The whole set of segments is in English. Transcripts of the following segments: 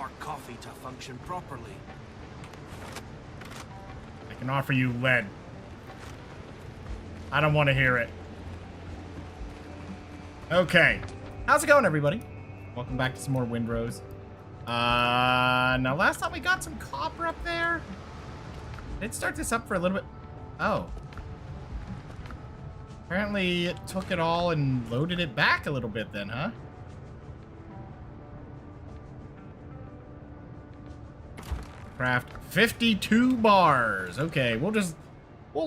dark coffee to function properly. I can offer you lead. I don't want to hear it. Okay. How's it going, everybody? Welcome back to some more Windrose. Now last time we got some copper up there. Let's start this up for a little bit. Oh. Apparently it took it all and loaded it back a little bit then, huh? Craft 52 bars. Okay, we'll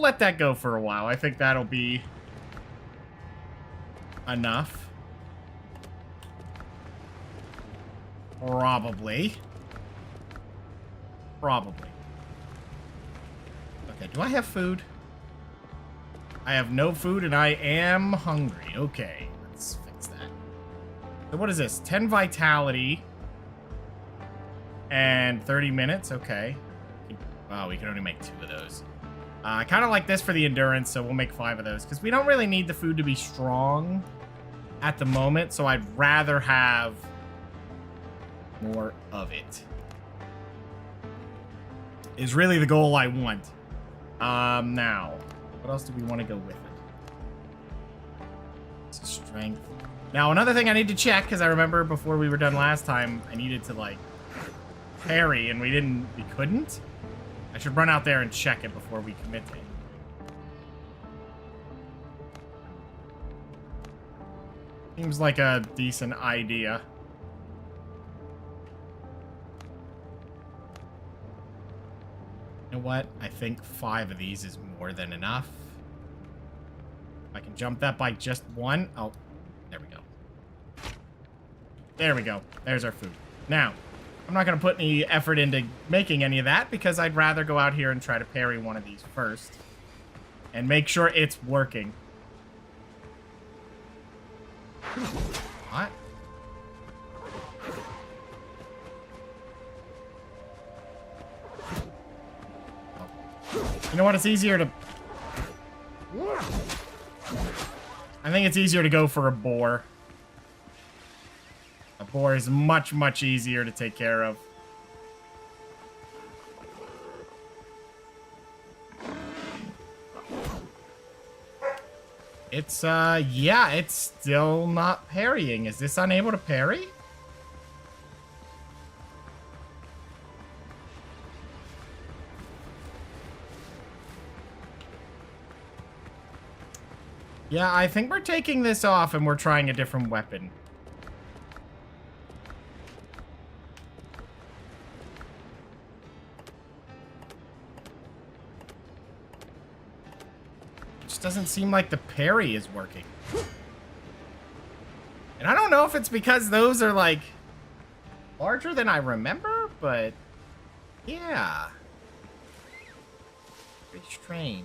let that go for a while. I think that'll be enough. Probably. Okay, do I have food? I have no food and I am hungry. Okay, let's fix that. So what is this? 10 vitality and 30 minutes. Okay. Wow, we can only make 2 of those. I kind of like this for the endurance, so we'll make 5 of those because we don't really need the food to be strong at the moment, so I'd rather have more of it. Is really the goal I want. Now, what else do we want to go with it? It's strength. Now, another thing I need to check, because I remember before we were done last time, I needed to, like, parry, and we couldn't. I should run out there and check it before we commit to it. Seems like a decent idea. You know what? I think 5 of these is more than enough. I can jump that by just 1. Oh, there we go. There we go. There's our food. Now, I'm not going to put any effort into making any of that because I'd rather go out here and try to parry one of these first and make sure it's working. What? You know what? It's easier to... I think it's easier to go for a boar. A boar is much, much easier to take care of. It's, yeah, it's still not parrying. Is this unable to parry? Yeah, I think we're taking this off and we're trying a different weapon. It just doesn't seem like the parry is working. And I don't know if it's because those are, like, larger than I remember, but yeah. Very strange.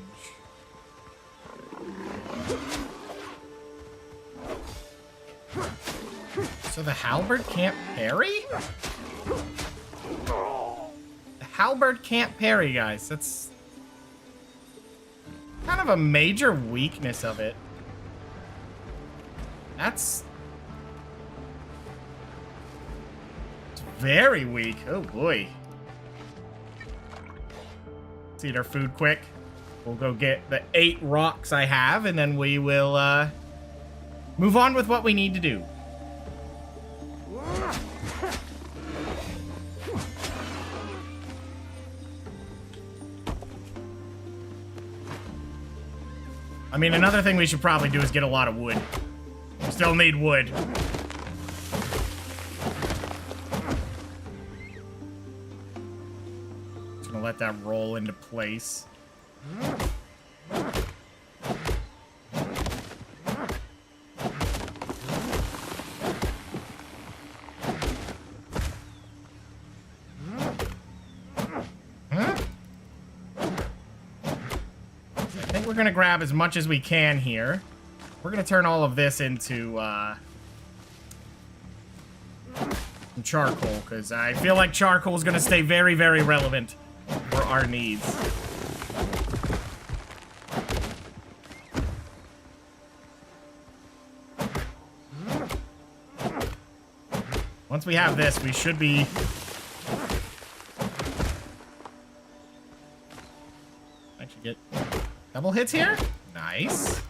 So the halberd can't parry? The halberd can't parry, guys. That's kind of a major weakness of it. It's very weak. Oh boy. Let's eat our food quick. We'll go get the 8 rocks I have, and then we will move on with what we need to do. I mean, another thing we should probably do is get a lot of wood. We still need wood. Just gonna let that roll into place. We're gonna grab as much as we can here. We're gonna turn all of this into charcoal, because I feel like charcoal is gonna stay very, very relevant for our needs. Once we have this, we should be Double hits here? Nice.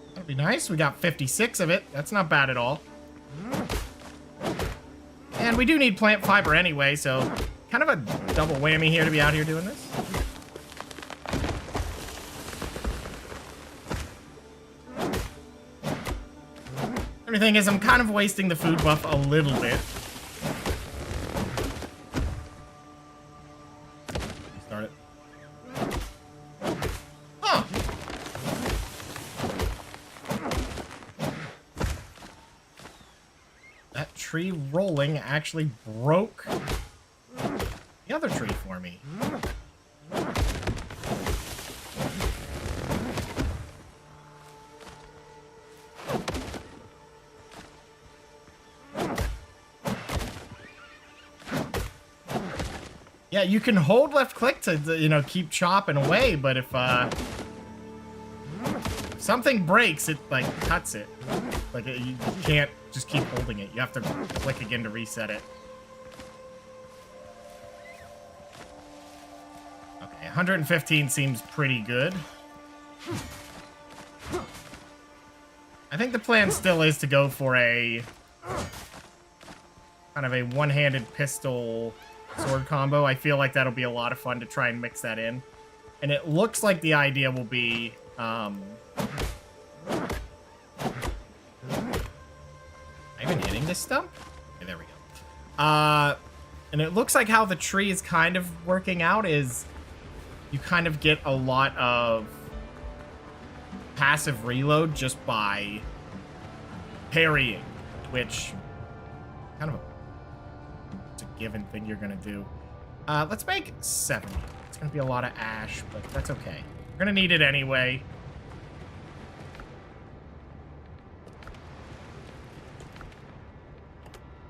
That'll be nice. We got 56 of it. That's not bad at all. And we do need plant fiber anyway, so kind of a double whammy here to be out here doing this. Only thing is I'm kind of wasting the food buff a little bit. Start it. Huh. That tree rolling actually broke the other tree for me. Yeah, you can hold left click to, you know, keep chopping away, but if something breaks, it, like, cuts it. Like, you can't just keep holding it. You have to click again to reset it. Okay, 115 seems pretty good. I think the plan still is to go for a kind of a one-handed pistol sword combo. I feel like that'll be a lot of fun to try and mix that in. And it looks like the idea will be, am I even hitting this stump? Okay, there we go. And it looks like how the tree is kind of working out is you kind of get a lot of passive reload just by parrying, which kind of a given thing you're gonna do. Let's make 70. It's gonna be a lot of ash, but that's okay. We're gonna need it anyway.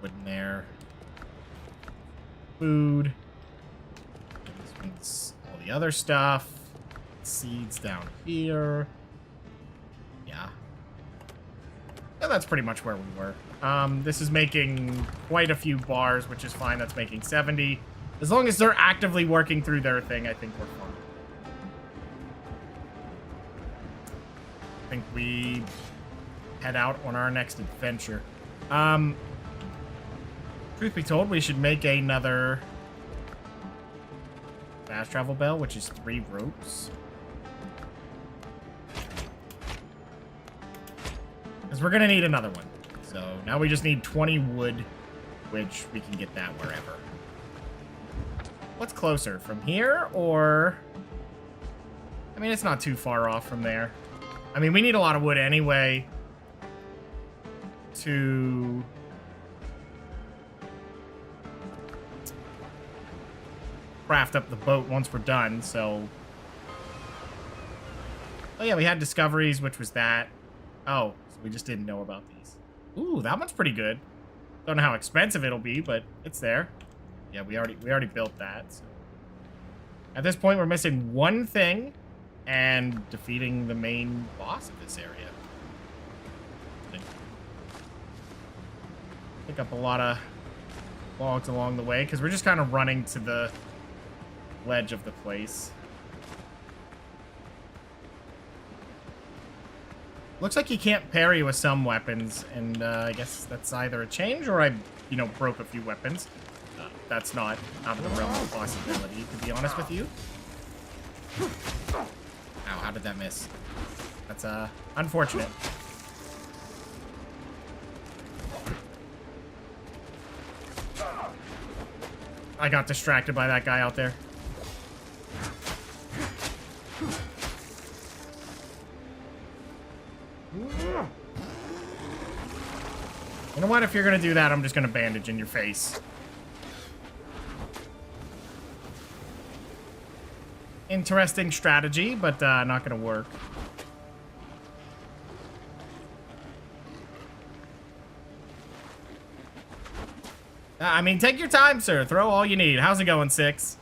Wood in there. Food. This means all the other stuff. Seeds down here. Yeah. Yeah, that's pretty much where we were. This is making quite a few bars, which is fine. That's making 70. As long as they're actively working through their thing, I think we're fine. I think we head out on our next adventure. Truth be told, we should make another fast travel bell, which is 3 ropes. Because we're going to need another one. So now we just need 20 wood, which we can get that wherever. What's closer, from here or... I mean, it's not too far off from there. I mean, we need a lot of wood anyway to... craft up the boat once we're done, so... Oh yeah, we had discoveries, which was that. Oh, so we just didn't know about these. Ooh, that one's pretty good. Don't know how expensive it'll be, but it's there. Yeah, we already built that. So. At this point, we're missing one thing, and defeating the main boss of this area. Pick up a lot of logs along the way, because we're just kind of running to the ledge of the place. Looks like you can't parry with some weapons, and I guess that's either a change or I, you know, broke a few weapons. That's not out of the realm of possibility, to be honest with you. Ow, how did that miss? That's, unfortunate. I got distracted by that guy out there. You know what? If you're gonna do that, I'm just gonna bandage in your face. Interesting strategy, but not gonna work. I mean, take your time, sir. Throw all you need. How's it going, 6?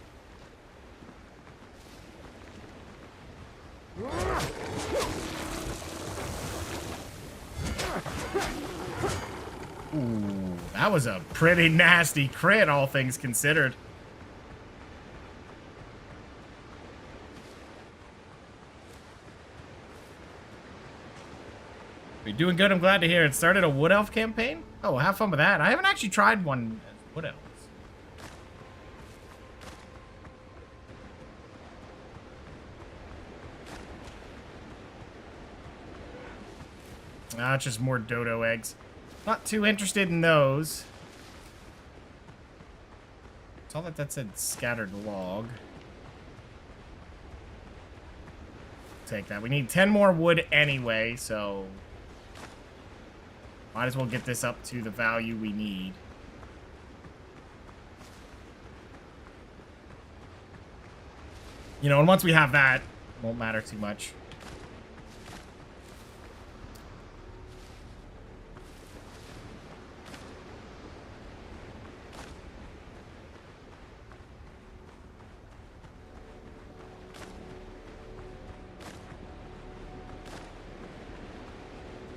Ooh, that was a pretty nasty crit, all things considered. You're doing good. I'm glad to hear it. Started a Wood Elf campaign? Oh, have fun with that. I haven't actually tried one as Wood Elves. Ah, it's just more dodo eggs. Not too interested in those. Saw that said scattered log. Take that. We need 10 more wood anyway, so might as well get this up to the value we need. You know, and once we have that, it won't matter too much.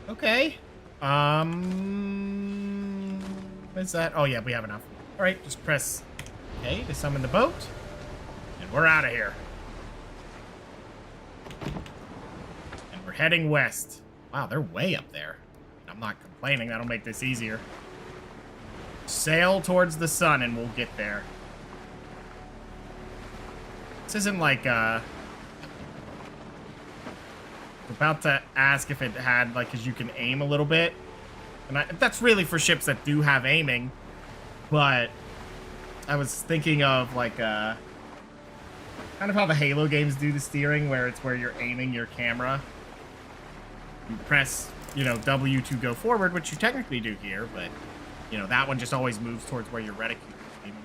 Okay. What's that? Oh, yeah, we have enough. All right, just press A to summon the boat. And we're out of here. And we're heading west. Wow, they're way up there. I'm not complaining. That'll make this easier. Sail towards the sun and we'll get there. This isn't like, about to ask if it had, like, because you can aim a little bit. And that's really for ships that do have aiming. But I was thinking of, like, kind of how the Halo games do the steering, where it's where you're aiming your camera. You press, you know, W to go forward, which you technically do here, but, you know, that one just always moves towards where your reticule is aiming.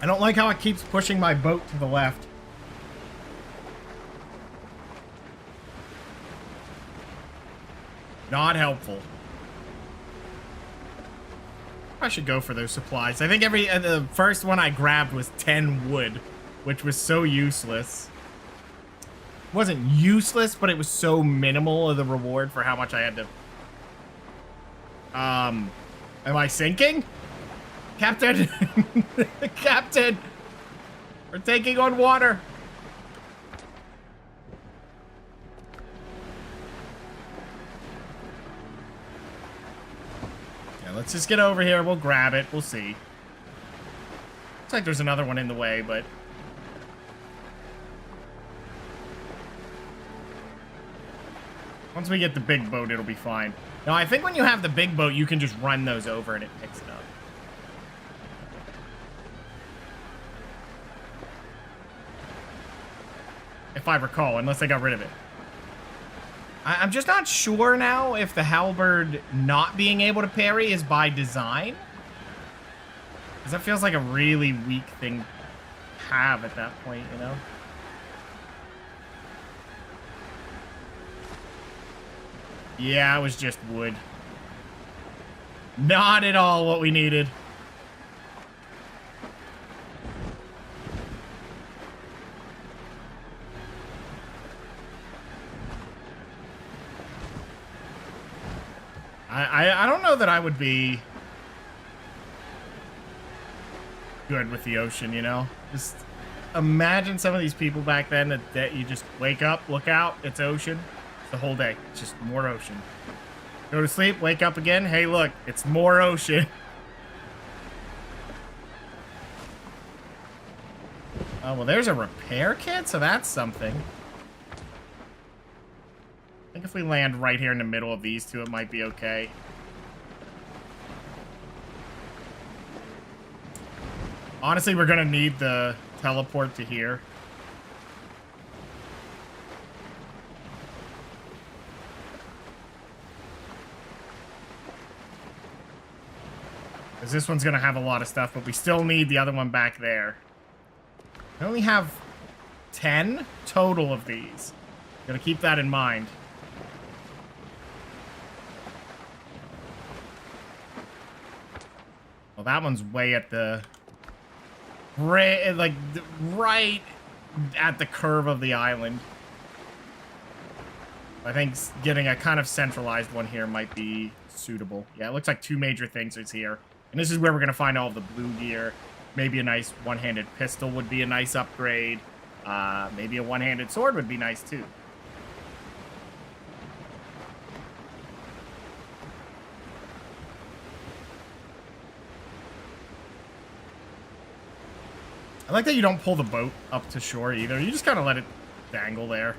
I don't like how it keeps pushing my boat to the left. Not helpful. I should go for those supplies. I think the first one I grabbed was 10 wood, which was so useless. It wasn't useless, but it was so minimal of the reward for how much I had to... Am I sinking? Captain! Captain! We're taking on water! Yeah, let's just get over here. We'll grab it. We'll see. Looks like there's another one in the way, but... once we get the big boat, it'll be fine. Now, I think when you have the big boat, you can just run those over and it picks it up. If I recall, unless I got rid of it. I'm just not sure now if the halberd not being able to parry is by design. Because that feels like a really weak thing to have at that point, you know? Yeah, it was just wood. Not at all what we needed. I don't know that I would be good with the ocean, you know? Just imagine some of these people back then that you just wake up, look out, it's ocean. It's the whole day. It's just more ocean. Go to sleep, wake up again. Hey, look, it's more ocean. Oh, well, there's a repair kit, so that's something. I think if we land right here in the middle of these two, it might be okay. Honestly, we're gonna need the teleport to here. Because this one's gonna have a lot of stuff, but we still need the other one back there. I only have 10 total of these. Gotta keep that in mind. Well, that one's way at the... right at the curve of the island. I think getting a kind of centralized one here might be suitable. Yeah, it looks like two major things is here. And this is where we're going to find all of the blue gear. Maybe a nice one-handed pistol would be a nice upgrade. Maybe a one-handed sword would be nice, too. I like that you don't pull the boat up to shore, either. You just kind of let it dangle there.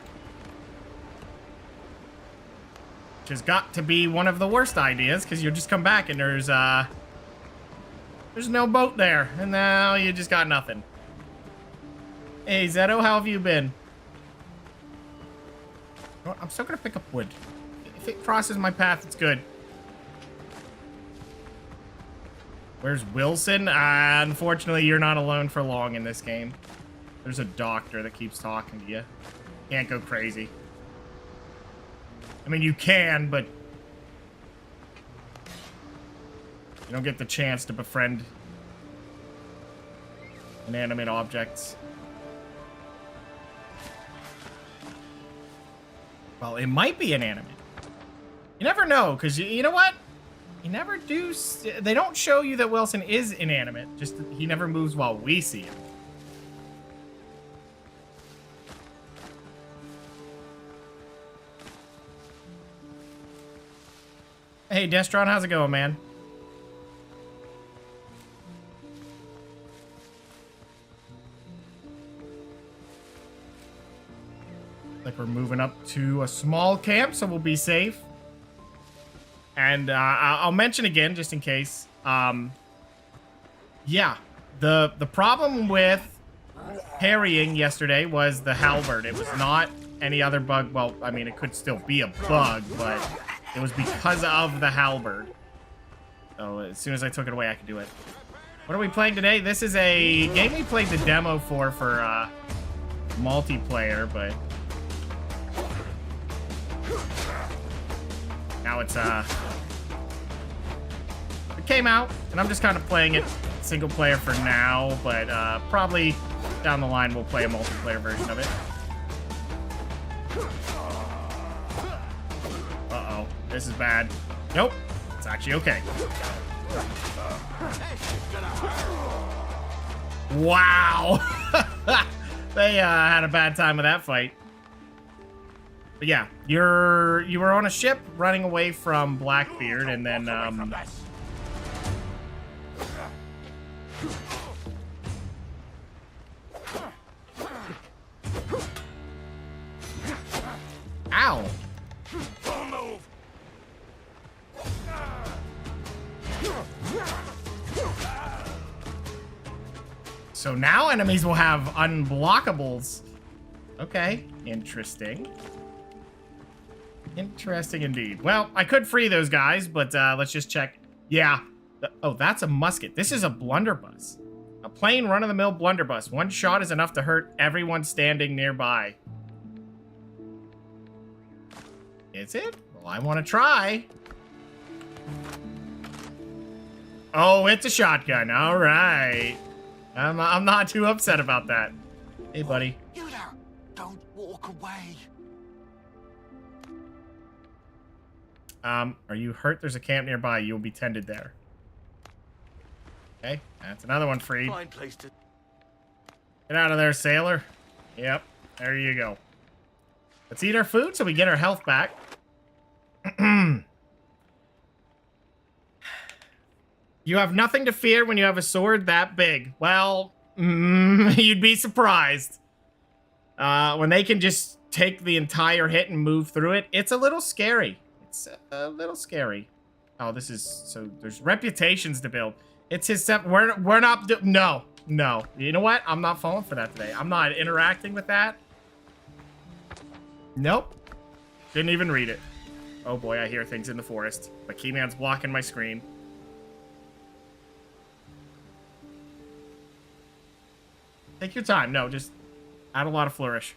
Which has got to be one of the worst ideas, because you just come back and there's no boat there. And now you just got nothing. Hey, Zeto, how have you been? I'm still gonna pick up wood. If it crosses my path, it's good. Where's Wilson? Unfortunately, you're not alone for long in this game. There's a doctor that keeps talking to you. Can't go crazy. I mean, you can, but you don't get the chance to befriend inanimate objects. Well, it might be inanimate. You never know, because you know what? You never do. They don't show you that Wilson is inanimate. Just he never moves while we see him. Hey, Destron, how's it going, man? Like we're moving up to a small camp, so we'll be safe. And I'll mention again, just in case. Yeah, the problem with parrying yesterday was the halberd. It was not any other bug. Well, I mean, it could still be a bug, but it was because of the halberd. So as soon as I took it away, I could do it. What are we playing today? This is a game we played the demo for multiplayer, but now it's it came out, and I'm just kind of playing it single player for now, but probably down the line we'll play a multiplayer version of it. Uh-oh, this is bad. Nope, it's actually okay. Wow. They had a bad time with that fight. But yeah, you were on a ship running away from Blackbeard, and then ow. So now enemies will have unblockables. Okay, interesting. Interesting indeed. Well, I could free those guys, but let's just check. Yeah. Oh, that's a musket. This is a blunderbuss. A plain run-of-the-mill blunderbuss. One shot is enough to hurt everyone standing nearby. Is it? Well, I want to try. Oh, it's a shotgun. All right. I'm not too upset about that. Hey, buddy. You don't walk away. Are you hurt? There's a camp nearby. You'll be tended there. Okay, that's another one free. Fine place to... Get out of there, sailor. Yep, there you go. Let's eat our food so we get our health back. You have nothing to fear when you have a sword that big. Well, you'd be surprised. When they can just take the entire hit and move through it, it's a little scary. It's a little scary. Oh, this is... So, there's reputations to build. It's his... We're not... No. No. You know what? I'm not falling for that today. I'm not interacting with that. Nope. Didn't even read it. Oh, boy. I hear things in the forest. My keyman's blocking my screen. Take your time. No, just add a lot of flourish.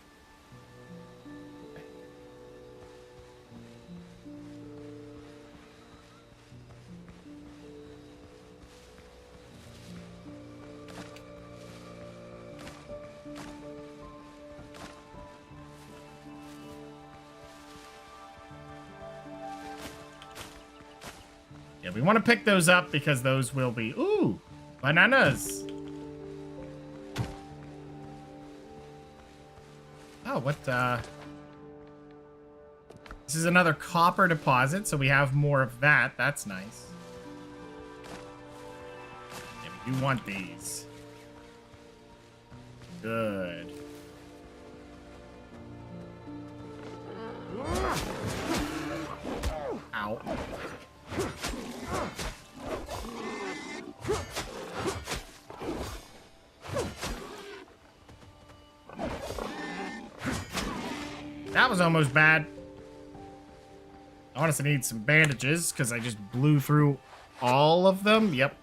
Yeah, we want to pick those up because those will be... Ooh, bananas. Oh, what, This is another copper deposit, so we have more of that. That's nice. Yeah, we do want these. Good. Ow. That was almost bad. I honestly need some bandages because I just blew through all of them. Yep.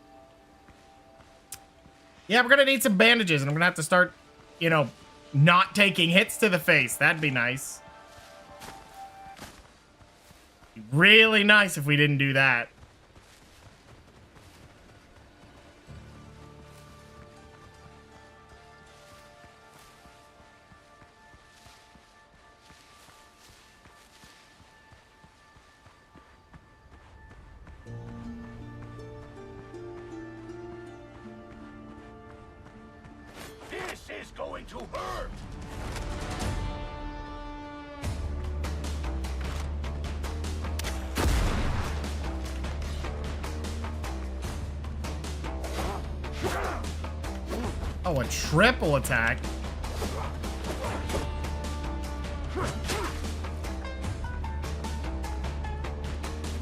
Yeah, we're going to need some bandages, and I'm going to have to start, you know, not taking hits to the face. That'd be nice. Be really nice if we didn't do that. This is going to hurt. Oh, a triple attack.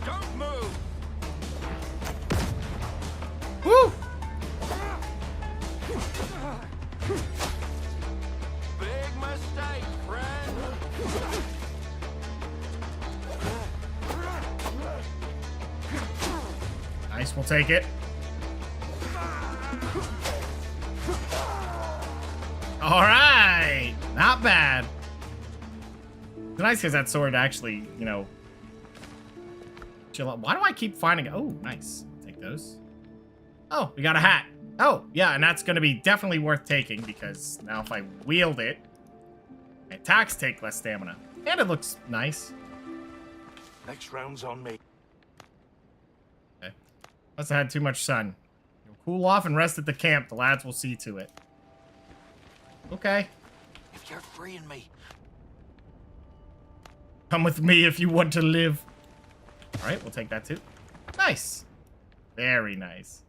Don't move. Woo! Big mistake, friend. Nice, we'll take it. All right, not bad. It's nice because that sword actually, you know, chill out. Why do I keep finding? Oh, nice. Take those. Oh, we got a hat. Oh, yeah, and that's going to be definitely worth taking because now if I wield it, my attacks take less stamina. And it looks nice. Next round's on me. Okay. Must have had too much sun. You'll cool off and rest at the camp. The lads will see to it. Okay. If you're freeing me, Come with me if you want to live. All right, we'll take that too. Nice. Very nice.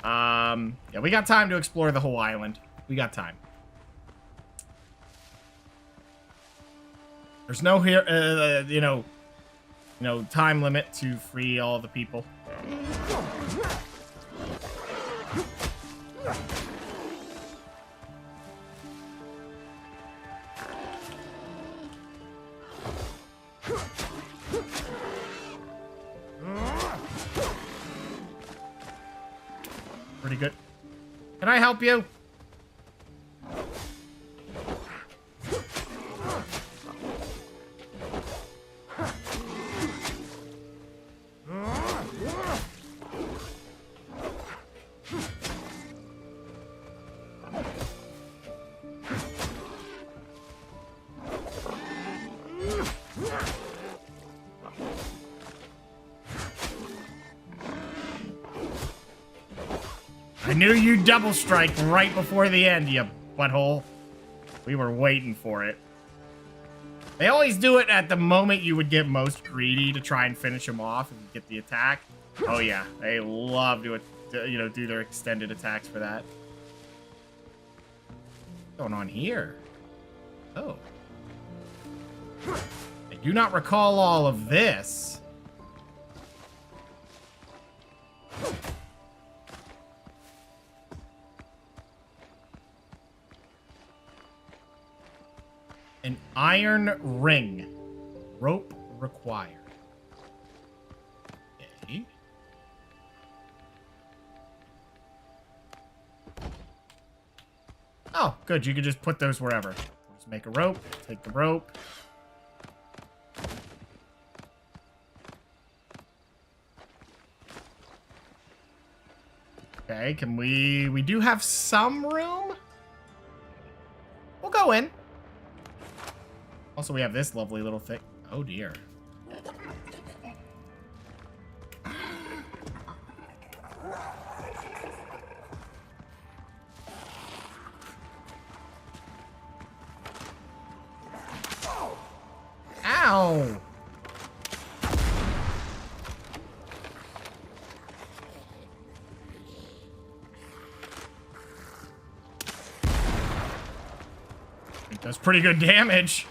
Yeah, we got time to explore the whole island. We got time. There's no here, you know, time limit to free all the people. Pretty good. Can I help you? I knew you'd double strike right before the end, you butthole. We were waiting for it. They always do it at the moment you would get most greedy to try and finish him off and get the attack. Oh yeah, they love to, you know, do their extended attacks for that. What's going on here? Oh. I do not recall all of this. An iron ring. Rope required. Okay. Oh, good. You can just put those wherever. Just make a rope. Take the rope. Okay, can we do have some room? We'll go in. Also, we have this lovely little thing. Oh, dear. Does pretty good damage.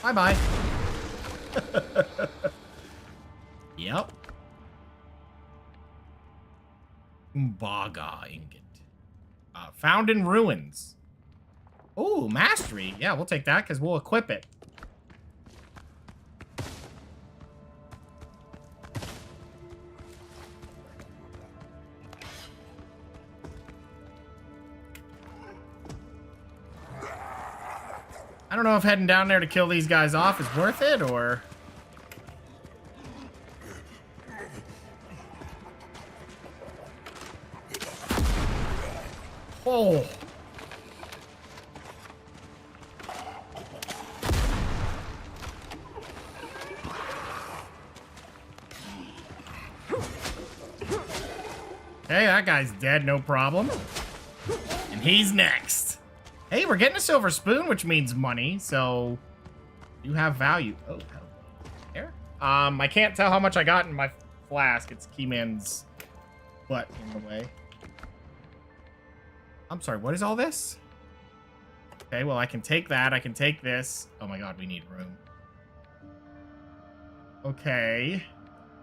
Bye-bye. Yep. Umbaga ingot. Found in ruins. Oh, mastery. Yeah, we'll take that because we'll equip it. I don't know if heading down there to kill these guys off is worth it, or... Oh. Hey, that guy's dead, no problem. And he's next. Hey, we're getting a silver spoon, which means money, so you have value. Oh, hello. There. I can't tell how much I got in my flask. It's Keyman's butt in the way. I'm sorry, what is all this? Okay, well, I can take that. I can take this. Oh my god, we need room. Okay.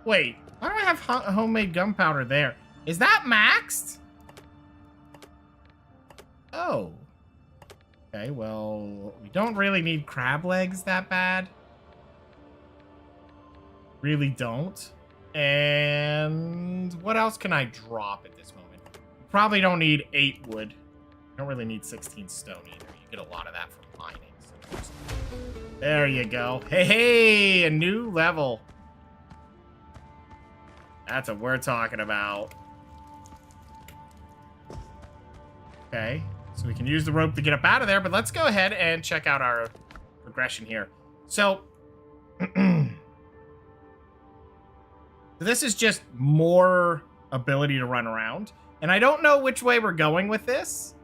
Wait, why do I have homemade gunpowder there? Is that maxed? Oh. Okay, well, we don't really need crab legs that bad. Really don't. And what else can I drop at this moment? Probably don't need 8 wood. Don't really need 16 stone either. You get a lot of that from mining. So there you go. Hey, hey, a new level. That's what we're talking about. Okay, so we can use the rope to get up out of there, but let's go ahead and check out our progression here. So, this is just more ability to run around. And I don't know which way we're going with this.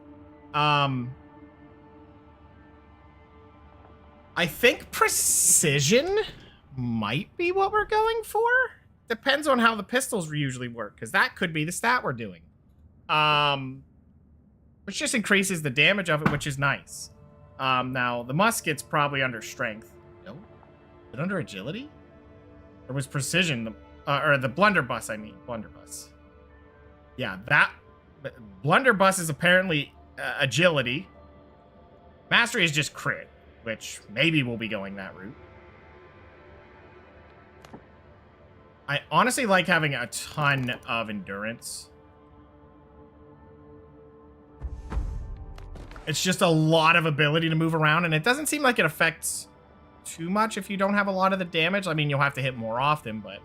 I think precision might be what we're going for. Depends on how the pistols usually work, because that could be the stat we're doing. Which just increases the damage of it, which is nice. Now, the musket's probably under strength. No? Is it under agility? Or was precision, or the blunderbuss, I mean. Blunderbuss. Yeah, that... Blunderbuss is apparently agility. Mastery is just crit, which maybe we'll be going that route. I honestly like having a ton of endurance. It's just a lot of ability to move around, and it doesn't seem like it affects too much if you don't have a lot of the damage. I mean, you'll have to hit more often, but...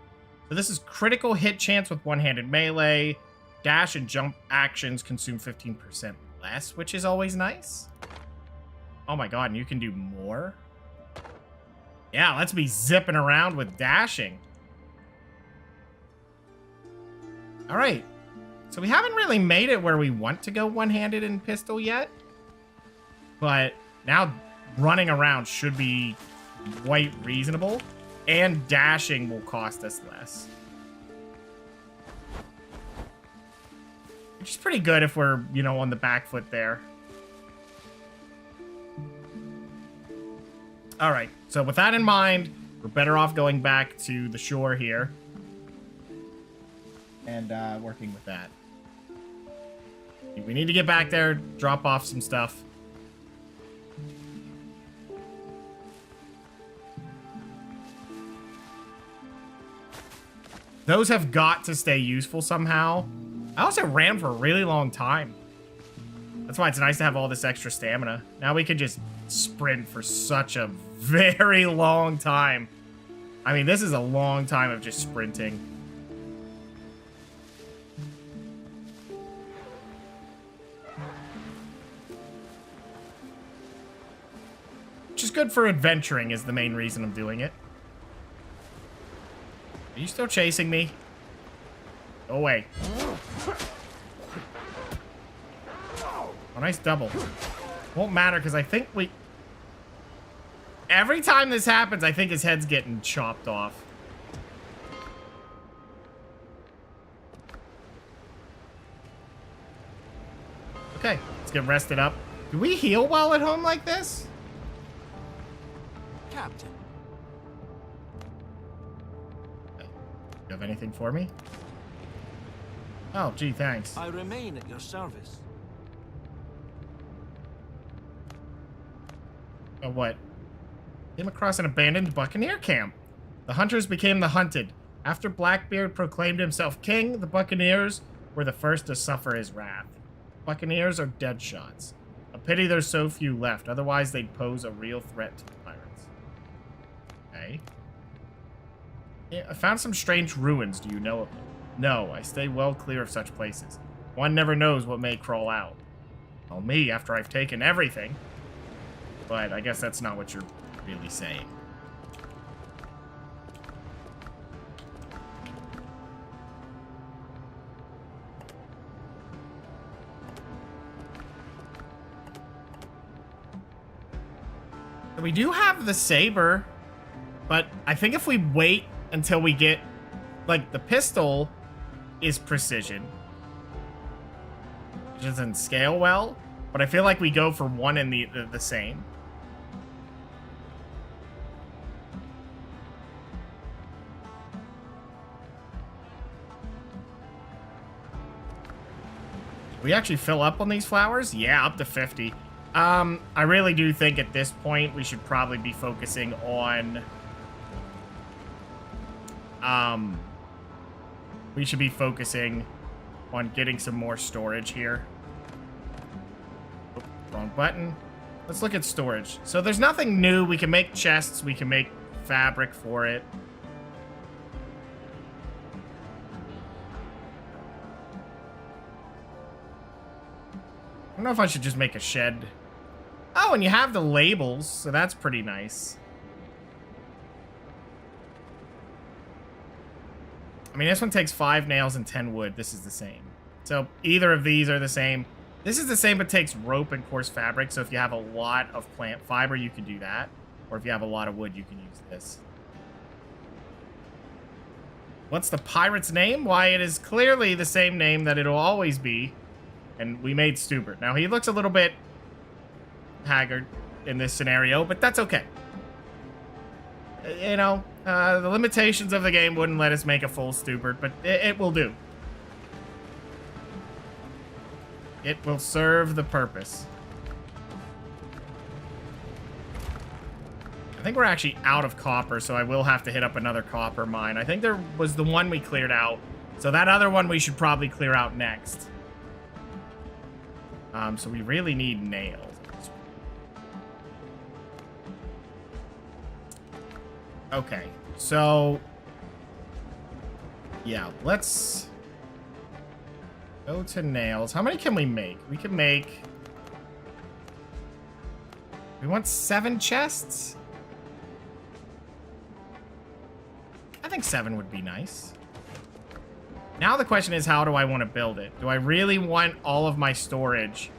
So this is critical hit chance with one-handed melee. Dash and jump actions consume 15% less, which is always nice. Oh my god, and you can do more? Yeah, let's be zipping around with dashing. Alright. So we haven't really made it where we want to go one-handed and pistol yet. But now running around should be quite reasonable. And dashing will cost us less. Which is pretty good if we're, you know, on the back foot there. Alright, so with that in mind, we're better off going back to the shore here. And working with that. We need to get back there, drop off some stuff. Those have got to stay useful somehow. I also ran for a really long time. That's why it's nice to have all this extra stamina. Now we can just sprint for such a very long time. I mean, this is a long time of just sprinting. Which is good for adventuring is the main reason I'm doing it. Are you still chasing me? Go away. Oh, nice double. Won't matter because I think we... Every time this happens, I think his head's getting chopped off. Okay, let's get rested up. Do we heal while at home like this? Captain. You have anything for me? Oh, gee, thanks. I remain at your service. Oh, what? Came across an abandoned buccaneer camp. The hunters became the hunted. After Blackbeard proclaimed himself king, the buccaneers were the first to suffer his wrath. Buccaneers are dead shots. A pity there's so few left, otherwise they'd pose a real threat to the pirates. Okay. Yeah, I found some strange ruins. Do you know of them? No, I stay well clear of such places. One never knows what may crawl out. Well, me, after I've taken everything. But I guess that's not what you're really saying. We do have the saber, but I think if we wait until we get, like, the pistol is precision. It doesn't scale well, but I feel like we go for one and the same. We actually fill up on these flowers? Yeah, up to 50. I really do think at this point we should probably be focusing on... we should be focusing on getting some more storage here. Oh, wrong button. Let's look at storage. So there's nothing new. We can make chests. We can make fabric for it. I don't know if I should just make a shed. Oh, and you have the labels, so that's pretty nice. I mean, this one takes 5 nails and 10 wood. This is the same. So either of these are the same. This is the same, but takes rope and coarse fabric. So if you have a lot of plant fiber, you can do that. Or if you have a lot of wood, you can use this. What's the pirate's name? Why, it is clearly the same name that it'll always be. And we made Stubert. Now, he looks a little bit haggard in this scenario, but that's okay. You know, the limitations of the game wouldn't let us make a full Stubert, but it will do. It will serve the purpose. I think we're actually out of copper, so I will have to hit up another copper mine. I think there was the one we cleared out, so that other one we should probably clear out next. So we really need nails. Okay, so yeah, let's go to nails. How many can we make? We can make... We want 7 chests? I think 7 would be nice. Now the question is, how do I want to build it? Do I really want all of my storage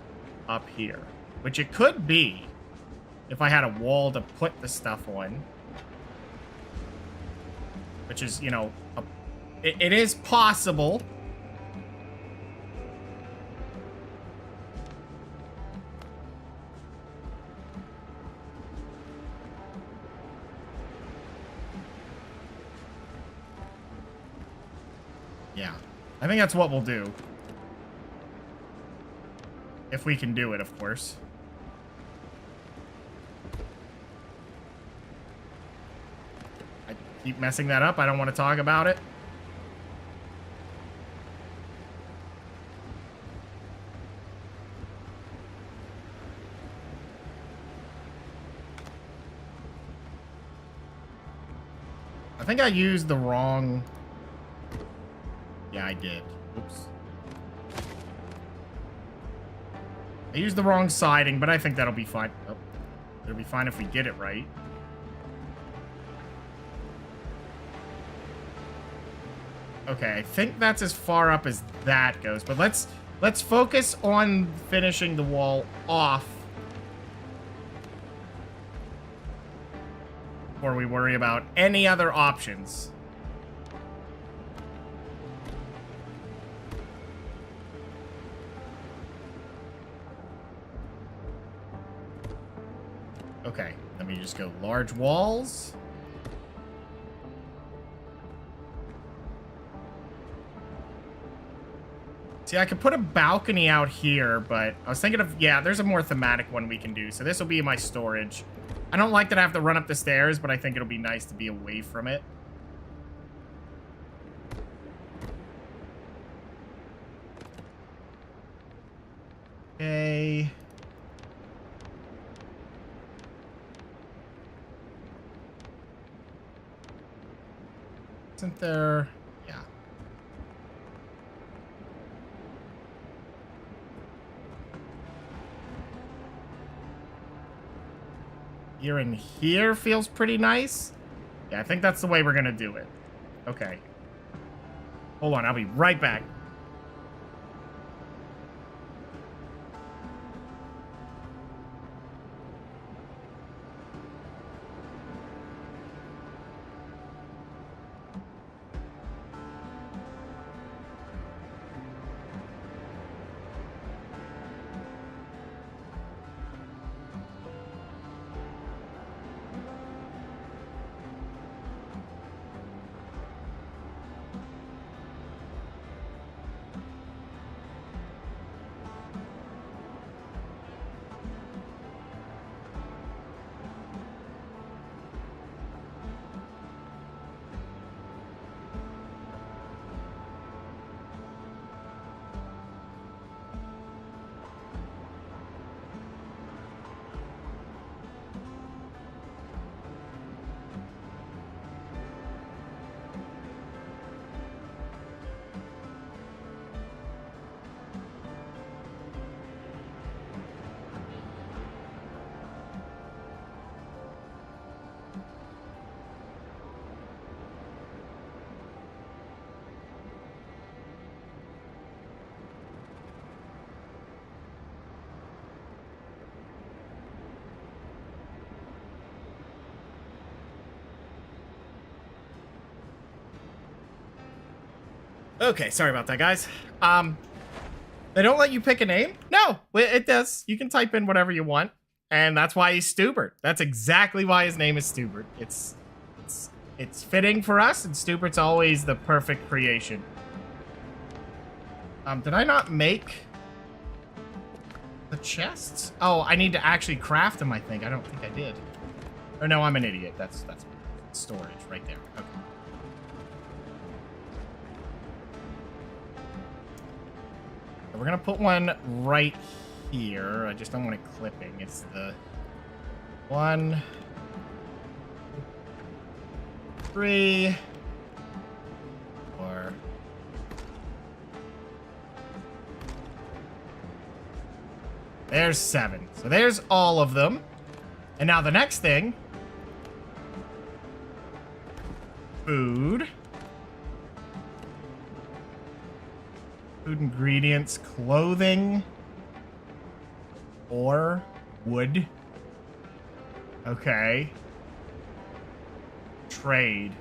up here? Which it could be if I had a wall to put the stuff on. Which is, you know, it is possible. Yeah, I think that's what we'll do. If we can do it, of course. I keep messing that up. I don't want to talk about it. I think I used the wrong... Yeah, I did. Oops. I used the wrong siding, but I think that'll be fine. Oh, it'll be fine if we get it right. Okay, I think that's as far up as that goes, but let's focus on finishing the wall off before we worry about any other options. Okay, let me just go large walls. See, I could put a balcony out here, but I was thinking of, yeah, there's a more thematic one we can do. So this will be my storage. I don't like that I have to run up the stairs, but I think it'll be nice to be away from it. Okay. Isn't there... Yeah. Here and here feels pretty nice. Yeah, I think that's the way we're gonna do it. Okay. Hold on, I'll be right back. Okay, sorry about that, guys. They don't let you pick a name? No, it does. You can type in whatever you want, and that's why he's Stubert. That's exactly why his name is Stubert. It's fitting for us, and Stubert's always the perfect creation. Did I not make the chests? Oh, I need to actually craft them, I think. I don't think I did. Or no, I'm an idiot. That's storage right there. Okay. We're gonna put one right here. I just don't want it clipping. It's the 1, 3, 4. There's 7. So there's all of them. And now the next thing. Food. Food ingredients, clothing, or wood. Okay. Trade.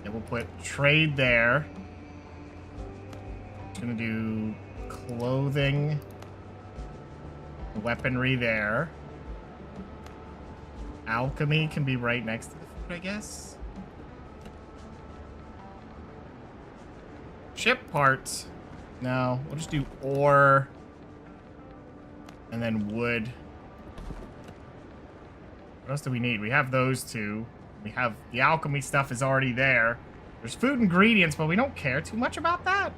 And we'll put trade there. Gonna do clothing, weaponry there. Alchemy can be right next to the food, I guess. Ship parts. No, we'll just do ore. And then wood. What else do we need? We have those two. We have the alchemy stuff is already there. There's food ingredients, but we don't care too much about that.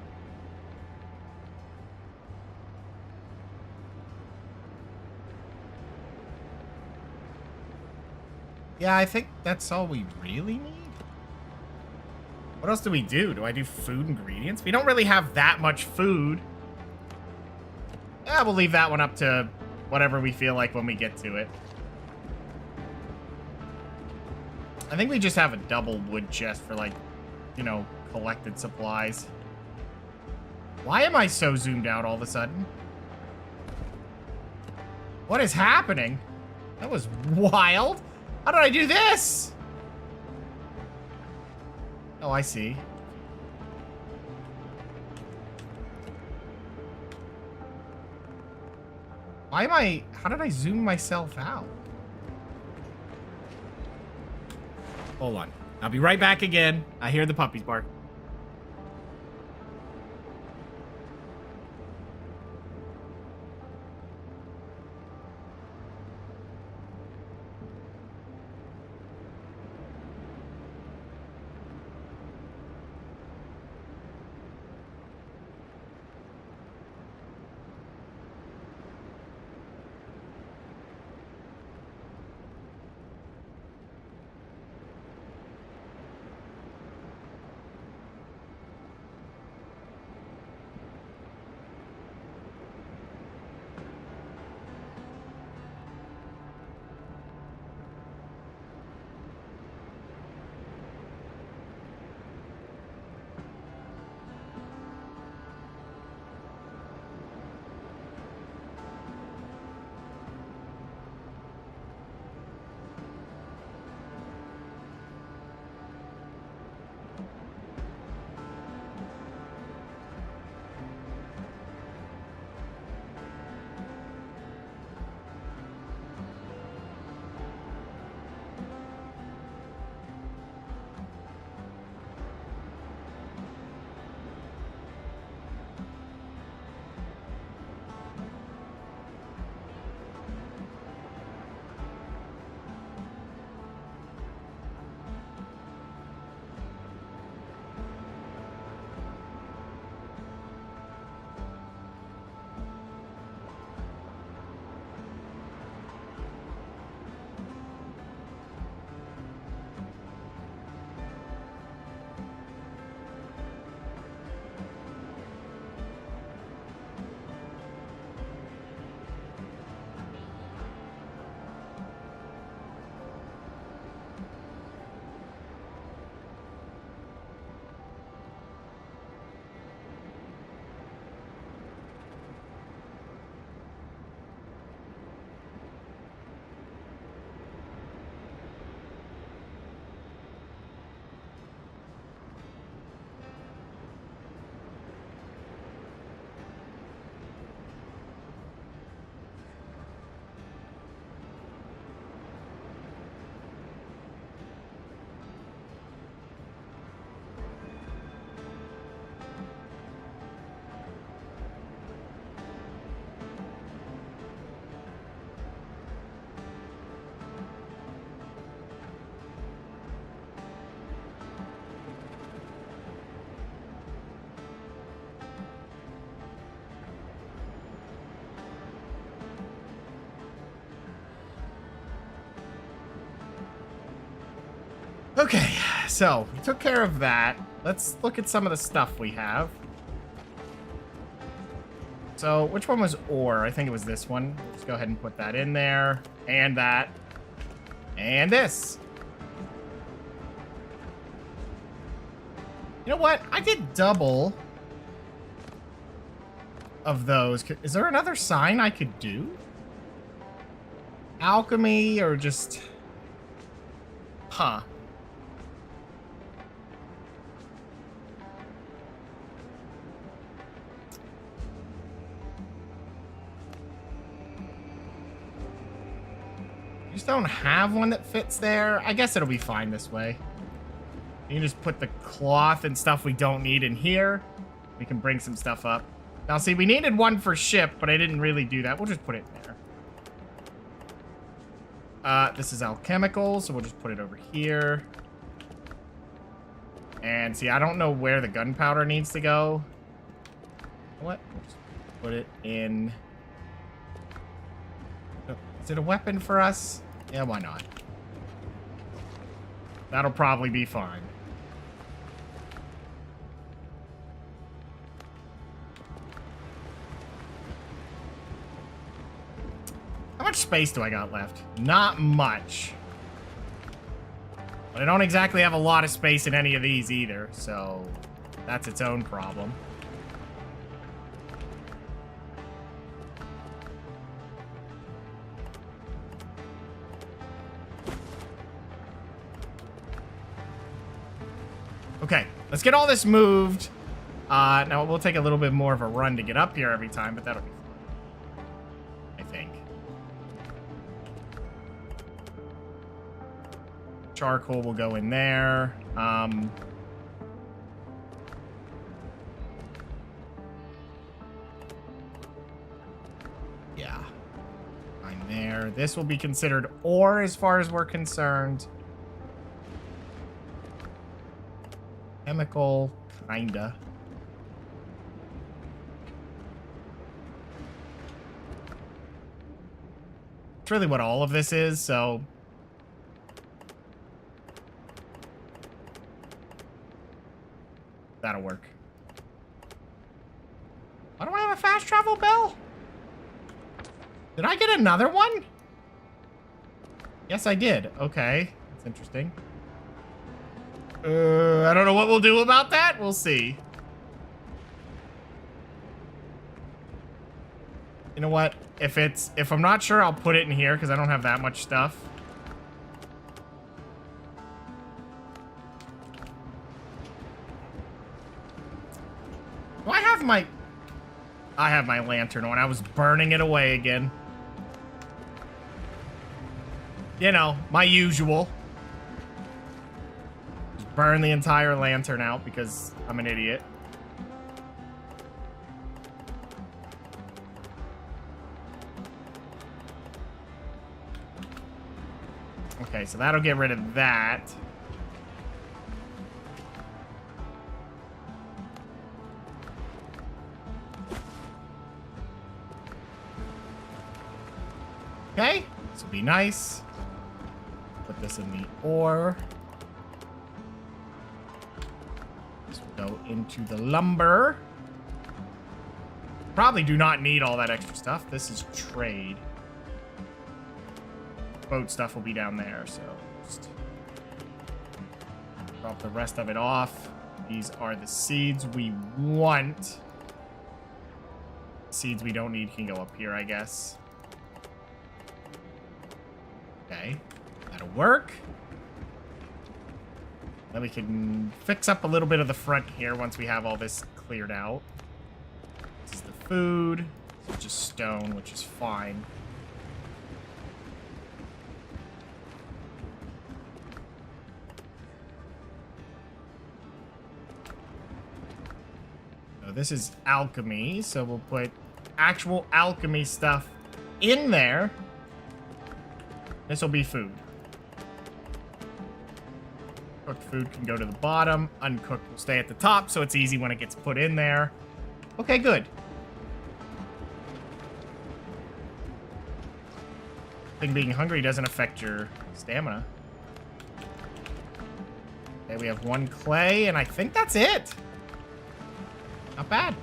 Yeah, I think that's all we really need. What else do we do? Do I do food ingredients? We don't really have that much food. Yeah, we'll leave that one up to whatever we feel like when we get to it. I think we just have a double wood chest for, like, you know, collected supplies. Why am I so zoomed out all of a sudden? What is happening? That was wild. How did I do this? Oh, I see. Why am I... How did I zoom myself out? Hold on. I'll be right back again. I hear the puppies bark. Okay, so we took care of that. Let's look at some of the stuff we have. So, which one was ore? I think it was this one. Let's go ahead and put that in there. And that. And this. You know what? I did double of those. Is there another sign I could do? Alchemy or just... Huh. Just don't have one that fits there. I guess it'll be fine this way. You can just put the cloth and stuff we don't need in here. We can bring some stuff up. Now, see, we needed one for ship, but I didn't really do that. We'll just put it there. This is alchemical, so we'll just put it over here. And see, I don't know where the gunpowder needs to go. What? We'll just put it in... Is it a weapon for us? Yeah, why not? That'll probably be fine. How much space do I got left? Not much. But I don't exactly have a lot of space in any of these either, so that's its own problem. Okay, let's get all this moved. Now, we'll take a little bit more of a run to get up here every time, but that'll be fun, I think. Charcoal will go in there. Yeah. Fine there. This will be considered ore as far as we're concerned. Chemical, kinda. It's really what all of this is, so... That'll work. Why do I have a fast travel bell? Did I get another one? Yes, I did. Okay. That's interesting. I don't know what we'll do about that. We'll see. You know what? If I'm not sure, I'll put it in here because I don't have that much stuff. Do I have my... I have my lantern on. I was burning it away again. You know, my usual. Just burn the entire lantern out because I'm an idiot. Okay, so that'll get rid of that. Okay, this will be nice. Put this in the ore. This will go into the lumber. Probably do not need all that extra stuff. This is trade. Boat stuff will be down there, so just drop the rest of it off. These are the seeds we want. Seeds we don't need can go up here, I guess. Okay, that'll work. Then we can fix up a little bit of the front here once we have all this cleared out. This is the food. It's just stone, which is fine. So this is alchemy, so we'll put actual alchemy stuff in there. This will be food. Cooked food can go to the bottom. Uncooked will stay at the top, so it's easy when it gets put in there. Okay, good. I think being hungry doesn't affect your stamina. Okay, we have one clay, and I think that's it. Not bad.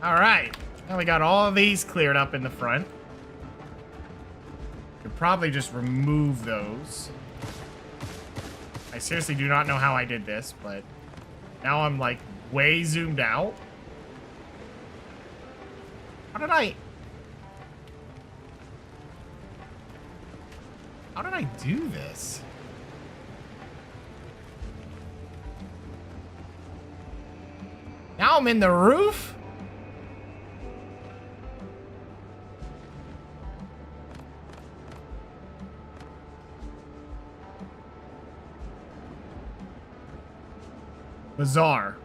All right, now we got all of these cleared up in the front. Could probably just remove those. I seriously do not know how I did this, but now I'm like way zoomed out. How did I do this? Now I'm in the roof? Bizarre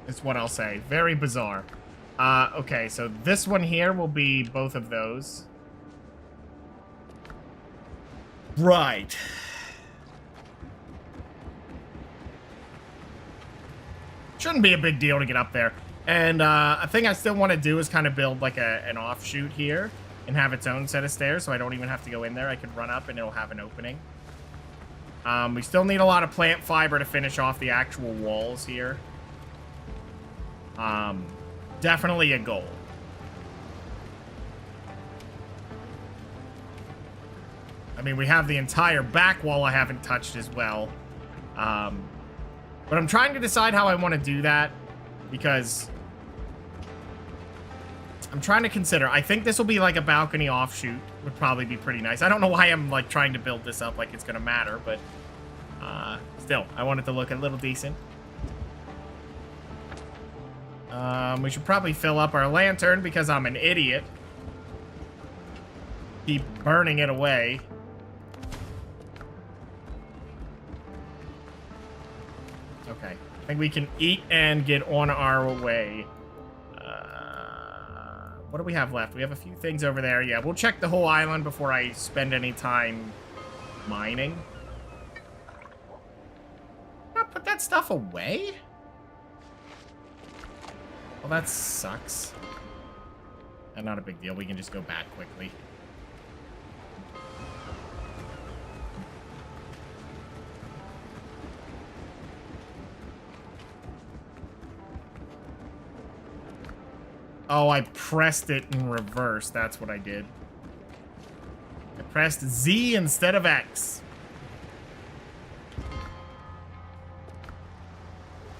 is what I'll say. Very bizarre. Okay, so this one here will be both of those. Right. Shouldn't be a big deal to get up there. And a thing I still want to do is kind of build like an offshoot here and have its own set of stairs, so I don't even have to go in there. I can run up and it'll have an opening. We still need a lot of plant fiber to finish off the actual walls here. Definitely a goal. I mean, we have the entire back wall I haven't touched as well. But I'm trying to decide how I want to do that because I'm trying to consider. I think this will be like a balcony offshoot. Would probably be pretty nice. I don't know why I'm like trying to build this up like it's going to matter, but still, I want it to look a little decent. We should probably fill up our lantern because I'm an idiot. Keep burning it away. Okay. I think we can eat and get on our way. What do we have left? We have a few things over there. Yeah, we'll check the whole island before I spend any time mining. Not put that stuff away? Well, that sucks. And not a big deal. We can just go back quickly. Oh, I pressed it in reverse. That's what I did. I pressed Z instead of X.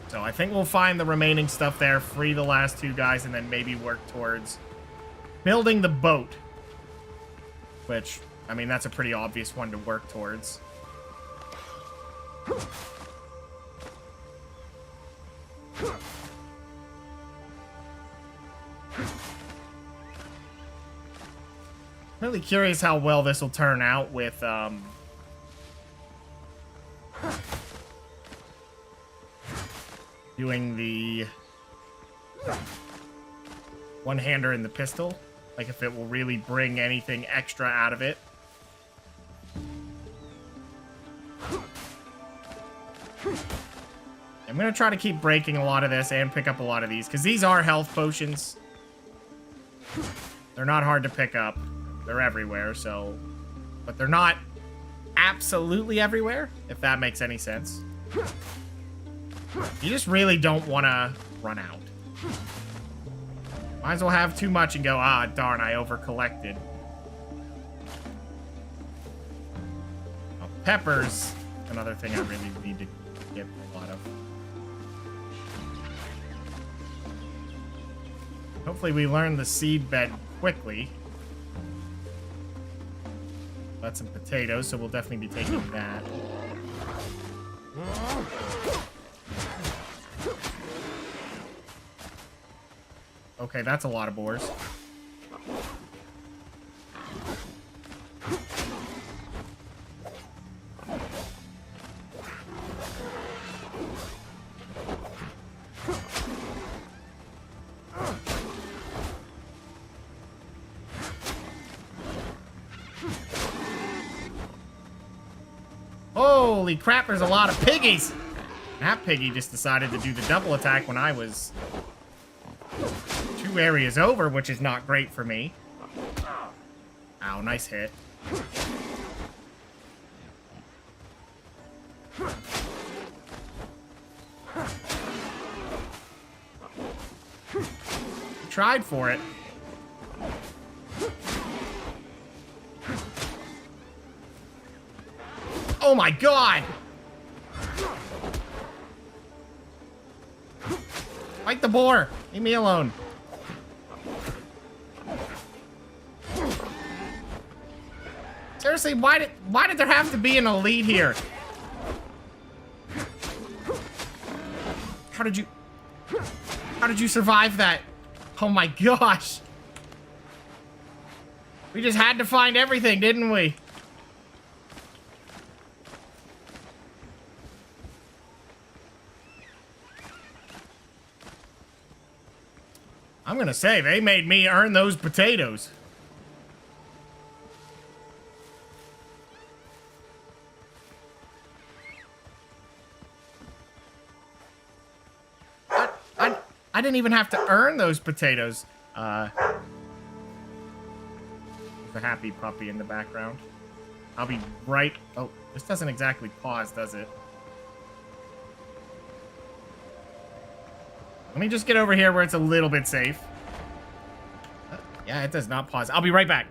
So I think we'll find the remaining stuff there, free the last two guys, and then maybe work towards building the boat. Which, I mean, that's a pretty obvious one to work towards. Really curious how well this will turn out with, doing the one-hander in the pistol. Like, if it will really bring anything extra out of it. I'm gonna try to keep breaking a lot of this and pick up a lot of these, because these are health potions. They're not hard to pick up. They're everywhere, so... But they're not absolutely everywhere, if that makes any sense. You just really don't want to run out. Might as well have too much and go, ah, darn, I over-collected. Oh, peppers, another thing I really need to get a lot of. Hopefully we learn the seed bed quickly. Got some potatoes, so we'll definitely be taking that. Okay, that's a lot of boars. Holy crap, there's a lot of piggies! That piggy just decided to do the double attack when I was 2 areas over, which is not great for me. Ow, nice hit. Tried for it. Oh my god! Fight the boar! Leave me alone. Seriously, why did there have to be an elite here? How did you survive that? Oh my gosh. We just had to find everything, didn't we? I'm gonna say, they made me earn those potatoes. I didn't even have to earn those potatoes. There's a happy puppy in the background. I'll be right... Oh, this doesn't exactly pause, does it? Let me just get over here where it's a little bit safe. Yeah, it does not pause. I'll be right back.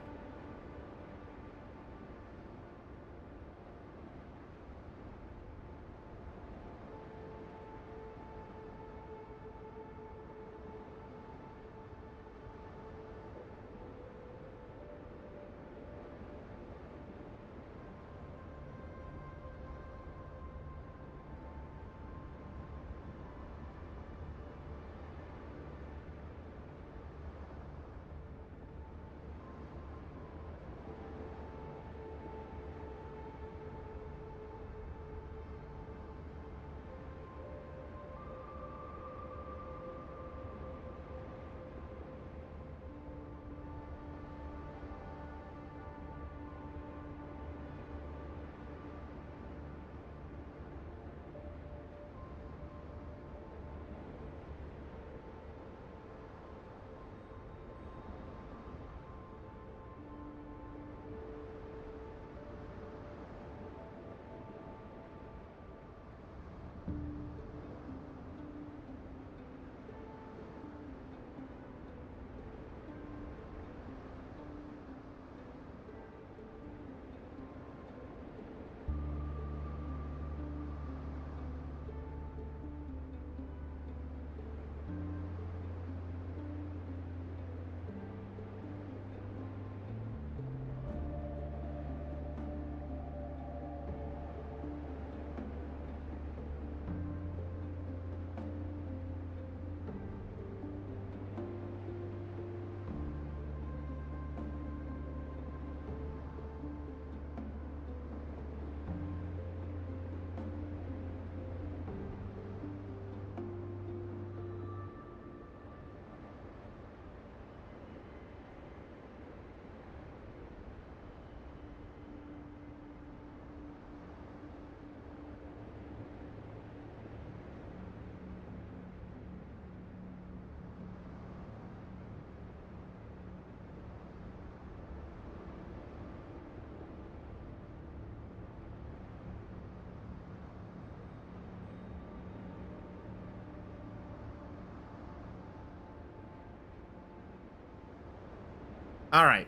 All right.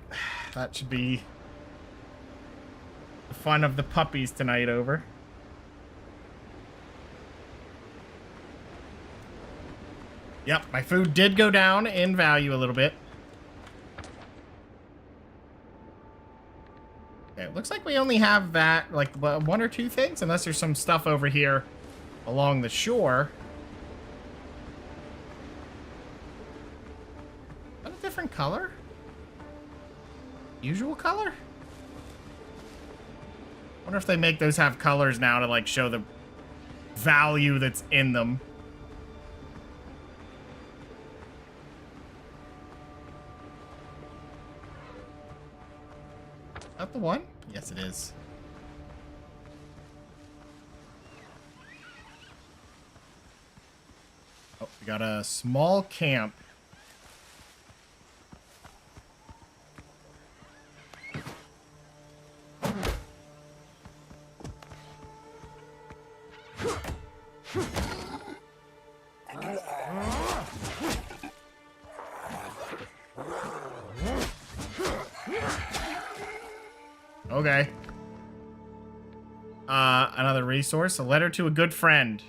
That should be the fun of the puppies tonight over. Yep, my food did go down in value a little bit. Okay, it looks like we only have that, like, one or two things, unless there's some stuff over here along the shore. Is that a different color? Usual color? Wonder if they make those have colors now to, like, show the value that's in them. Is that the one? Yes, it is. Oh, we got a small camp. Okay. Another resource. A letter to a good friend.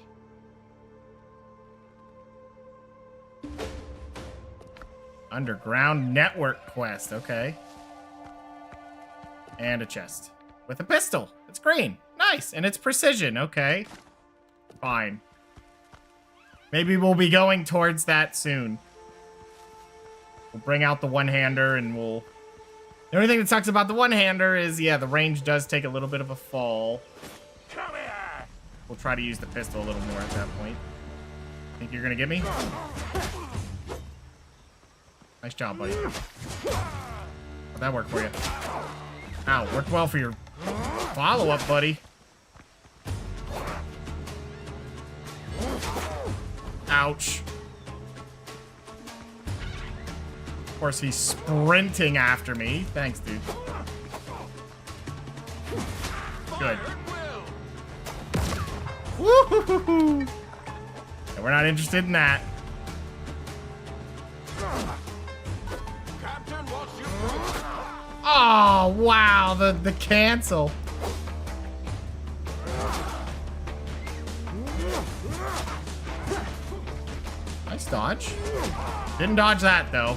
Underground network quest. Okay. And a chest. With a pistol. It's green. Nice. And it's precision. Okay. Fine. Maybe we'll be going towards that soon. We'll bring out the one-hander and we'll... The only thing that sucks about the one-hander is, yeah, the range does take a little bit of a fall. Come here! We'll try to use the pistol a little more at that point. Think you're gonna get me? Nice job, buddy. How'd that work for you? Ow, worked well for your follow-up, buddy. Ouch. Of course, he's sprinting after me. Thanks, dude. Good. Woo-hoo-hoo-hoo. Yeah, we're not interested in that. Captain, what's your... Oh, wow. The cancel. Nice dodge. Didn't dodge that, though.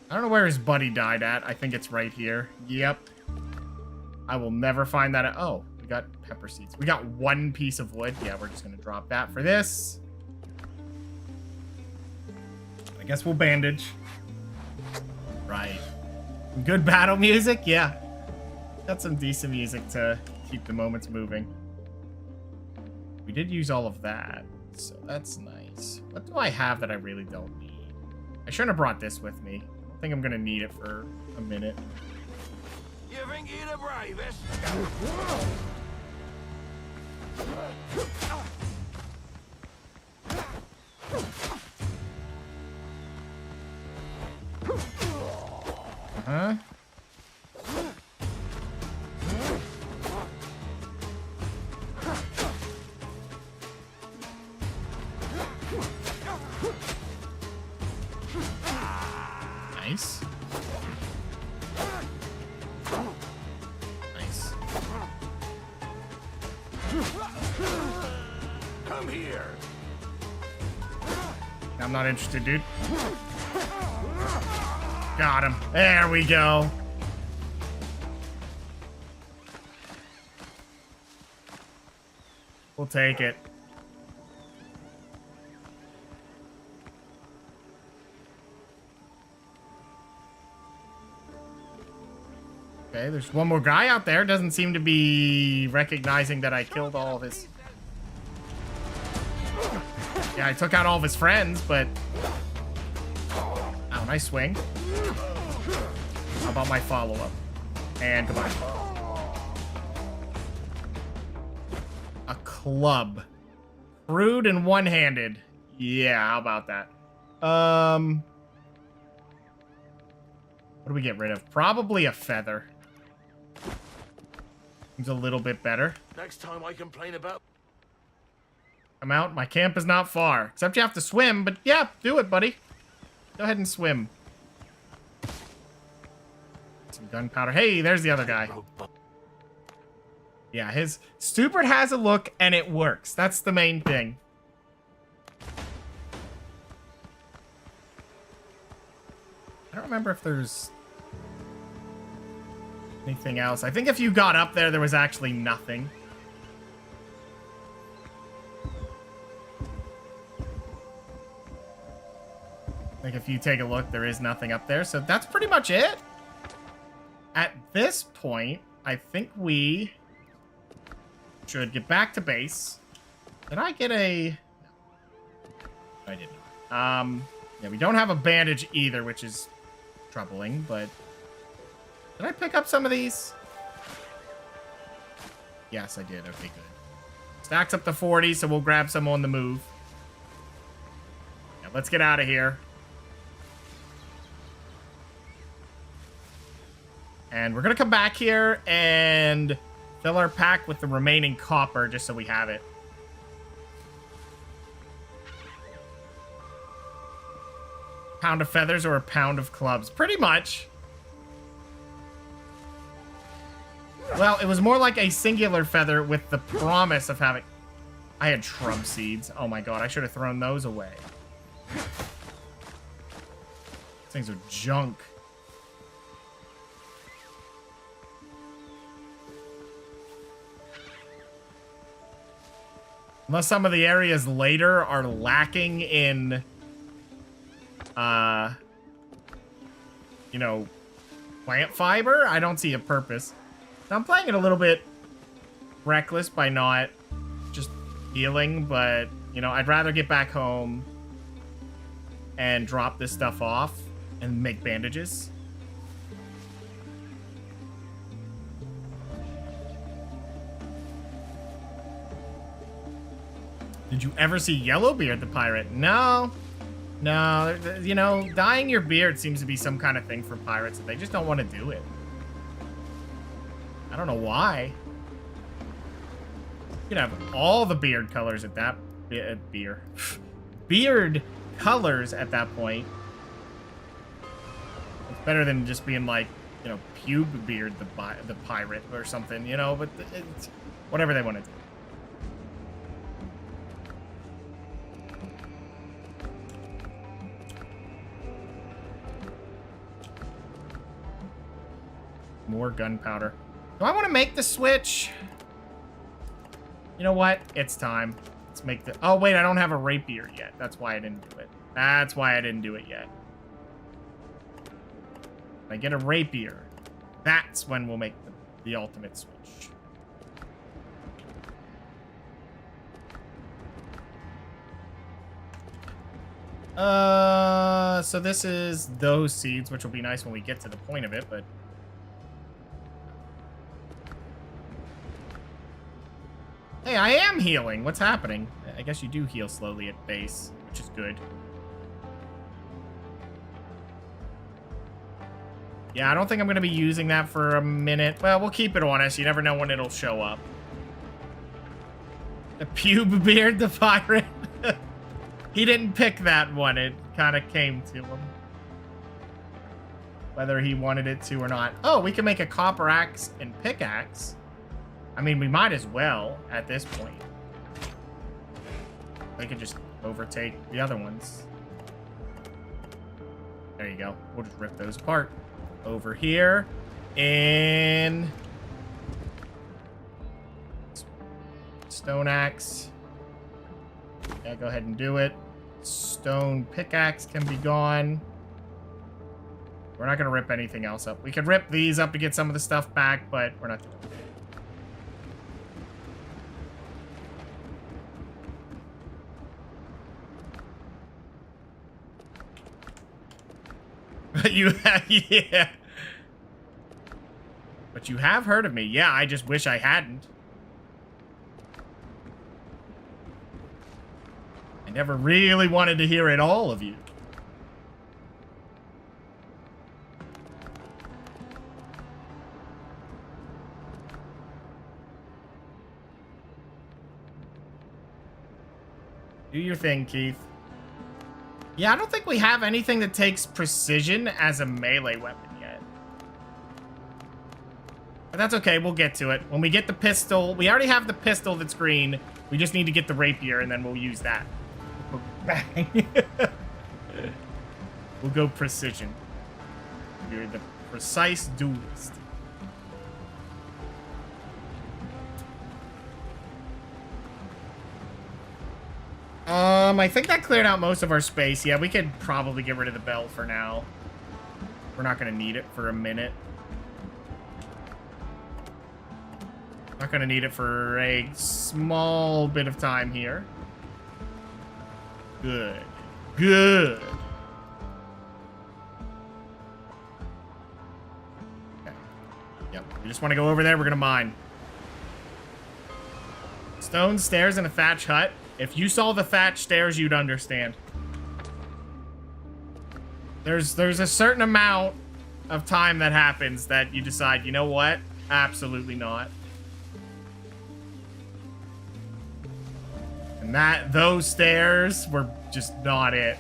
I don't know where his buddy died at. I think it's right here. Yep. I will never find that. Oh, we got pepper seeds. We got one piece of wood. Yeah, we're just going to drop that for this. I guess we'll bandage. Right. Good battle music? Yeah. Got some decent music to keep the moments moving. We did use all of that, so that's nice. What do I have that I really don't need? I shouldn't have brought this with me. I think I'm gonna need it for a minute. You think you're the bravest? Huh? Nice. Nice. Come here. I'm not interested, dude. Got him. There we go. We'll take it. Okay, there's one more guy out there. Doesn't seem to be recognizing that I killed all of his... Yeah, I took out all of his friends, but... Oh, nice swing. How about my follow-up? And goodbye. A club. Crude and one-handed. Yeah, how about that? What do we get rid of? Probably a feather. Seems a little bit better. Next time I complain about... Come out. My camp is not far. Except you have to swim, but yeah, do it, buddy. Go ahead and swim. Some gunpowder. Hey, there's the other guy. Yeah, his stupid has a look, and it works. That's the main thing. I don't remember if there's anything else. I think if you got up there, there was actually nothing. Like, if you take a look, there is nothing up there. So that's pretty much it. At this point, I think we should get back to base. Did I get a... No. I did not. Yeah, we don't have a bandage either, which is troubling, but... Did I pick up some of these? Yes, I did. Okay, good. Stacks up to 40, so we'll grab some on the move. Yeah, let's get out of here. And we're going to come back here and fill our pack with the remaining copper just so we have it. Pound of feathers or a pound of clubs? Pretty much. Well, it was more like a singular feather with the promise of having... I had shrub seeds. Oh my god, I should have thrown those away. These things are junk. Unless some of the areas later are lacking in, you know, plant fiber, I don't see a purpose. Now, I'm playing it a little bit reckless by not just healing, but, you know, I'd rather get back home and drop this stuff off and make bandages. Did you ever see Yellowbeard the pirate? No. No, you know, dyeing your beard seems to be some kind of thing for pirates. They just don't want to do it. I don't know why. You could have all the beard colors at that... beard colors at that point. It's better than just being like, you know, pube beard the pirate or something, you know, but it's whatever they want to do. More gunpowder. Do I want to make the switch? You know what? It's time. Let's make the... Oh, wait, I don't have a rapier yet. That's why I didn't do it. That's why I didn't do it yet. If I get a rapier, that's when we'll make the ultimate switch. So this is those seeds, which will be nice when we get to the point of it, but... Hey, I am healing. What's happening? I guess you do heal slowly at base, which is good. Yeah, I don't think I'm going to be using that for a minute. Well, we'll keep it on us. You never know when it'll show up. The pube beard, the pirate. He didn't pick that one. It kind of came to him. Whether he wanted it to or not. Oh, we can make a copper axe and pickaxe. I mean, we might as well at this point. We could just overtake the other ones. There you go. We'll just rip those apart. Over here. And... stone axe. Yeah, go ahead and do it. Stone pickaxe can be gone. We're not going to rip anything else up. We could rip these up to get some of the stuff back, but we're not doing it. You have, yeah. But you have heard of me. Yeah, I just wish I hadn't. I never really wanted to hear it all of you. Do your thing, Keith. Yeah, I don't think we have anything that takes precision as a melee weapon yet. But that's okay, we'll get to it. When we get the pistol, we already have the pistol that's green. We just need to get the rapier, and then we'll use that. Bang. We'll go precision. You're the precise duelist. I think that cleared out most of our space. Yeah, we could probably get rid of the bell for now. We're not going to need it for a minute. Not going to need it for a small bit of time here. Good. Good. Okay. Yep. We just want to go over there. We're going to mine. Stone stairs in a thatch hut. If you saw the thatch stairs, you'd understand. There's a certain amount of time that happens that you decide, you know what? Absolutely not. And those stairs were just not it.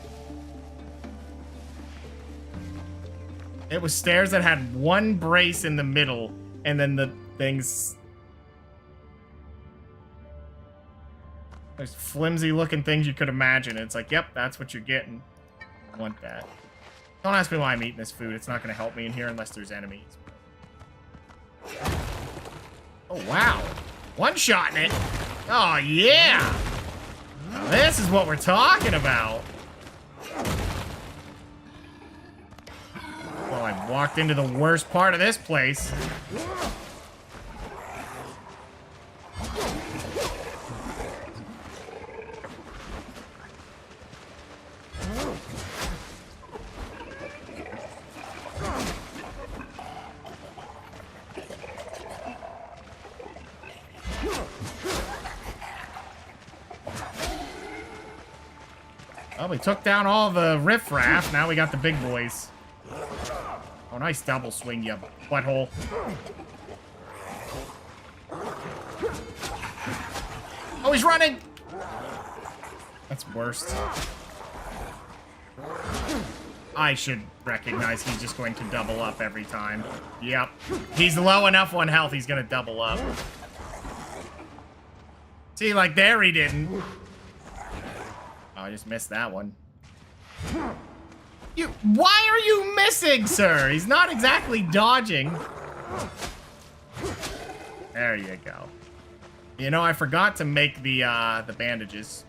It was stairs that had one brace in the middle, and then the things... There's flimsy looking things you could imagine. It's like, yep, that's what you're getting. I want that. Don't ask me why I'm eating this food. It's not going to help me in here unless there's enemies. Oh, wow. One-shotting it. Oh, yeah. Now, this is what we're talking about. Well, I walked into the worst part of this place. Well, we took down all the riffraff. Now we got the big boys. Oh, nice double swing, you butthole. Oh, he's running! That's worst. I should recognize he's just going to double up every time. Yep. He's low enough on health, he's gonna double up. See, like there he didn't. Oh, I just missed that one. Why are you missing, sir? He's not exactly dodging. There you go. You know, I forgot to make the bandages.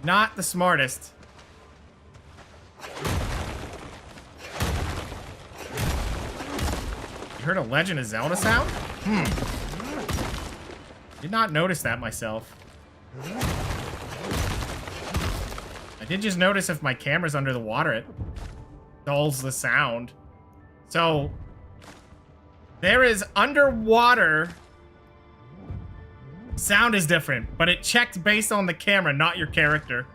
Not the smartest. You heard a Legend of Zelda sound? Did not notice that myself. I did just notice if my camera's under the water, it dulls the sound. So, there is underwater... Sound is different, but it checked based on the camera, not your character.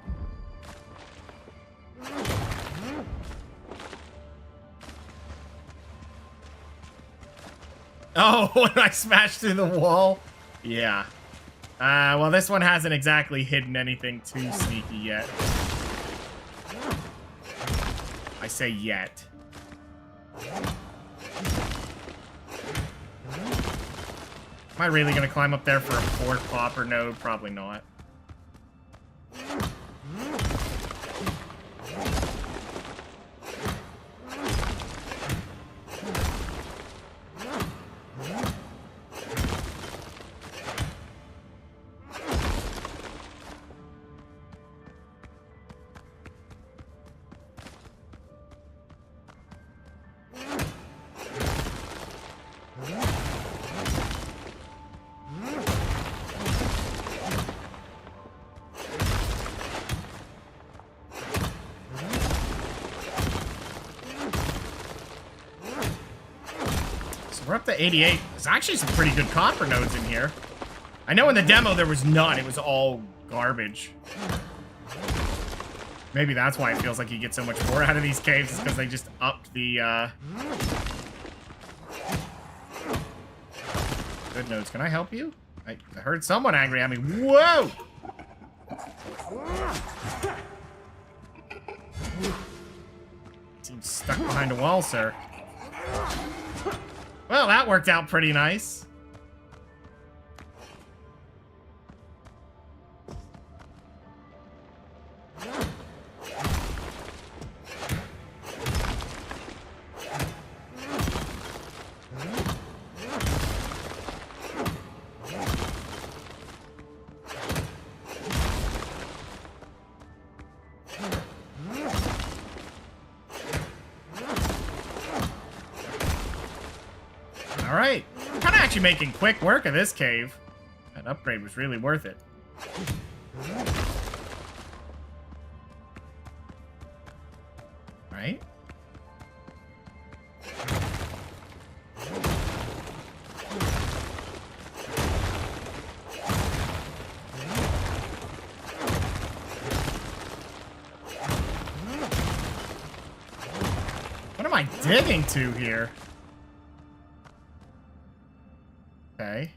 Oh, when I smashed through the wall? Yeah. Well, this one hasn't exactly hidden anything too sneaky yet. I say yet. Am I really gonna climb up there for a fourth popper node? Probably not. We're up to 88. There's actually some pretty good copper nodes in here. I know in the demo there was none. It was all garbage. Maybe that's why it feels like you get so much more out of these caves, is because they just upped the, Good nodes. Can I help you? I heard someone angry at me. Whoa! Seems stuck behind a wall, sir. Well, that worked out pretty nice. All right, kind of actually making quick work of this cave. That upgrade was really worth it. Right? What am I digging to here? Okay.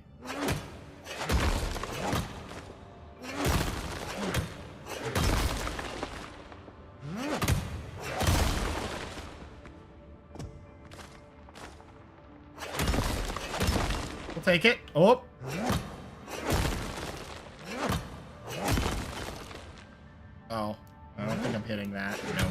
We'll take it. Oh. Oh. I don't think I'm hitting that. No.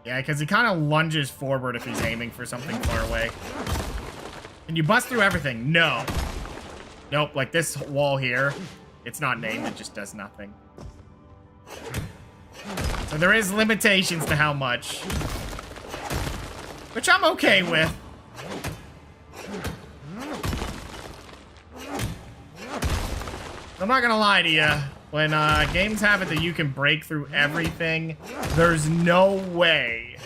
Yeah, because he kind of lunges forward if he's aiming for something far away. Can you bust through everything? No. Nope, like this wall here. It's not named, it just does nothing. So there is limitations to how much. Which I'm okay with. I'm not gonna lie to you. When games have it that you can break through everything, there's no way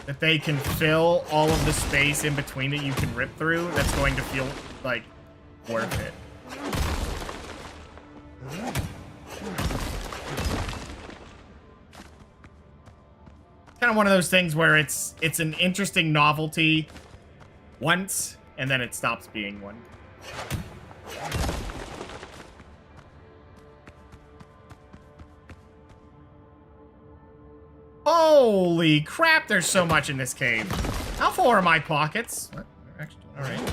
that they can fill all of the space in between that you can rip through that's going to feel, like, worth it. It's kind of one of those things where it's an interesting novelty once, and then it stops being one. Holy crap, there's so much in this cave. How full are my pockets? What? They're actually doing all right.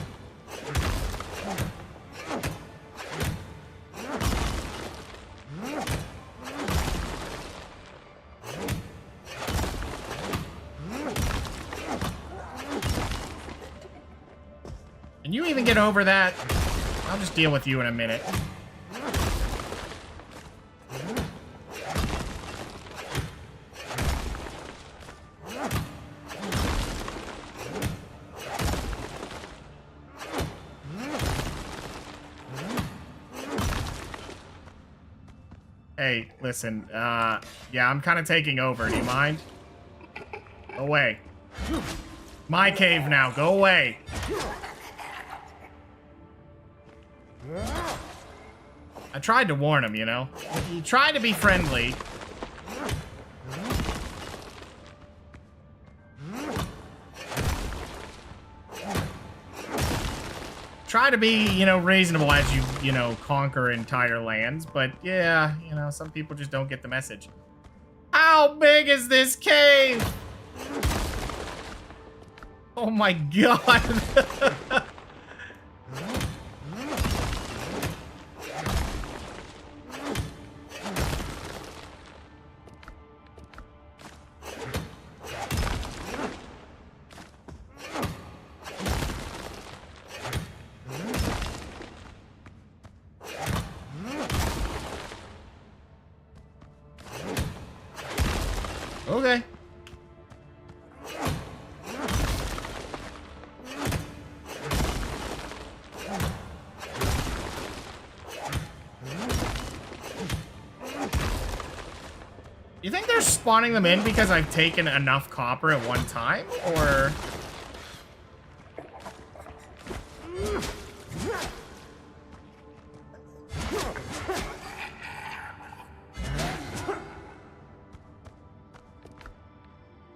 Can you even get over that? I'll just deal with you in a minute. Hey, listen, yeah, I'm kind of taking over. Do you mind? Go away. My cave now. Go away. I tried to warn him, you know? He tried to be friendly. Try to be, you know, reasonable as you know, conquer entire lands. But, yeah, you know, some people just don't get the message. How big is this cave? Oh, my God. Okay. You think they're spawning them in because I've taken enough copper at one time, or?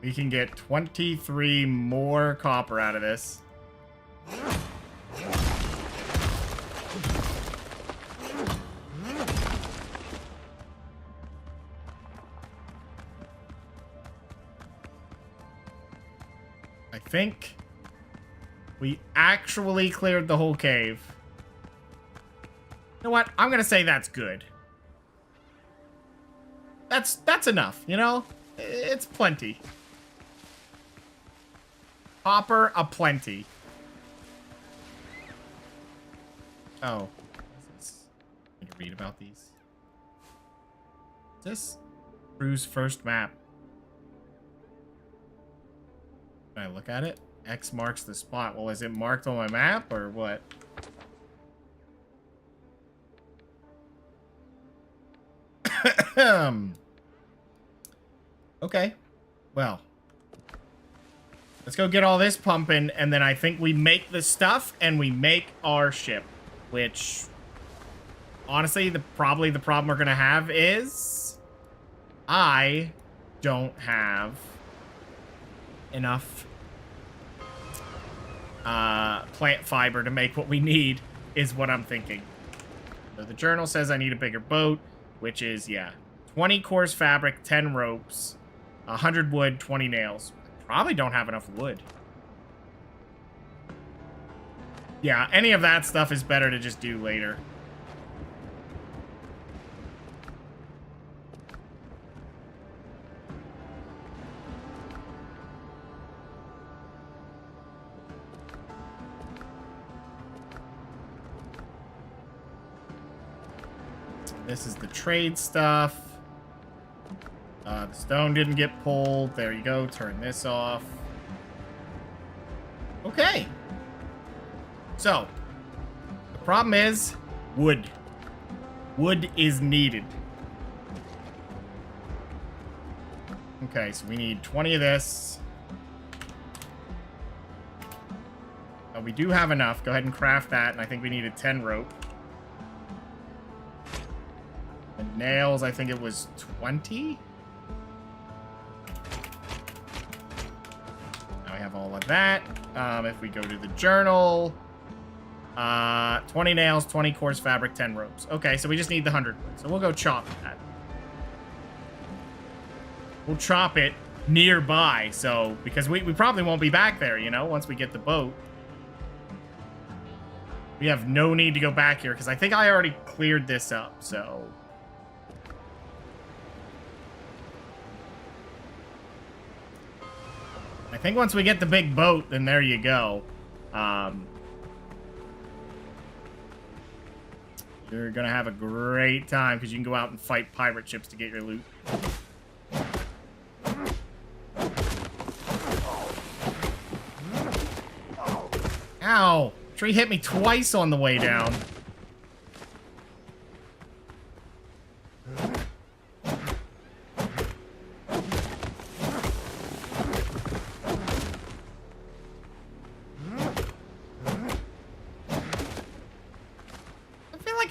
We can get 23 more copper out of this. I think we actually cleared the whole cave. You know what? I'm gonna say that's good. That's enough, you know? It's plenty. Copper aplenty. Oh. I can read about these. Is this Crew's first map? Can I look at it? X marks the spot. Well, is it marked on my map or what? Okay. Well. Let's go get all this pumping, and then I think we make the stuff, and we make our ship. Which, honestly, probably the problem we're going to have is I don't have enough plant fiber to make what we need, is what I'm thinking. So the journal says I need a bigger boat, which is, yeah, 20 coarse fabric, 10 ropes, 100 wood, 20 nails. Probably don't have enough wood. Yeah, any of that stuff is better to just do later. This is the trade stuff. The stone didn't get pulled. There you go. Turn this off. Okay. So, the problem is wood. Wood is needed. Okay, so we need 20 of this. We do have enough. Go ahead and craft that, and I think we needed 10 rope. The nails, I think it was 20. Now we have all of that. If we go to the journal, 20 nails, 20 coarse fabric, 10 ropes. Okay, so we just need the 100 wood. So we'll go chop that. We'll chop it nearby, so because we probably won't be back there, you know, once we get the boat. We have no need to go back here because I think I already cleared this up, so. I think once we get the big boat, then there you go. You're gonna have a great time because you can go out and fight pirate ships to get your loot. Ow! Tree hit me twice on the way down.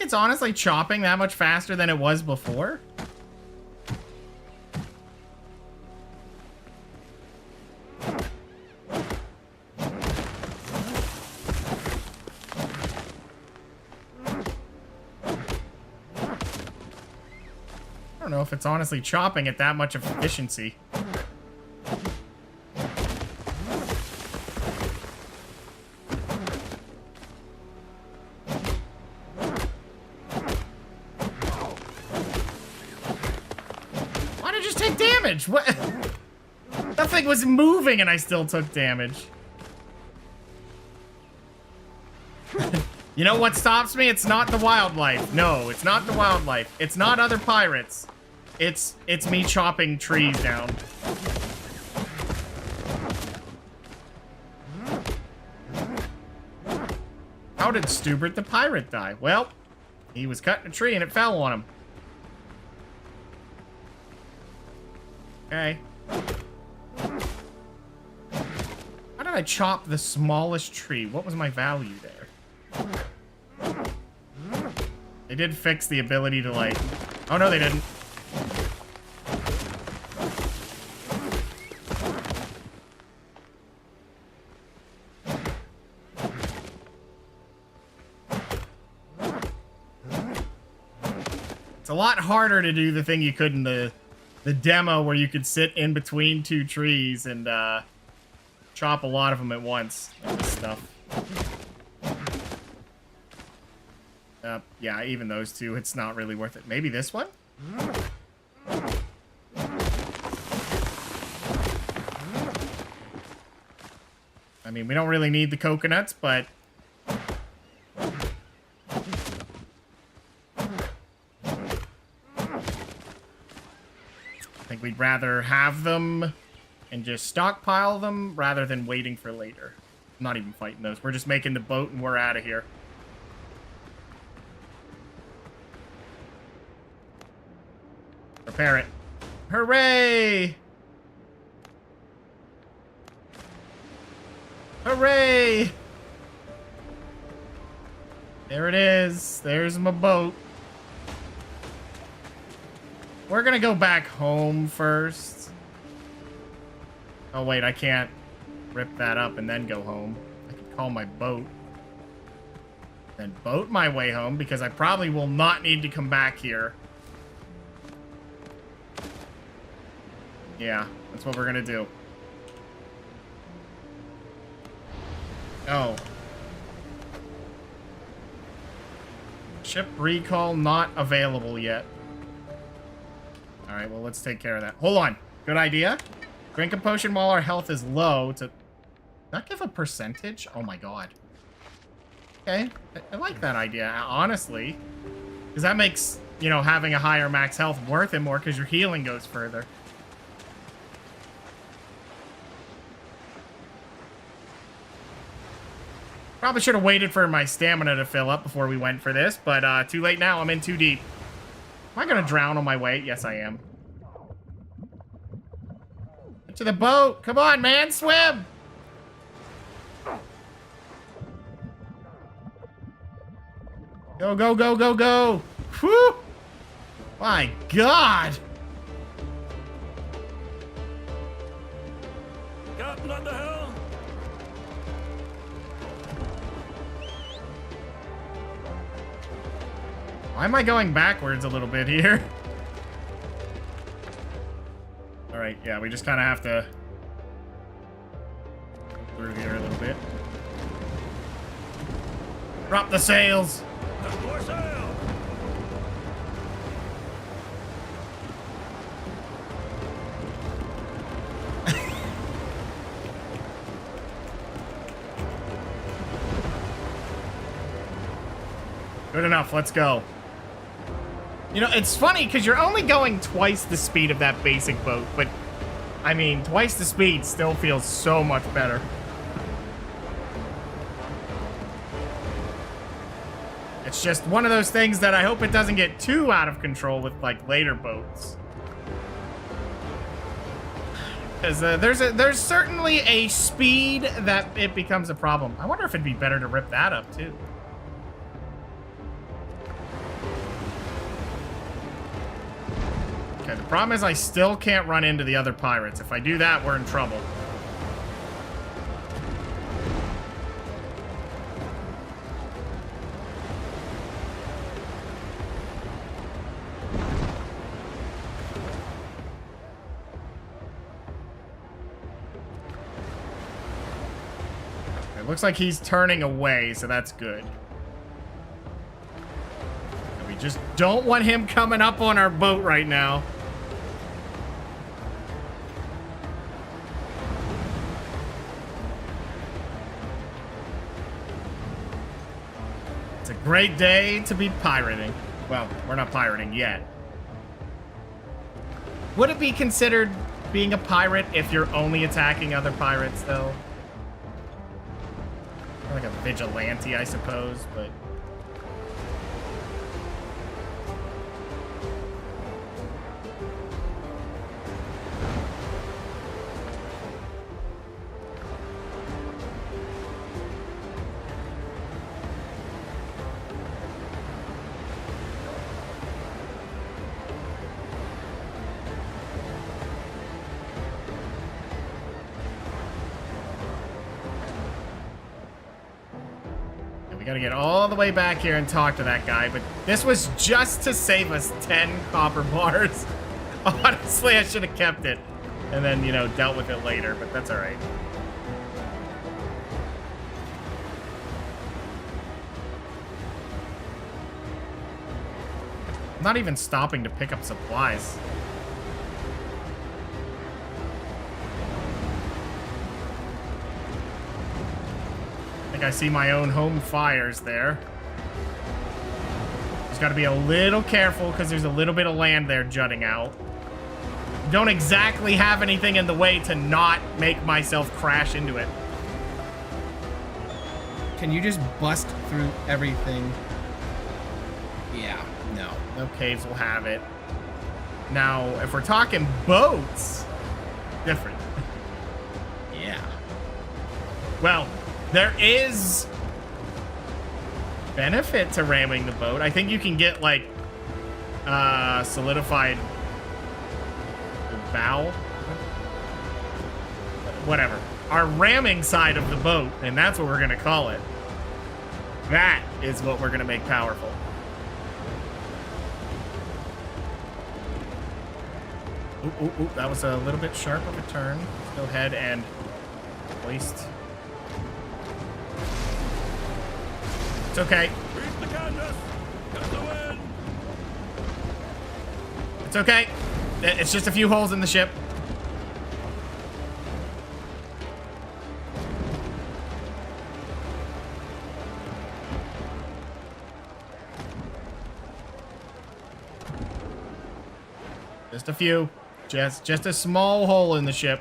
It's honestly chopping that much faster than it was before. I don't know if it's honestly chopping at that much efficiency. What? That thing was moving and I still took damage. You know what stops me? It's not the wildlife. No, it's not the wildlife. It's not other pirates. It's me chopping trees down. How did Stubert the pirate die? Well, he was cutting a tree and it fell on him. Okay. How did I chop the smallest tree? What was my value there? They did fix the ability to, like... Oh, no, they didn't. It's a lot harder to do the thing you could in the demo where you could sit in between two trees and chop a lot of them at once. Like this stuff. Yeah, even those two, it's not really worth it. Maybe this one? I mean, we don't really need the coconuts, but... I think we'd rather have them and just stockpile them rather than waiting for later. I'm not even fighting those. We're just making the boat and we're out of here. Repair it. Hooray! Hooray! There it is. There's my boat. We're gonna go back home first. Oh, wait, I can't rip that up and then go home. I can call my boat. Then boat my way home because I probably will not need to come back here. Yeah, that's what we're gonna do. Oh. Ship recall not available yet. Alright, well, let's take care of that. Hold on. Good idea. Drink a potion while our health is low to... not give a percentage? Oh my god. Okay. I like that idea, honestly. Because that makes, you know, having a higher max health worth it more because your healing goes further. Probably should have waited for my stamina to fill up before we went for this, but too late now. I'm in too deep. Am I gonna drown on my way? Yes, I am. Get to the boat. Come on, man. Swim. Go, go, go, go, go. Whew. My God. Captain, what the hell? Why am I going backwards a little bit here? Alright, yeah, we just kind of have to go through here a little bit. Drop the sails! More sail! Good enough, let's go. You know, it's funny because you're only going twice the speed of that basic boat, but I mean, twice the speed still feels so much better. It's just one of those things that I hope it doesn't get too out of control with, like, later boats. Because there's certainly a speed that it becomes a problem. I wonder if it'd be better to rip that up, too. Okay, the problem is I still can't run into the other pirates. If I do that, we're in trouble. It looks like he's turning away, so that's good. And we just don't want him coming up on our boat right now. It's a great day to be pirating. Well, we're not pirating yet. Would it be considered being a pirate if you're only attacking other pirates, though? Like a vigilante, I suppose, but... We gotta get all the way back here and talk to that guy, but this was just to save us 10 copper bars. Honestly, I should have kept it and then, you know, dealt with it later, but that's all right. I'm not even stopping to pick up supplies. I think I see my own home fires there. Just got to be a little careful because there's a little bit of land there jutting out. Don't exactly have anything in the way to not make myself crash into it. Can you just bust through everything? Yeah, no. No caves will have it. Now, if we're talking boats, different. Yeah. Well, there is benefit to ramming the boat. I think you can get, like, solidified bow. Whatever. Our ramming side of the boat, and that's what we're going to call it. That is what we're going to make powerful. Ooh, ooh, ooh, that was a little bit sharp of a turn. Let's go ahead and waste. It's okay. Reach the canvas. Got the wind. It's okay. It's just a few holes in the ship. Just a few. Just a small hole in the ship.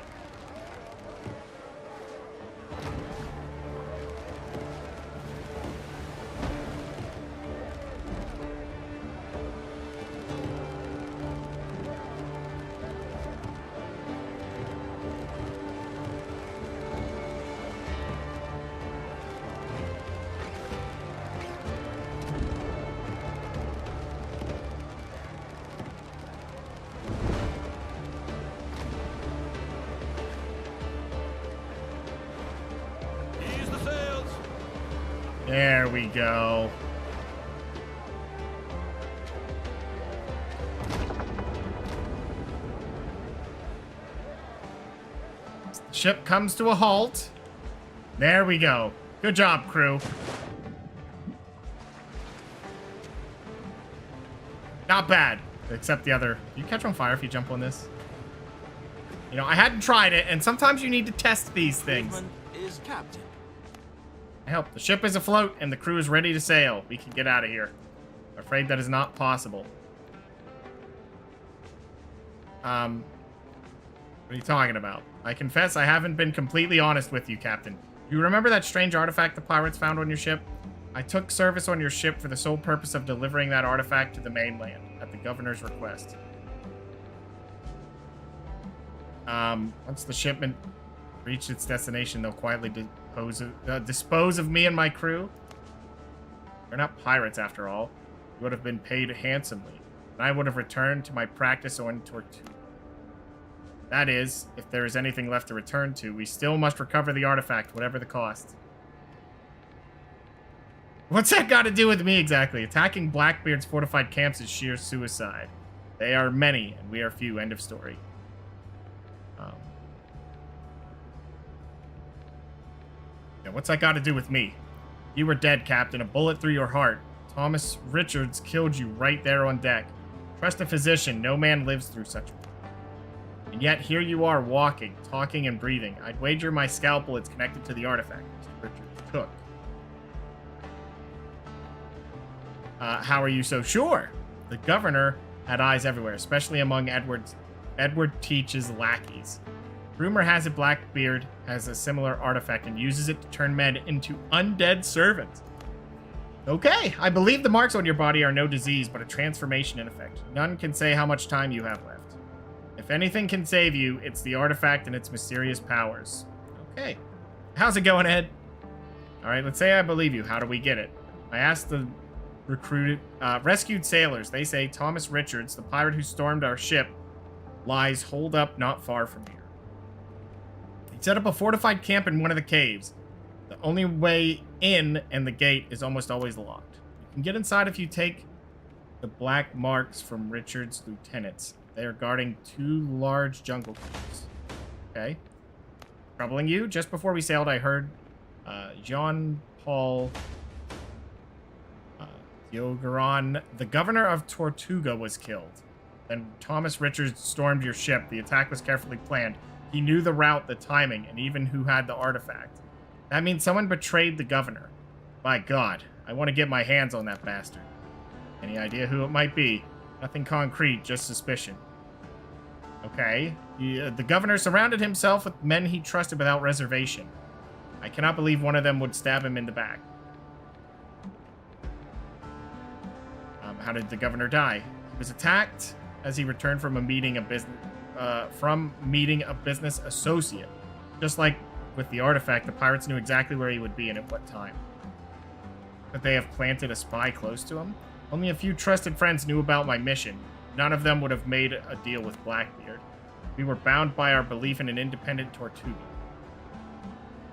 Ease the sails. There we go. The ship comes to a halt. There we go. Good job, crew. Not bad. Except the other. You catch on fire if you jump on this? You know, I hadn't tried it, and sometimes you need to test these things. Movement is captain. I help. The ship is afloat, and the crew is ready to sail. We can get out of here. I'm afraid that is not possible. What are you talking about? I confess I haven't been completely honest with you, Captain. You remember that strange artifact the pirates found on your ship? I took service on your ship for the sole purpose of delivering that artifact to the mainland, at the governor's request. Once the shipment reached its destination, they'll quietly dispose of me and my crew. We're not pirates, after all. We would have been paid handsomely, and I would have returned to my practice on Tortuga. That is, if there is anything left to return to, we still must recover the artifact, whatever the cost. What's that got to do with me exactly? Attacking Blackbeard's fortified camps is sheer suicide. They are many, and we are few. End of story. Yeah, what's that got to do with me? You were dead, Captain. A bullet through your heart. Thomas Richards killed you right there on deck. Trust a physician. No man lives through such. And yet here you are, walking, talking, and breathing. I'd wager my scalpel it's connected to the artifact Mr. Richards took. How are you so sure? The governor had eyes everywhere, especially among Edward Teach's lackeys. Rumor has it Blackbeard has a similar artifact and uses it to turn men into undead servants. Okay, I believe the marks on your body are no disease, but a transformation in effect. None can say how much time you have left. If anything can save you, it's the artifact and its mysterious powers. Okay. How's it going, Ed? Alright, let's say I believe you. How do we get it? I asked the rescued sailors. They say Thomas Richards, the pirate who stormed our ship, lies holed up not far from here. He set up a fortified camp in one of the caves. The only way in and the gate is almost always locked. You can get inside if you take the black marks from Richard's lieutenants. They are guarding 2 large jungle creatures. Okay. Troubling you? Just before we sailed, I heard Jean-Paul Diogaron, the governor of Tortuga, was killed. Then Thomas Richards stormed your ship. The attack was carefully planned. He knew the route, the timing, and even who had the artifact. That means someone betrayed the governor. By God, I want to get my hands on that bastard. Any idea who it might be? Nothing concrete, just suspicion. Okay. The governor surrounded himself with men he trusted without reservation. I cannot believe one of them would stab him in the back. How did the governor die? He was attacked as he returned from meeting a business associate. Just like with the artifact, the pirates knew exactly where he would be and at what time. But they have planted a spy close to him? Only a few trusted friends knew about my mission. None of them would have made a deal with Blackbeard. We were bound by our belief in an independent Tortuga.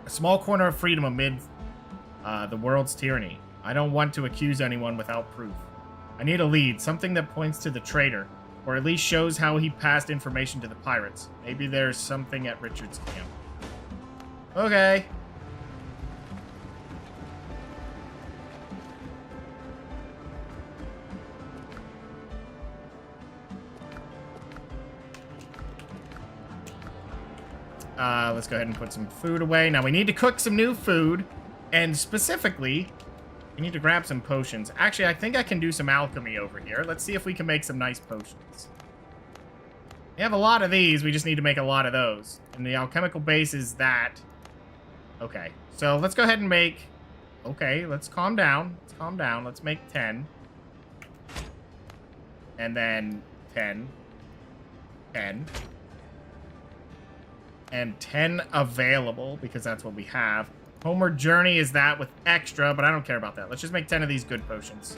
A small corner of freedom amid the world's tyranny. I don't want to accuse anyone without proof. I need a lead, something that points to the traitor, or at least shows how he passed information to the pirates. Maybe there's something at Richard's camp. Okay. Let's go ahead and put some food away. Now we need to cook some new food, and specifically, we need to grab some potions. Actually, I think I can do some alchemy over here. Let's see if we can make some nice potions. We have a lot of these. We just need to make a lot of those. And the alchemical base is that. Okay, so let's go ahead and make... Okay, let's calm down. Let's calm down. Let's make 10. And then 10. 10. And 10 available, because that's what we have. Homeward Journey is that with extra, but I don't care about that. Let's just make 10 of these good potions.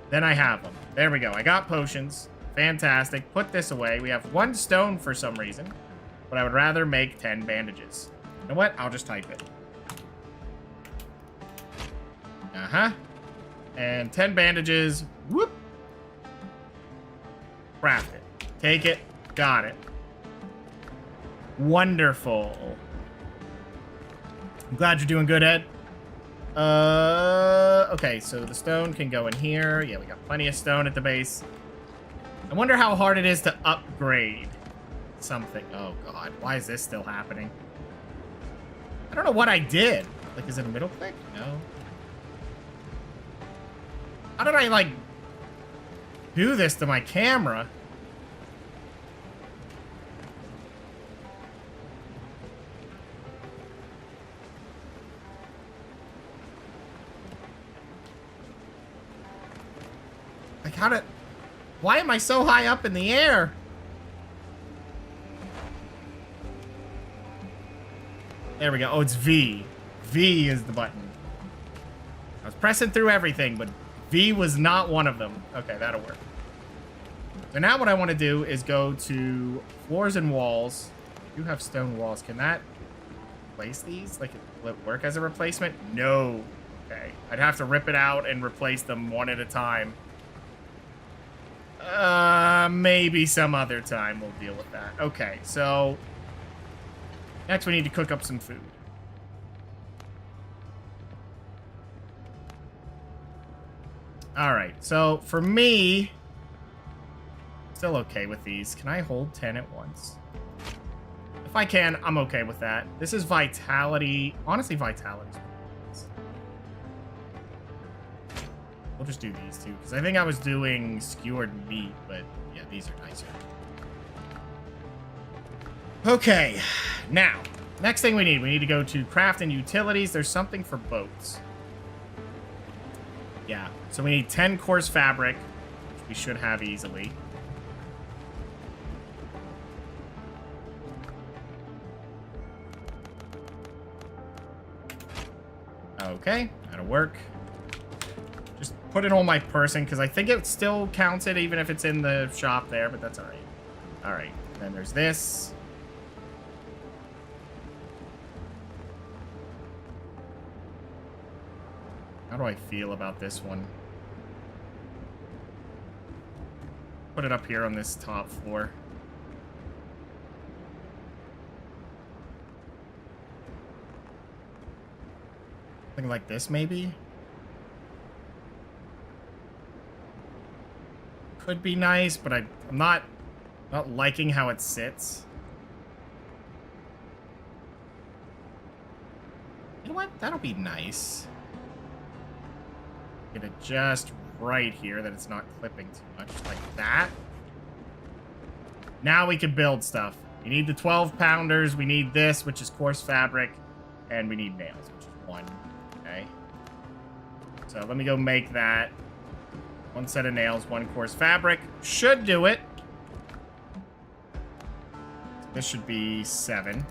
Then I have them. There we go. I got potions. Fantastic. Put this away. We have 1 stone for some reason, but I would rather make 10 bandages. You know what? I'll just type it. Uh-huh. And 10 bandages. Whoop. Craft it. Take it. Got it. Wonderful. I'm glad you're doing good, Ed. Okay, so the stone can go in here. Yeah, we got plenty of stone at the base. I wonder how hard it is to upgrade something. Oh, God. Why is this still happening? I don't know what I did. Like, is it a middle click? No. How did I, like, do this to my camera? Like, how did... Why am I so high up in the air? There we go. Oh, it's V. V is the button. I was pressing through everything, but V was not one of them. Okay, that'll work. So now what I want to do is go to floors and walls. You have stone walls. Can that replace these? Like, will it work as a replacement? No. Okay. I'd have to rip it out and replace them one at a time. Maybe some other time we'll deal with that. Okay, so next we need to cook up some food. Alright, so for me, still okay with these. Can I hold 10 at once? If I can, I'm okay with that. This is vitality. Honestly, vitality's we'll just do these two, because I think I was doing skewered meat, but yeah, these are nicer. Okay, now, next thing we need to go to craft and utilities. There's something for boats. Yeah, so we need 10 coarse fabric, which we should have easily. Okay, that'll work. Just put it on my person, because I think it still counts it even if it's in the shop there, but that's alright. Alright, then there's this. How do I feel about this one? Put it up here on this top floor. Something like this, maybe? Could be nice, but I'm not liking how it sits. You know what? That'll be nice. Get it just right here that it's not clipping too much, like that. Now we can build stuff. We need the 12 pounders. We need this, which is coarse fabric, and we need nails, which is 1. Okay. So let me go make that. 1 set of nails, 1 coarse fabric. Should do it. This should be 7.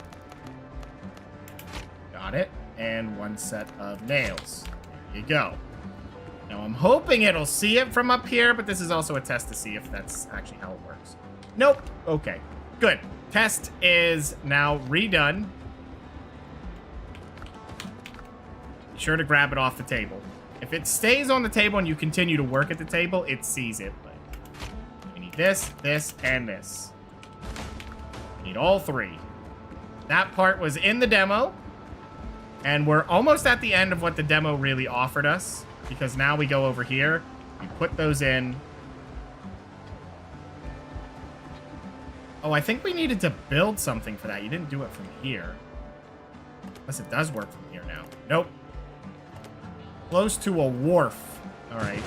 Got it. And 1 set of nails. There you go. Now, I'm hoping it'll see it from up here, but this is also a test to see if that's actually how it works. Nope. Okay. Good. Test is now redone. Be sure to grab it off the table. If it stays on the table and you continue to work at the table, it sees it. But we need this, this, and this. We need all 3. That part was in the demo. And we're almost at the end of what the demo really offered us. Because now we go over here, we put those in. Oh, I think we needed to build something for that. You didn't do it from here. Unless it does work from here now. Nope. Close to a wharf. All right.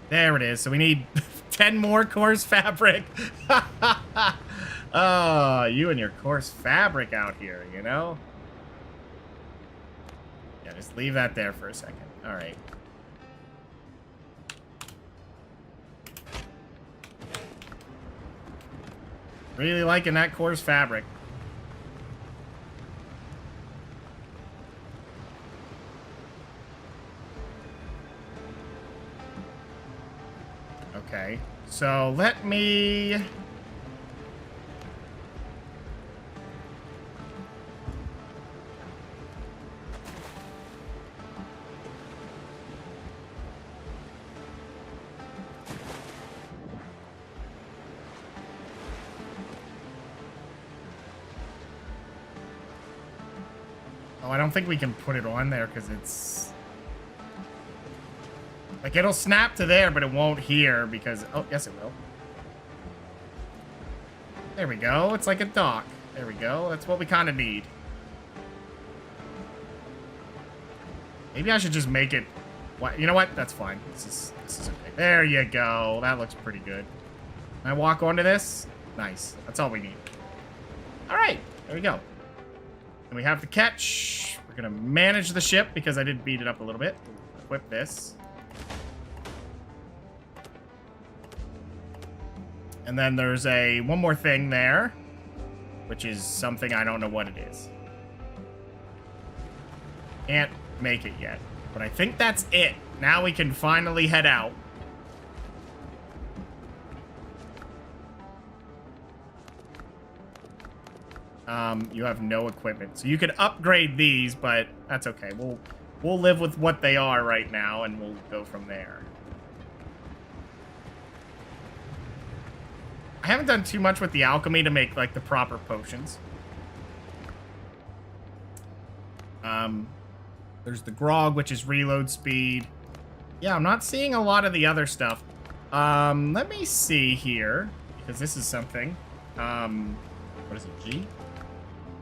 There it is. So we need 10 more coarse fabric. Oh, you and your coarse fabric out here, you know? Yeah, just leave that there for a second. All right. Really liking that coarse fabric. Okay, so let me... Oh, I don't think we can put it on there because it's... Like, it'll snap to there, but it won't here because... Oh, yes, it will. There we go. It's like a dock. There we go. That's what we kind of need. Maybe I should just make it... What? You know what? That's fine. This is okay. There you go. That looks pretty good. Can I walk onto this? Nice. That's all we need. All right. There we go. And we have the catch. We're going to manage the ship because I did beat it up a little bit. Equip this. And then there's one more thing there, which is something I don't know what it is. Can't make it yet. But I think that's it. Now we can finally head out. You have no equipment. So you could upgrade these, but that's okay. We'll live with what they are right now, and we'll go from there. I haven't done too much with the alchemy to make, like, the proper potions. There's the grog, which is reload speed. Yeah, I'm not seeing a lot of the other stuff. Let me see here, because this is something. What is it, G?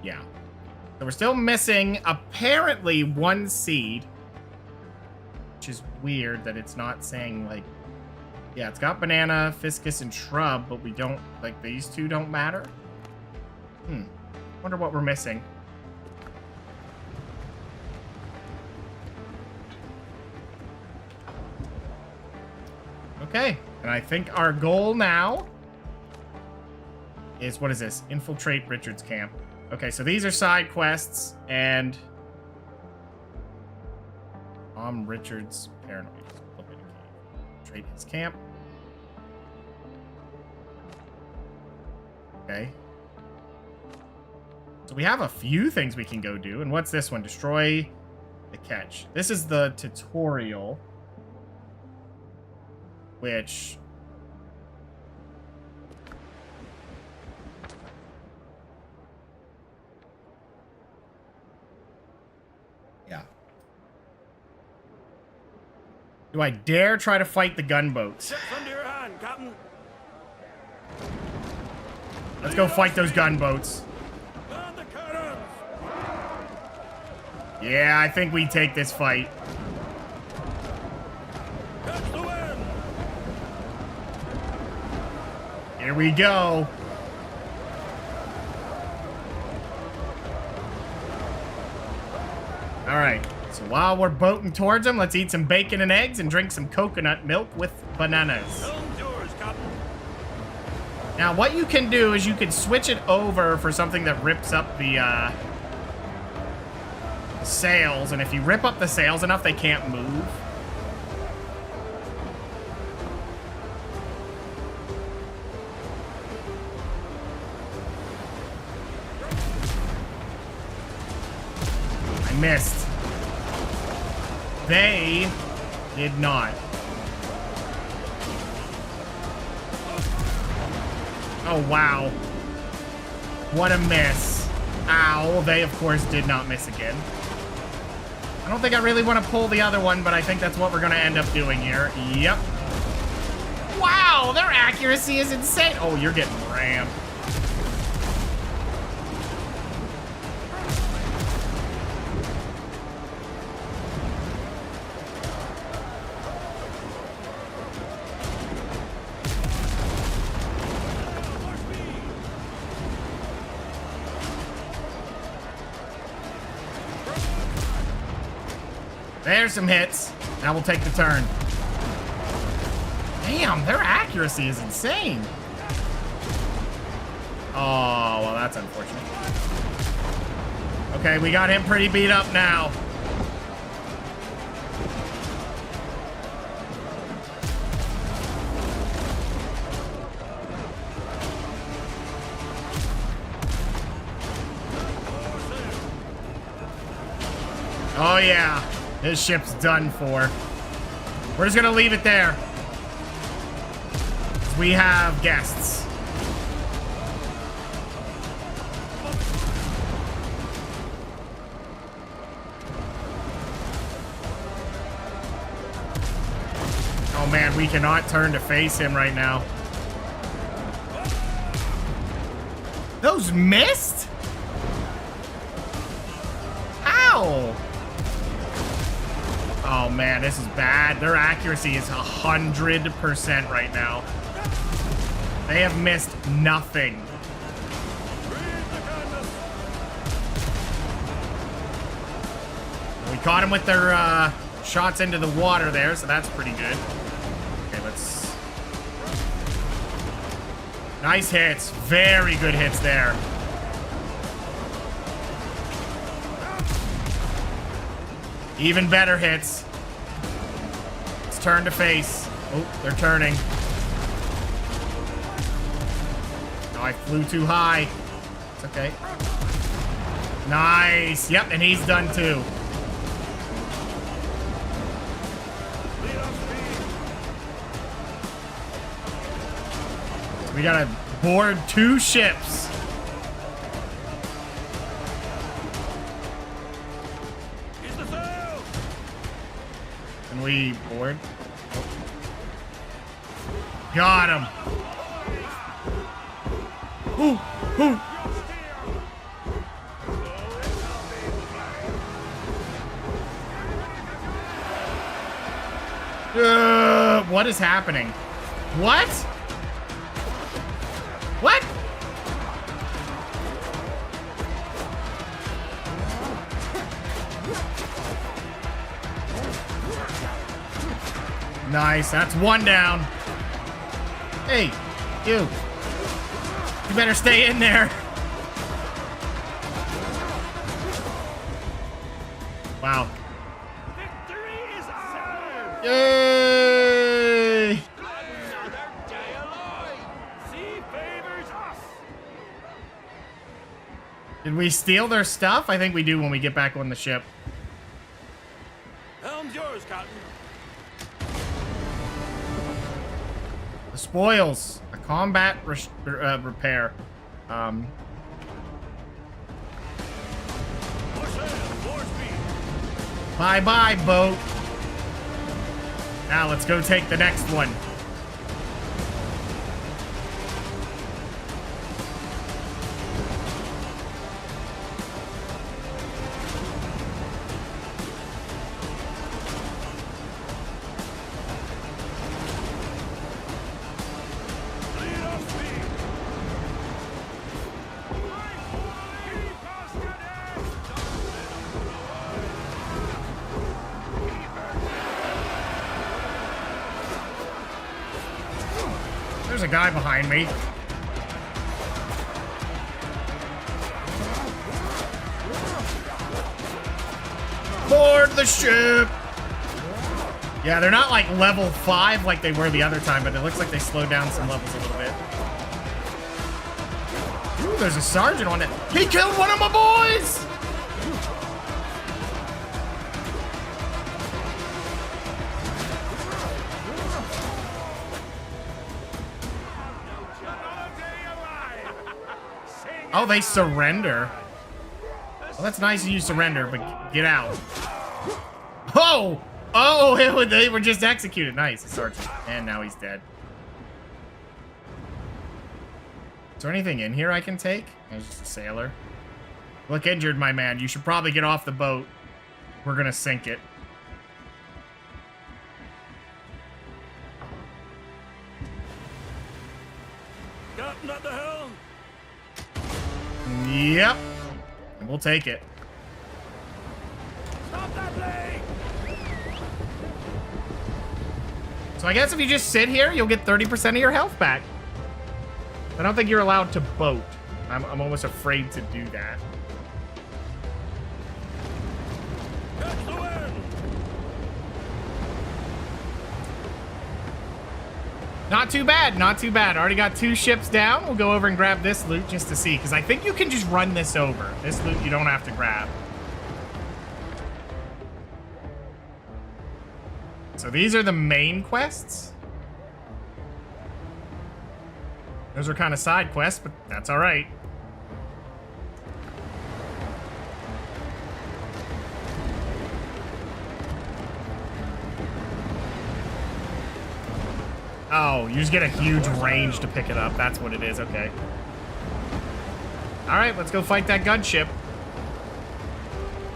Yeah. So we're still missing, apparently, 1 seed. Which is weird that it's not saying, like... Yeah, it's got banana, fiscus, and shrub, but we don't... Like, these 2 don't matter? Wonder what we're missing. Okay. And I think our goal now... is... What is this? Infiltrate Richard's camp. Okay, so these are side quests, and... Richard's paranoid. Infiltrate his camp. Okay. So we have a few things we can go do. And what's this one? Destroy the catch. This is the tutorial. Which... yeah. Do I dare try to fight the gunboats? Ships under your hand, Captain. Let's go fight those gunboats. Man the cannons. Yeah, I think we take this fight. Catch the wind. Here we go. All right. So while we're boating towards them, let's eat some bacon and eggs and drink some coconut milk with bananas. Helm's yours, Captain. Now, what you can do is you can switch it over for something that rips up the sails. And if you rip up the sails enough, they can't move. I missed. They did not. Oh, wow. What a miss. Ow. They, of course, did not miss again. I don't think I really want to pull the other one, but I think that's what we're going to end up doing here. Yep. Wow, their accuracy is insane. Oh, you're getting rammed. There's some hits. Now we'll take the turn. Damn, their accuracy is insane. Oh, well, that's unfortunate. Okay, we got him pretty beat up now. Oh, yeah. His ship's done for. We're just gonna leave it there. We have guests. Oh man, we cannot turn to face him right now. Those missed? Ow! Oh man, this is bad. Their accuracy is 100% right now. They have missed nothing. We caught them with their shots into the water there, so that's pretty good. Okay, let's... Nice hits. Very good hits there. Even better hits. Let's turn to face. Oh, they're turning. Oh, I flew too high. It's okay. Nice. Yep, and he's done too. So we gotta board 2 ships. Can we board? Got him. Ooh, ooh. What is happening? What? What? Nice, that's 1 down. Hey, you. You better stay in there. Wow. Victory is ours. Yay! Another day alive. Sea favors us. Did we steal their stuff? I think we do when we get back on the ship. Helm's yours, Captain. The spoils. A combat repair. More sail, more speed. Bye-bye, boat. Now let's go take the next one. Lead off speed. There's a guy behind me. Board the ship! Yeah, they're not like level 5 like they were the other time, but it looks like they slowed down some levels a little bit. Ooh, there's a sergeant on it. He killed one of my boys! Oh, they surrender. Well, that's nice you surrender, but get out. Oh! Oh, they were just executed. Nice, sergeant. And now he's dead. Is there anything in here I can take? There's just a sailor. Look injured, my man. You should probably get off the boat. We're gonna sink it. Captain at the helm. Yep. And we'll take it. Stop that blade. So I guess if you just sit here, you'll get 30% of your health back. I don't think you're allowed to boat. I'm almost afraid to do that. Catch the wind. Not too bad, not too bad. Already got 2 ships down. We'll go over and grab this loot just to see, because I think you can just run this over. This loot you don't have to grab. So these are the main quests. Those are kind of side quests, but that's all right. Oh, you just get a huge range to pick it up. That's what it is. Okay. All right, let's go fight that gunship.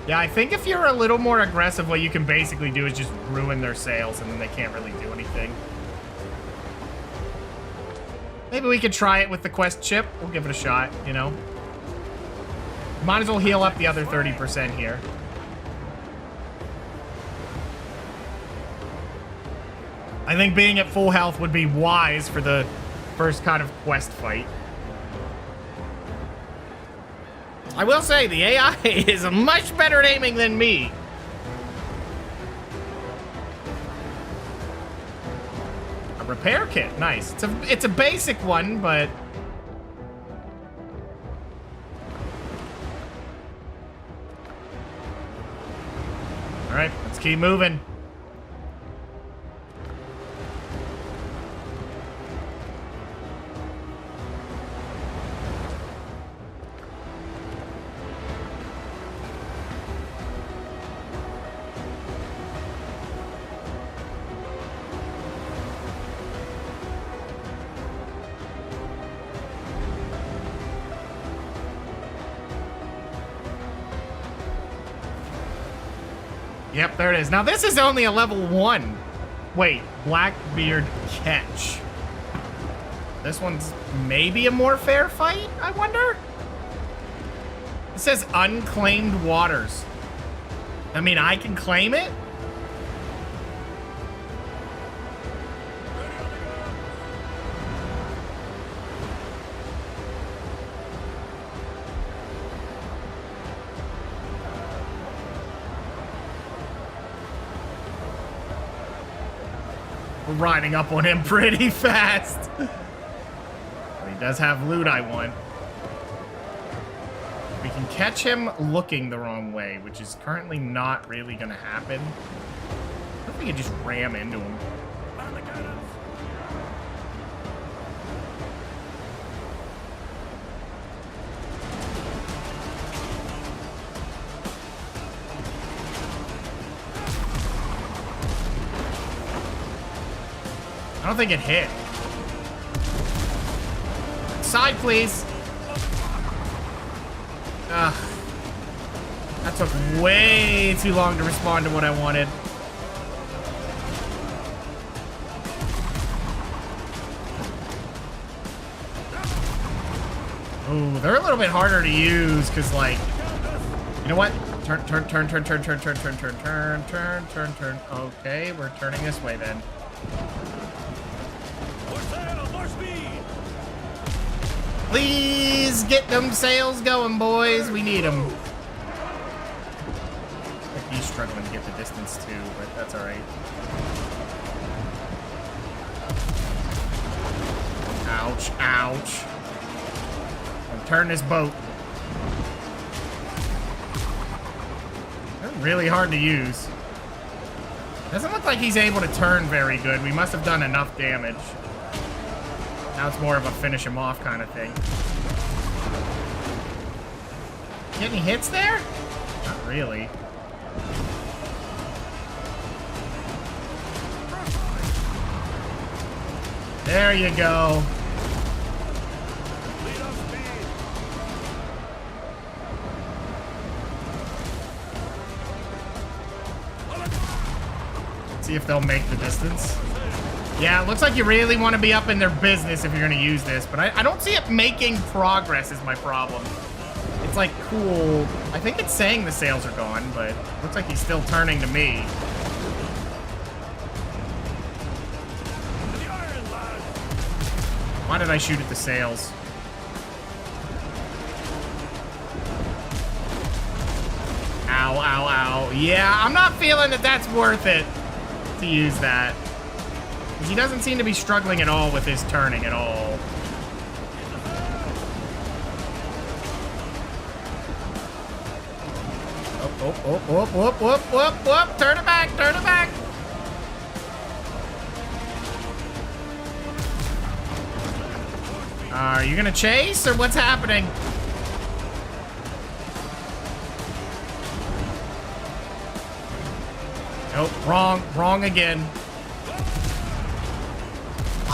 Yeah, I think if you're a little more aggressive, what you can basically do is just ruin their sails, and then they can't really do anything. Maybe we could try it with the quest ship. We'll give it a shot, you know. Might as well heal up the other 30% here. I think being at full health would be wise for the first kind of quest fight. I will say, the AI is much better at aiming than me. A repair kit, nice. It's a basic one, but... All right, let's keep moving. Yep, there it is. Now, this is only a level 1. Wait, Blackbeard Catch. This one's maybe a more fair fight, I wonder? It says unclaimed waters. I mean, I can claim it? We're riding up on him pretty fast. But he does have loot I want. We can catch him looking the wrong way, which is currently not really going to happen. I think we can just ram into him. Man the cannons! I don't think it hit. Side, please. Ugh. That took way too long to respond to what I wanted. Ooh, they're a little bit harder to use because, like, you know what? Turn. Okay, we're turning this way then. More sail, more speed! Please get them sails going, boys. We need them. He's struggling to get the distance too, but that's all right. Ouch, ouch. Turn this boat. They're really hard to use. Doesn't look like he's able to turn very good. We must have done enough damage. Now it's more of a finish him off kind of thing. Get any hits there? Not really. There you go. Lead off speed! See if they'll make the distance. Yeah, it looks like you really want to be up in their business if you're going to use this, but I don't see it making progress is my problem. It's like, cool. I think it's saying the sails are gone, but it looks like he's still turning to me. To the iron, lad! Why did I shoot at the sails? Ow, ow, ow. Yeah, I'm not feeling that that's worth it to use that. He doesn't seem to be struggling at all with his turning at all. Whoop. Turn it back, turn it back. Are you gonna chase or what's happening? Nope, wrong again.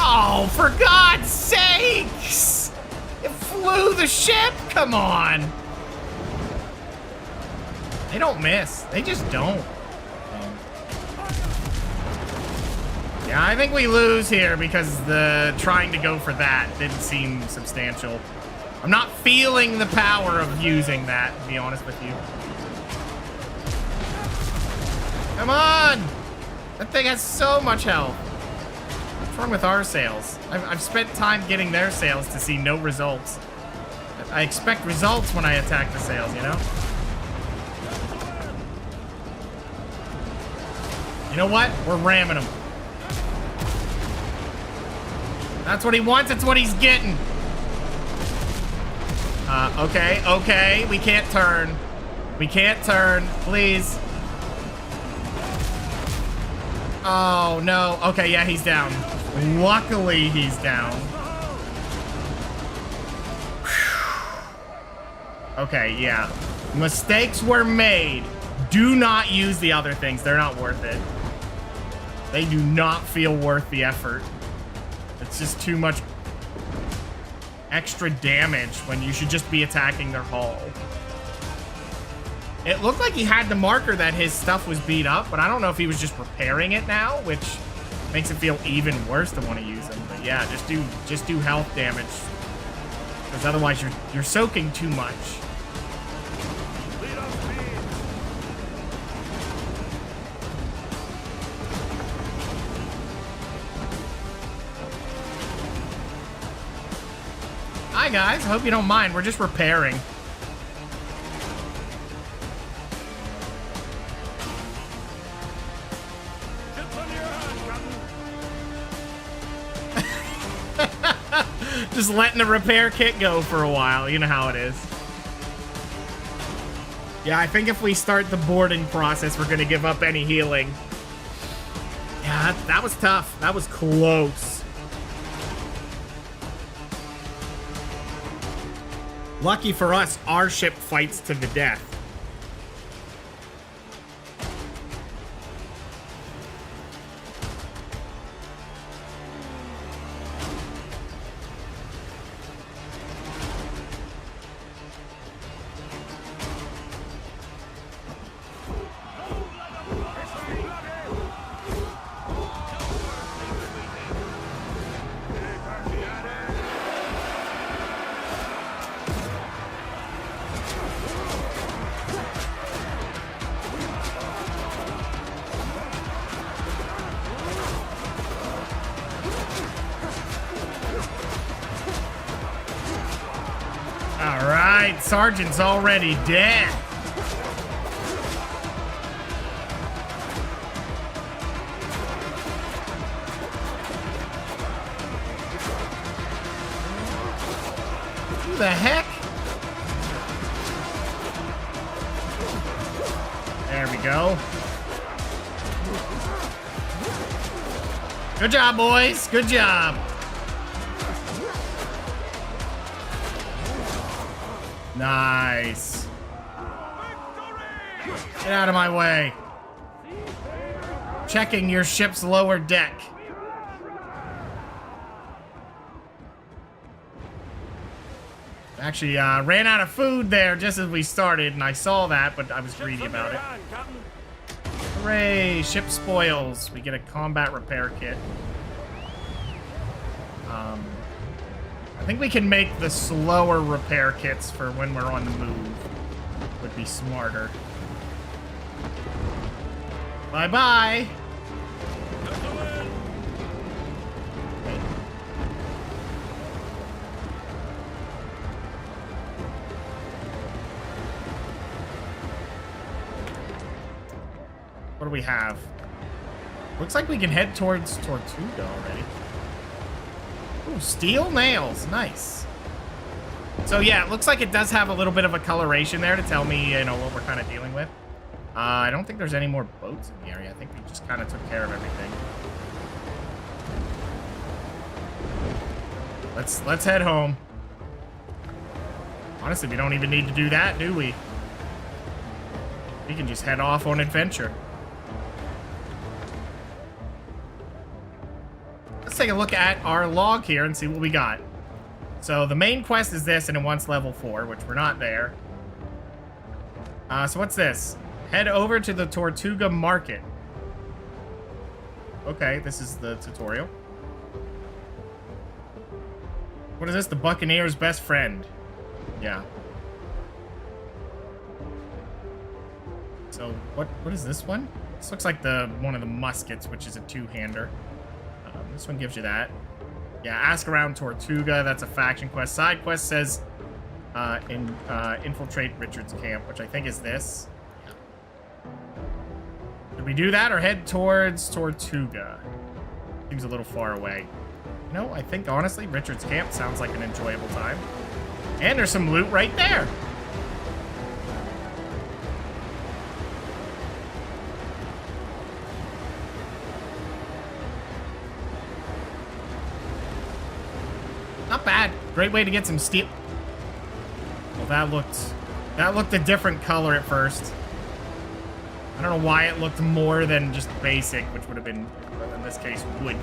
Oh, for God's sakes! It flew the ship? Come on. They don't miss. They just don't. Yeah, I think we lose here because the trying to go for that didn't seem substantial. I'm not feeling the power of using that, to be honest with you. Come on! That thing has so much health. What's wrong with our sails? I've spent time getting their sails to see no results. I expect results when I attack the sails, you know? You know what? We're ramming them. That's what he wants. It's what he's getting. Okay. We can't turn. We can't turn. Please. Oh, no. Okay, yeah, he's down. Luckily, he's down. Okay, yeah. Mistakes were made. Do not use the other things. They're not worth it. They do not feel worth the effort. It's just too much extra damage when you should just be attacking their hull. It looked like he had the marker that his stuff was beat up, but I don't know if he was just repairing it now, which makes it feel even worse to want to use him. But yeah, just do health damage, because otherwise you're soaking too much. Lead off speed! Hi guys, hope you don't mind. We're just repairing. Get under your hand, Captain! Just letting the repair kit go for a while. You know how it is. Yeah, I think if we start the boarding process, we're gonna give up any healing. Yeah, that was tough. That was close. Lucky for us, our ship fights to the death. All right, Sergeant's already dead. Who the heck? There we go. Good job, boys. Good job. Nice. Get out of my way. Checking your ship's lower deck. Actually, ran out of food there just as we started, and I saw that, but I was greedy about it. Hooray! Ship spoils. We get a combat repair kit. I think we can make the slower repair kits for when we're on the move. Would be smarter. Bye-bye! What do we have? Looks like we can head towards Tortuga already. Ooh, steel nails. Nice. So yeah, it looks like it does have a little bit of a coloration there to tell me, you know, what we're kind of dealing with. I don't think there's any more boats in the area. I think we just kind of took care of everything. Let's head home. Honestly, we don't even need to do that, do we? We can just head off on adventure. Let's take a look at our log here and see what we got. So the main quest is this, and it wants level 4, which we're not there. So what's this? Head over to the Tortuga Market. Okay, this is the tutorial. What is this? The Buccaneer's best friend. Yeah. So what is this one? This looks like one of the muskets, which is a two-hander. This one gives you that. Yeah, ask around Tortuga. That's a faction quest. Side quest says infiltrate Richard's camp, which I think is this. Did we do that or head towards Tortuga? Seems a little far away. You know, I think honestly, Richard's camp sounds like an enjoyable time. And there's some loot right there. Not bad. Great way to get some steel. Well, that looked a different color at first. I don't know why it looked more than just basic, which would have been, in this case, wood.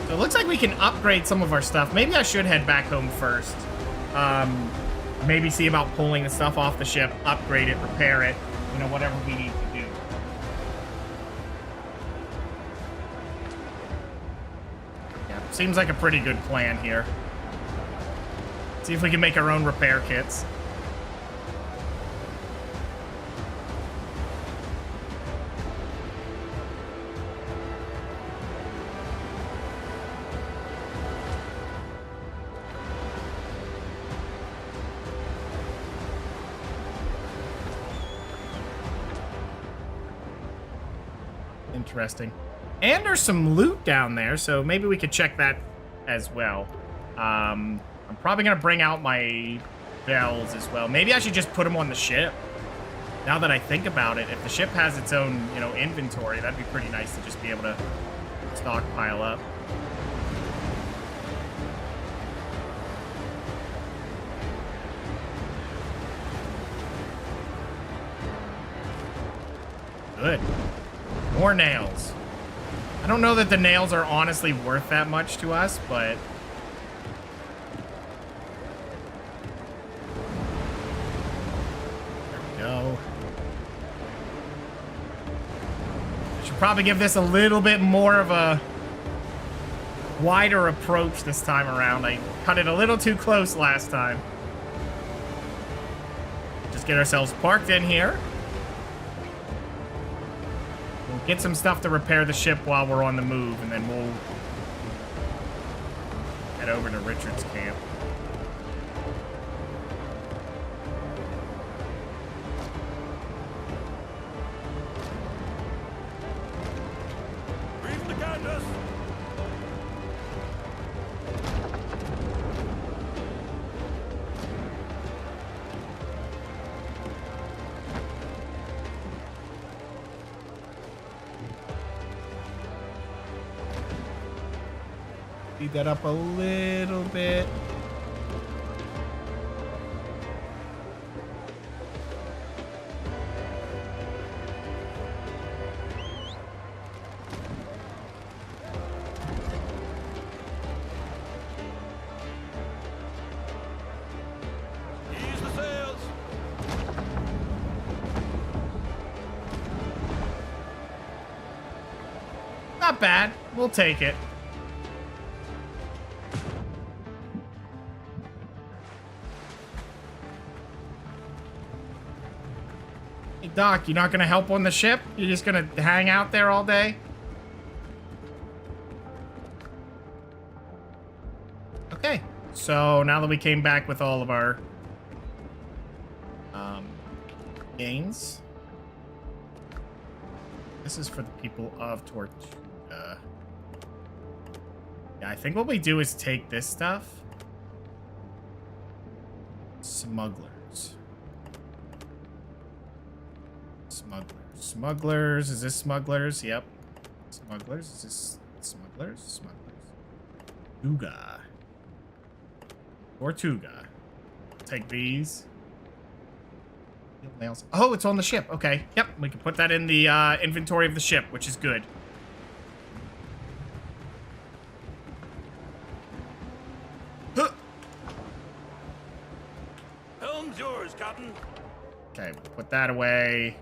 So it looks like we can upgrade some of our stuff. Maybe I should head back home first. Maybe see about pulling the stuff off the ship, upgrade it, repair it, you know, whatever we need to do. Yeah, seems like a pretty good plan here. See if we can make our own repair kits. Interesting. And there's some loot down there, so maybe we could check that as well. I'm probably going to bring out my bells as well. Maybe I should just put them on the ship. Now that I think about it, if the ship has its own, you know, inventory, that'd be pretty nice to just be able to stockpile up. Good. More nails. I don't know that the nails are honestly worth that much to us, but... there we go. I should probably give this a little bit more of a wider approach this time around. I cut it a little too close last time. Just get ourselves parked in here. Get some stuff to repair the ship while we're on the move, and then we'll head over to Richard's camp. Reef the canvas. Speed that up a little bit. Ease the sails. Not bad. We'll take it. Hey, Doc, you not gonna help on the ship? You're just gonna hang out there all day? Okay. So now that we came back with all of our gains, this is for the people of Tortuga. Yeah, I think what we do is take this stuff. Smugglers. Smugglers. Is this smugglers? Yep. Smugglers. Is this smugglers? Smugglers. Tortuga. Take these. Nails. Oh, it's on the ship. Okay. Yep. We can put that in the inventory of the ship, which is good. Helm's yours, Captain. Okay, we'll put that away.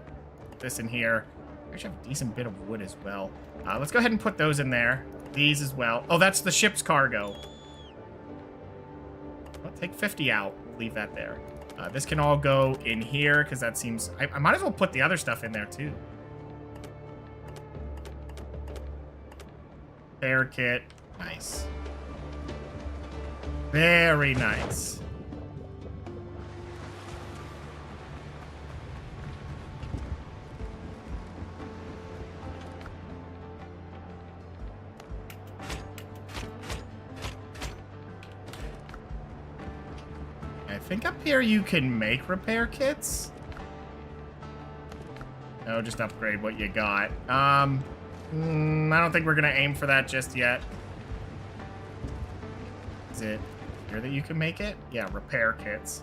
Put this in here. I actually have a decent bit of wood as well. Let's go ahead and put those in there. These as well. Oh, that's the ship's cargo. I'll take 50 out. We'll leave that there. This can all go in here because that seems... I might as well put the other stuff in there too. Repair kit. Nice. Very nice. I think up here you can make repair kits. No, just upgrade what you got. I don't think we're gonna aim for that just yet. Is it here that you can make it? Yeah, repair kits.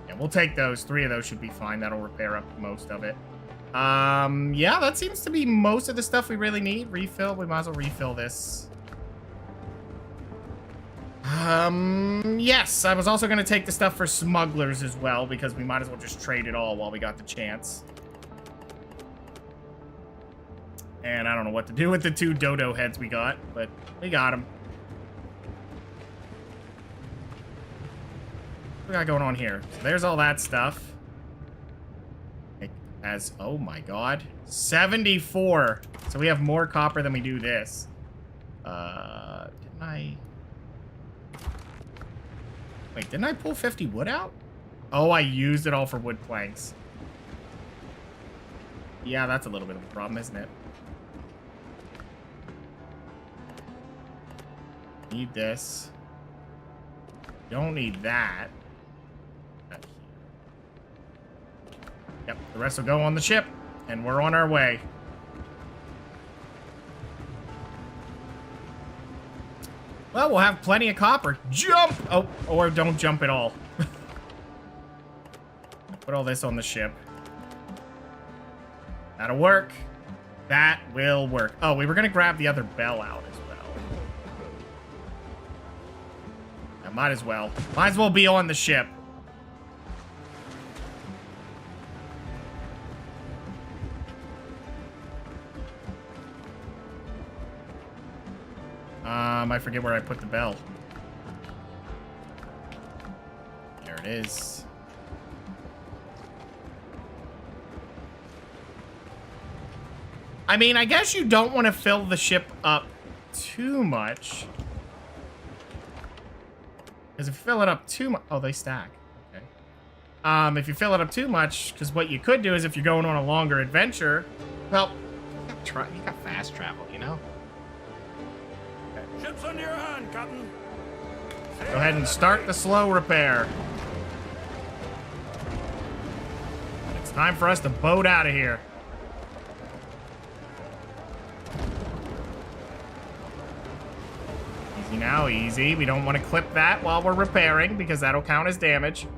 Yeah, we'll take those. 3 of those should be fine. That'll repair up most of it. Yeah, that seems to be most of the stuff we really need. Refill. We might as well refill this. Yes, I was also going to take the stuff for smugglers as well, because we might as well just trade it all while we got the chance. And I don't know what to do with the 2 dodo heads we got, but we got them. What we got going on here? So there's all that stuff. As, oh my god, 74. So we have more copper than we do this. Wait, didn't I pull 50 wood out? Oh, I used it all for wood planks. Yeah, that's a little bit of a problem, isn't it? Need this. Don't need that. Yep, the rest will go on the ship, and we're on our way. Well, we'll have plenty of copper. Jump! Oh, or don't jump at all. Put all this on the ship. That'll work. That will work. Oh, we were gonna grab the other bell out as well. Yeah, might as well. Might as well be on the ship. I forget where I put the bell. There it is. I mean, I guess you don't want to fill the ship up too much. Because if you fill it up too much... Oh, they stack. Okay. If you fill it up too much, because what you could do is if you're going on a longer adventure, well, you got fast travel, you know? Ship's under your hand, Captain. Go ahead and start the slow repair. It's time for us to boat out of here. Easy now, easy. We don't want to clip that while we're repairing because that'll count as damage.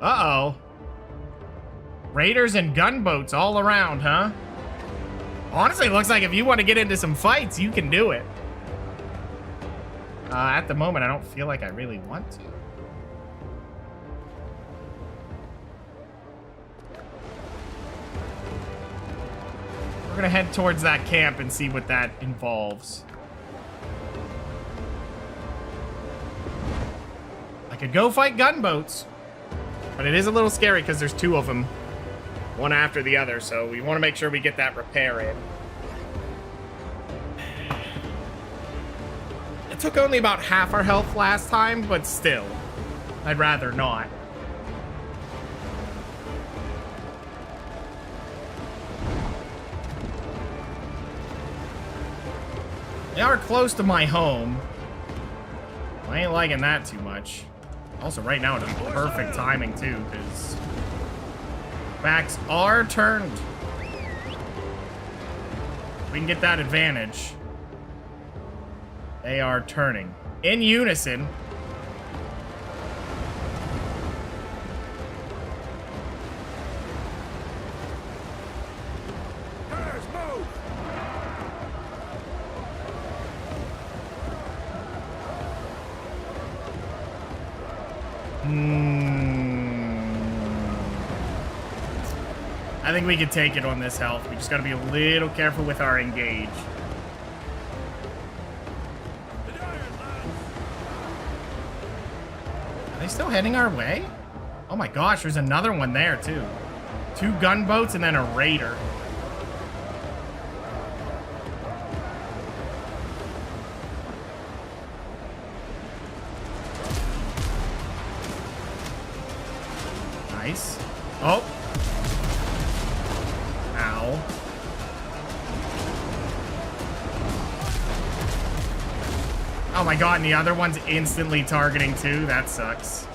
Uh-oh. Raiders and gunboats all around, huh? Honestly, it looks like if you want to get into some fights, you can do it. At the moment, I don't feel like I really want to. We're gonna head towards that camp and see what that involves. I could go fight gunboats, but it is a little scary because there's two of them, one after the other, so we want to make sure we get that repair in. It took only about half our health last time, but still, I'd rather not. They are close to my home. I ain't liking that too much. Also, right now, it's perfect timing, too, because backs are turned. We can get that advantage. They are turning in unison. Cars, move! I think we can take it on this health. We just gotta be a little careful with our engage. Are they still heading our way? Oh my gosh, there's another one there too. 2 gunboats and then a raider. Nice. Oh. Ow. Oh my god, and the other one's instantly targeting too? That sucks.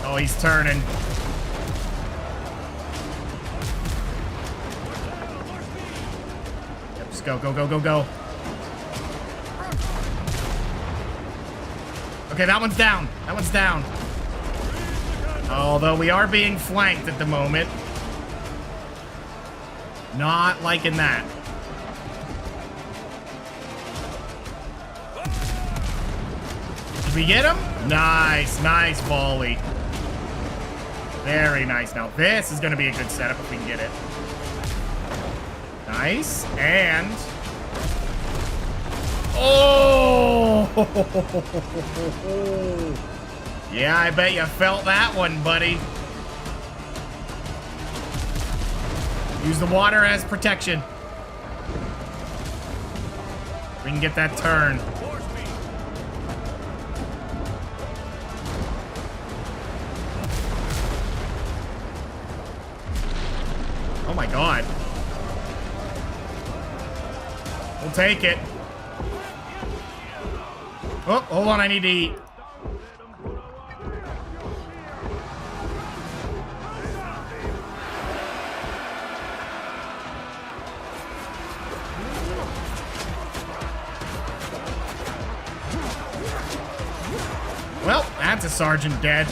Oh, he's turning. Yep, just go, go, go, go, go. Okay, that one's down. That one's down. Although we are being flanked at the moment. Not liking that. Did we get him? Nice, nice volley. Very nice. Now this is going to be a good setup if we can get it. Nice. And... oh! Yeah, I bet you felt that one, buddy. Use the water as protection. We can get that turn. Oh my god. We'll take it. Oh, hold on, I need to eat. Well, that's a sergeant dead.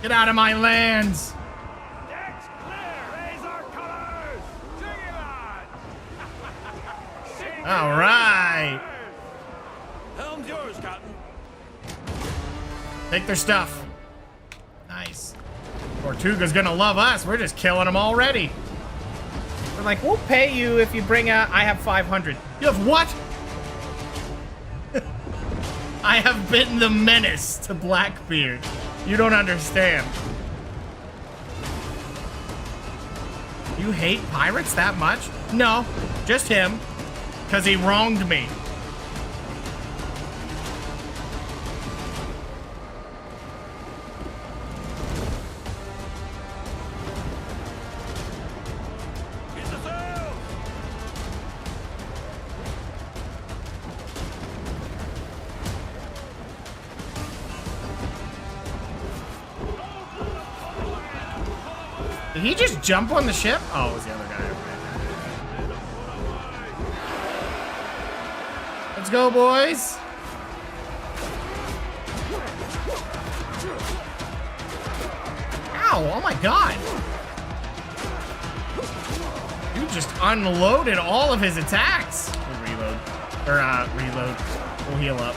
Get out of my lands. Deck's clear. Raise our colors. Sing it on. Sing All right. Helm's yours, Cotton. Take their stuff. Nice. Tortuga's gonna love us. We're just killing them already. We're like, we'll pay you if you bring out... I have 500. You have what? I have been the menace to Blackbeard. You don't understand. You hate pirates that much? No, just him. Because he wronged me. Get the sail. Did he just jump on the ship? Oh, it was the other guy. Okay. Let's go, boys. Ow, oh my god. You just unloaded all of his attacks. We'll reload. Or, reload. We'll heal up.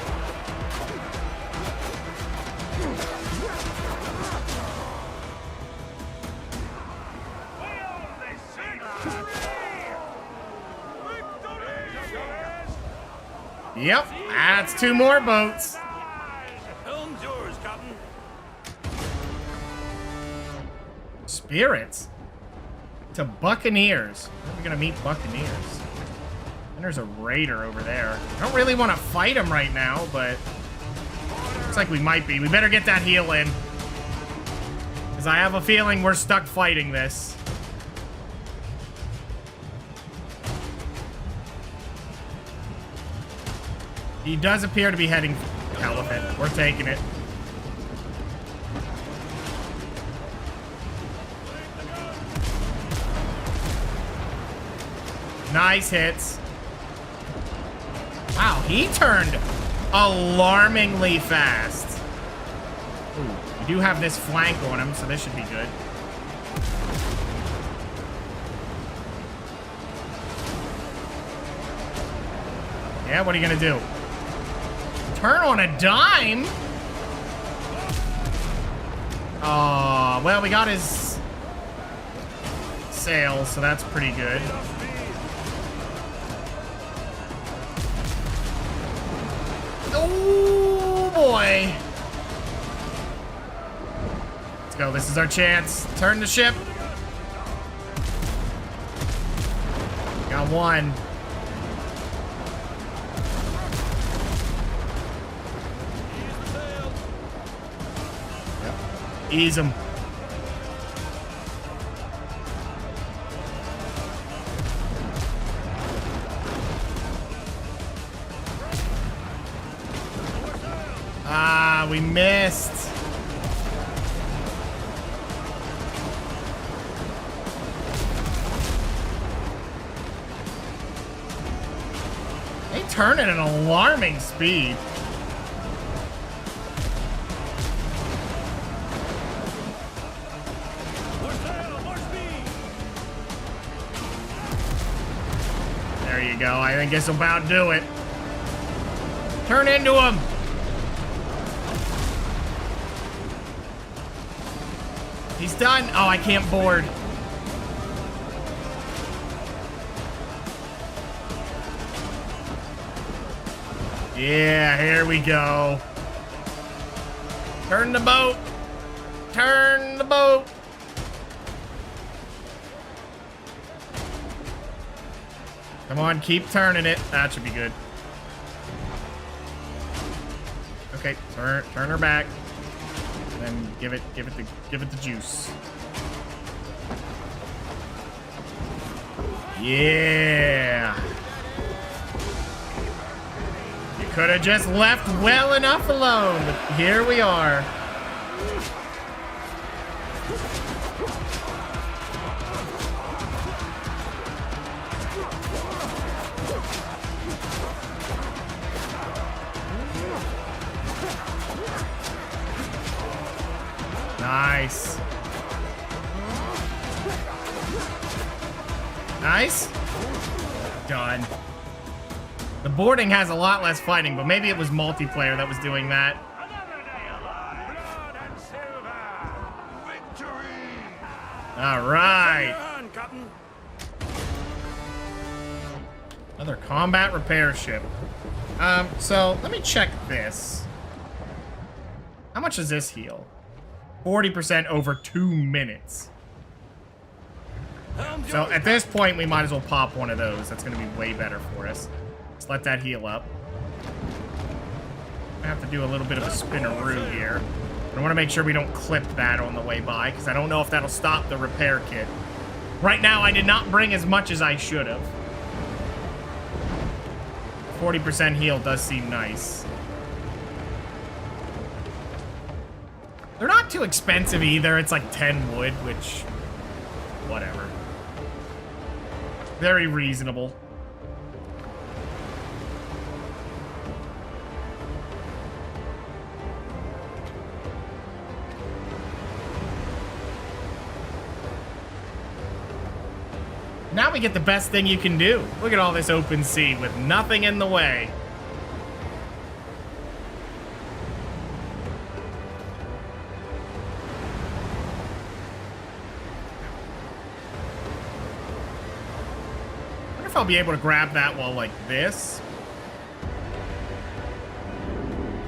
Yep, that's 2 more boats. Helm's yours, Cotton. Spirits to Buccaneers. When are we gonna meet Buccaneers? And there's a raider over there. I don't really want to fight him right now, but looks like we might be. We better get that heal in, because I have a feeling we're stuck fighting this. He does appear to be heading elephant. We're taking it. Nice hits. Wow, he turned alarmingly fast. Ooh, we do have this flank on him, so this should be good. Yeah, what are you gonna do? Turn on a dime? Oh, well, we got his sail, so that's pretty good. Oh, boy. Let's go. This is our chance. Turn the ship. Got one. Ease him. Ah, we missed. They turn at an alarming speed. There you go. I think this will about do it. Turn into him. He's done. Oh, I can't board. Yeah, here we go. Turn the boat. Turn the boat. Come on, keep turning it. That should be good. Okay, turn her back. Then give it the juice. Yeah. You could have just left well enough alone, but here we are. Nice. Nice. Done. The boarding has a lot less fighting, but maybe it was multiplayer that was doing that. Another day alive. Blood and silver. Victory. All right. Your hand, Captain. Another combat repair ship. So let me check this. How much does this heal? 40% over 2 minutes. So at this point, we might as well pop one of those. That's going to be way better for us. Let's let that heal up. I have to do a little bit of a spinneroo here. I want to make sure we don't clip that on the way by, because I don't know if that'll stop the repair kit. Right now, I did not bring as much as I should have. 40% heal does seem nice. They're not too expensive either. It's like 10 wood, which... whatever. Very reasonable. Now we get the best thing you can do. Look at all this open sea with nothing in the way. I wonder if I'll be able to grab that while like this.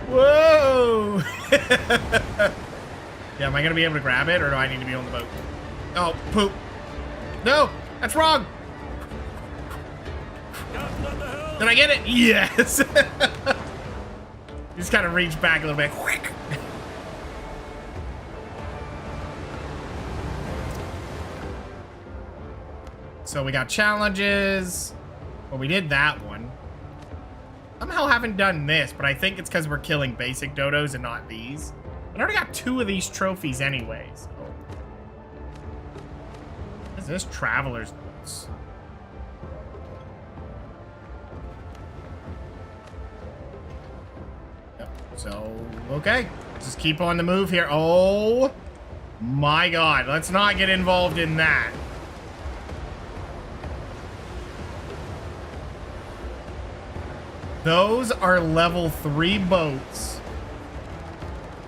Whoa! Yeah, am I gonna be able to grab it, or do I need to be on the boat? Oh, poop. No! That's wrong! Did I get it? Yes! Just kind of reach back a little bit. So we got challenges. Well, we did that one. Somehow haven't done this, but I think it's because we're killing basic dodos and not these. I already got 2 of these trophies anyways. What is this? Traveler's notes. Yep. So, okay. Just keep on the move here. Oh my god. Let's not get involved in that. Those are level 3 boats.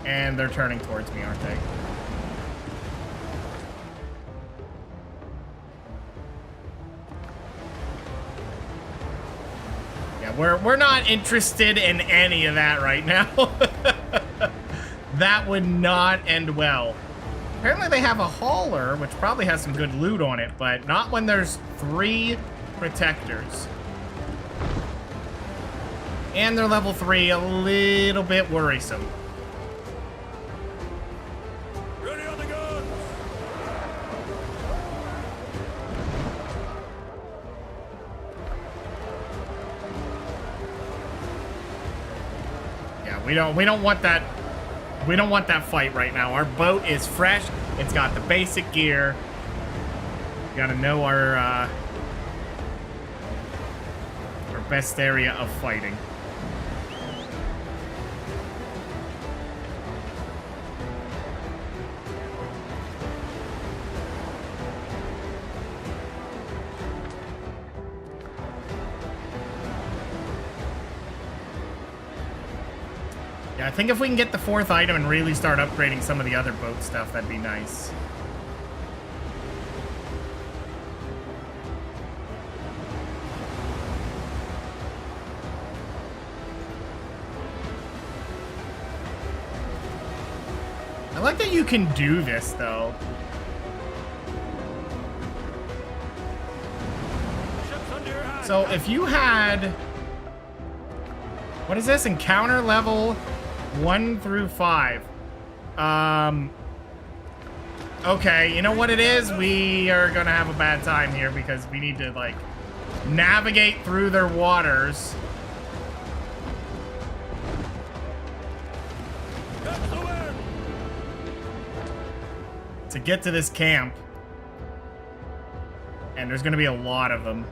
And they're turning towards me, aren't they? Yeah, we're not interested in any of that right now. That would not end well. Apparently they have a hauler, which probably has some good loot on it, but not when there's 3 protectors. And they're level 3, a little bit worrisome. Ready on the guns. Yeah, we don't want that. We don't want that fight right now. Our boat is fresh. It's got the basic gear. We gotta know our best area of fighting. Yeah, I think if we can get the 4th item and really start upgrading some of the other boat stuff, that'd be nice. I like that you can do this, though. Ships under your hand. So if you had... What is this? Encounter level 1 through 5. Okay, you know what it is? We are gonna have a bad time here because we need to, like, navigate through their waters. Catch the wind! To get to this camp. And there's gonna be a lot of them.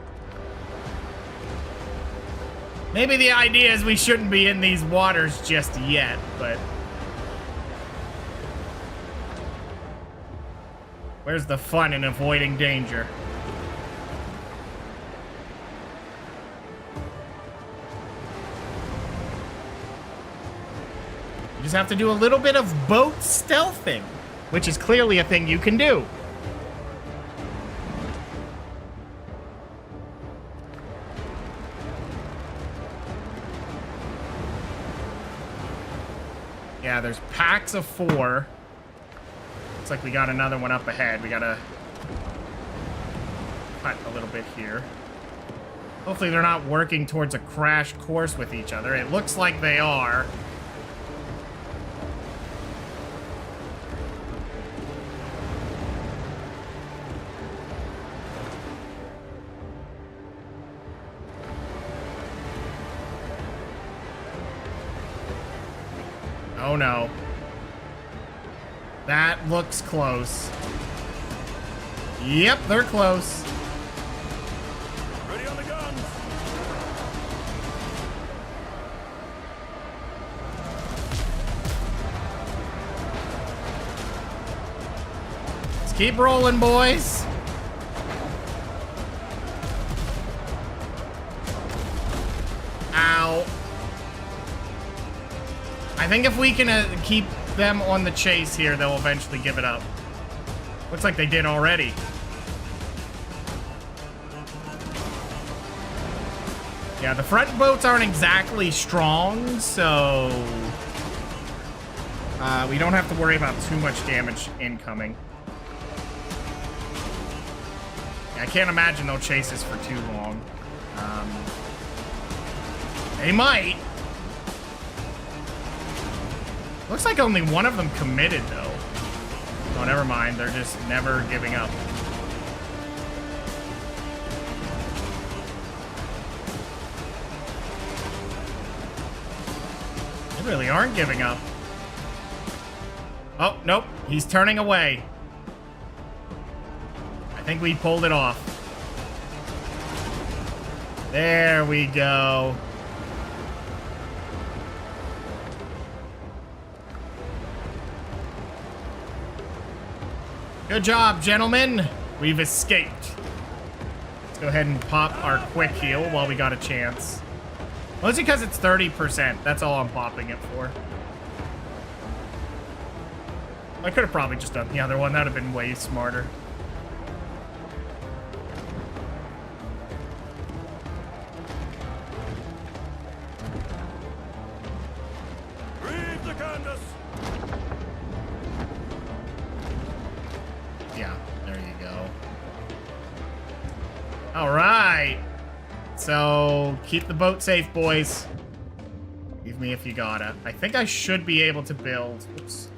Maybe the idea is we shouldn't be in these waters just yet, but... Where's the fun in avoiding danger? You just have to do a little bit of boat stealthing, which is clearly a thing you can do. Yeah, there's packs of 4. Looks like we got another one up ahead. We gotta cut a little bit here. Hopefully they're not working towards a crash course with each other. It looks like they are. Oh no. That looks close. Yep, they're close. Ready on the guns! Let's keep rolling, boys. Ow. I think if we can keep them on the chase here, they'll eventually give it up. Looks like they did already. Yeah, the front boats aren't exactly strong, so we don't have to worry about too much damage incoming. Yeah, I can't imagine they'll chase us for too long. They might. Looks like only one of them committed, though. Oh, never mind. They're just never giving up. They really aren't giving up. Oh, nope. He's turning away. I think we pulled it off. There we go. Good job, gentlemen. We've escaped. Let's go ahead and pop our quick heal while we got a chance. Mostly because it's 30%. That's all I'm popping it for. I could have probably just done the other one. That would have been way smarter. Read the canvas! Yeah, there you go. All right. So, keep the boat safe, boys. Leave me if you gotta. I think I should be able to build. Oops.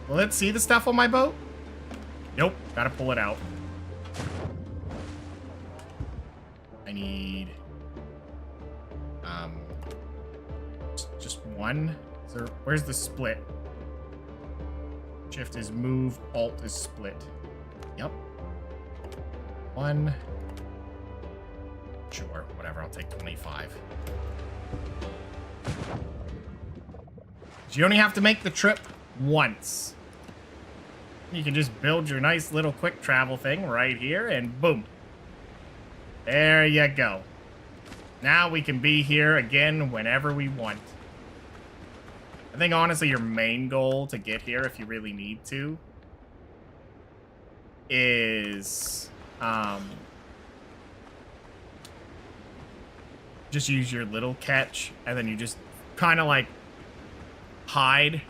Will it see the stuff on my boat? Nope. Gotta pull it out. I need... just one? Where's the split? Shift is move, Alt is split. Yep. One. Sure, whatever, I'll take 25. You only have to make the trip once. You can just build your nice little quick travel thing right here, and boom. There you go. Now we can be here again whenever we want. I think, honestly, your main goal to get here, if you really need to, is just use your little catch, and then you just kind of, like, hide.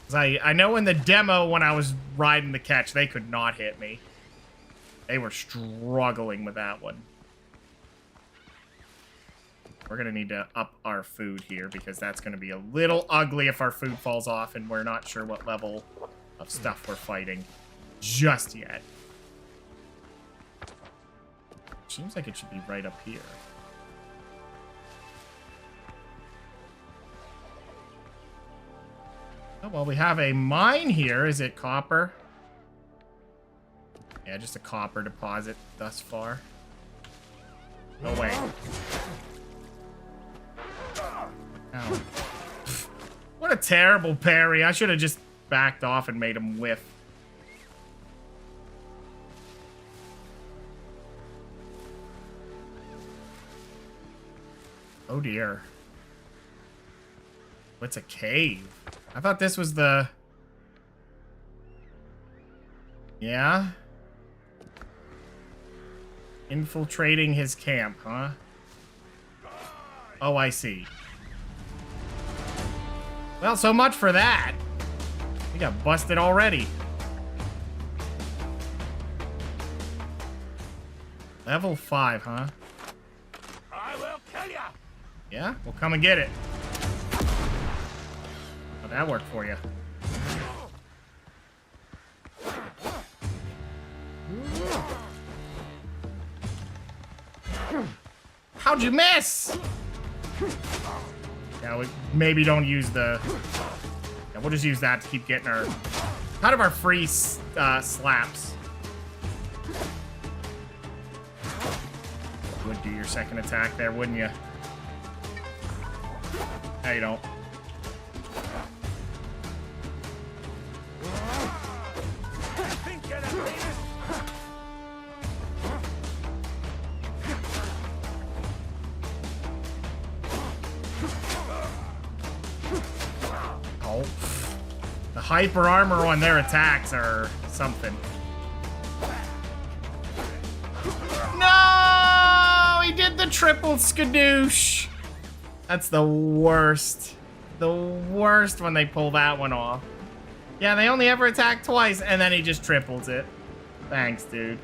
'Cause I know in the demo, when I was riding the catch, they could not hit me. They were struggling with that one. We're going to need to up our food here because that's going to be a little ugly if our food falls off and we're not sure what level of stuff we're fighting just yet. Seems like it should be right up here. Oh, well, we have a mine here. Is it copper? Yeah, just a copper deposit thus far. Oh, wait. Ow. What a terrible parry. I should have just backed off and made him whiff. Oh, dear. What's a cave? I thought this was the... Yeah? Infiltrating his camp, huh? Oh, I see. Well, so much for that. We got busted already. Level 5, huh? I will kill ya! Yeah? We'll come and get it. How'd that work for you? How'd you miss? Yeah, we maybe don't use the... Yeah, we'll just use that to keep getting our... Kind of our free slaps. You would do your second attack there, wouldn't you? No, you don't. Oh. The hyper armor on their attacks are something. No! He did the triple skadoosh. That's the worst. The worst when they pull that one off. Yeah, they only ever attack twice, and then he just triples it. Thanks, dude.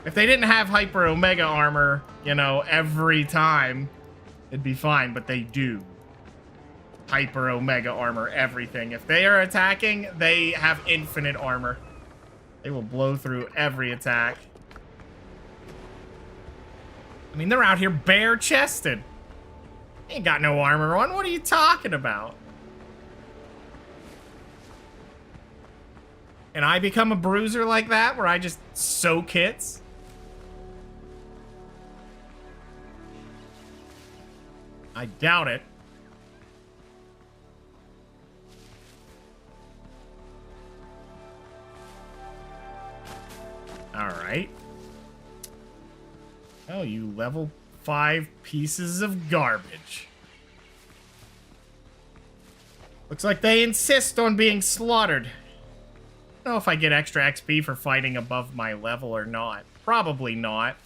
If they didn't have hyper omega armor, you know, every time, it'd be fine, but they do. Hyper omega armor, everything. If they are attacking, they have infinite armor. They will blow through every attack. I mean, they're out here bare-chested. Ain't got no armor on. What are you talking about? And I become a bruiser like that, where I just soak hits? I doubt it. Alright. Oh, you level 5 pieces of garbage. Looks like they insist on being slaughtered. I don't know if I get extra XP for fighting above my level or not. Probably not.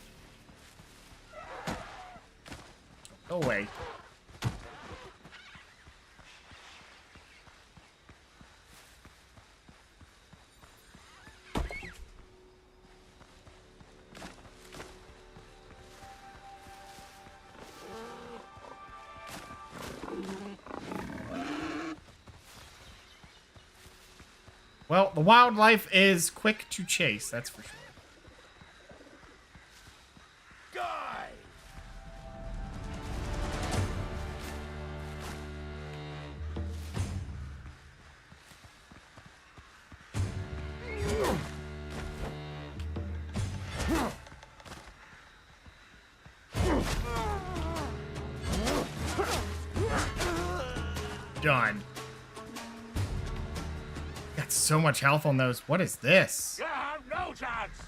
Go away. Well, the wildlife is quick to chase, that's for sure. Die! Done. Got so much health on those. What is this? You have no chance!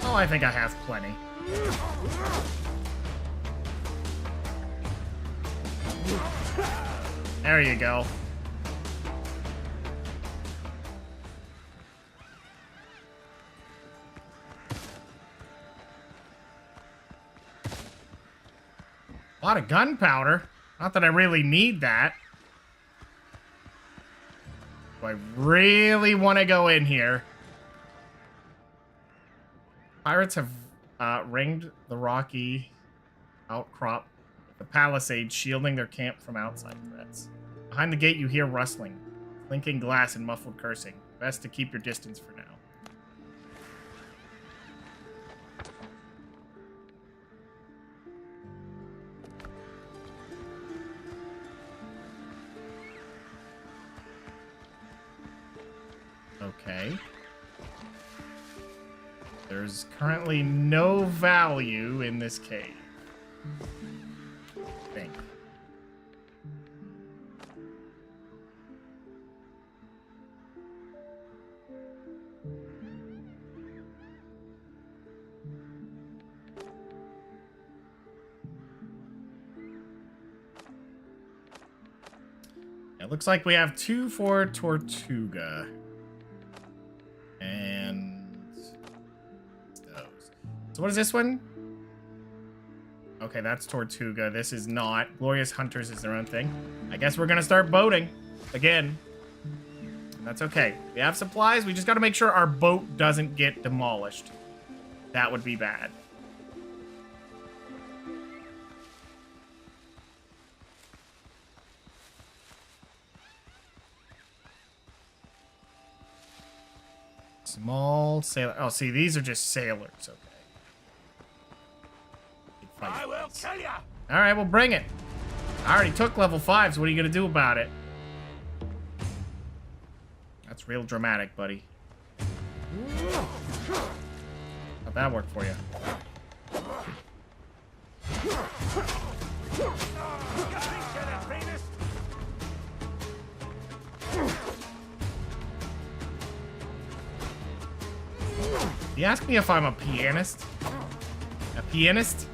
Oh, I think I have plenty. There you go. A lot of gunpowder. Not that I really need that. Do I really want to go in here? Pirates have ringed the rocky outcrop, the palisade shielding their camp from outside threats. Behind the gate, you hear rustling, clinking glass and muffled cursing. Best to keep your distance for now. Okay. There's currently no value in this cave. I think. It looks like we have 2 for Tortuga. And those. So what is this one? Okay, that's Tortuga. This is not. Glorious Hunters is their own thing. I guess we're gonna start boating again. And that's okay. We have supplies. We just gotta make sure our boat doesn't get demolished. That would be bad. Small sailor. Oh, see, these are just sailors. Okay. I will kill ya! All right, well, bring it. I already took level 5, so what are you going to do about it? That's real dramatic, buddy. How'd that work for you? You ask me if I'm a pianist? A pianist?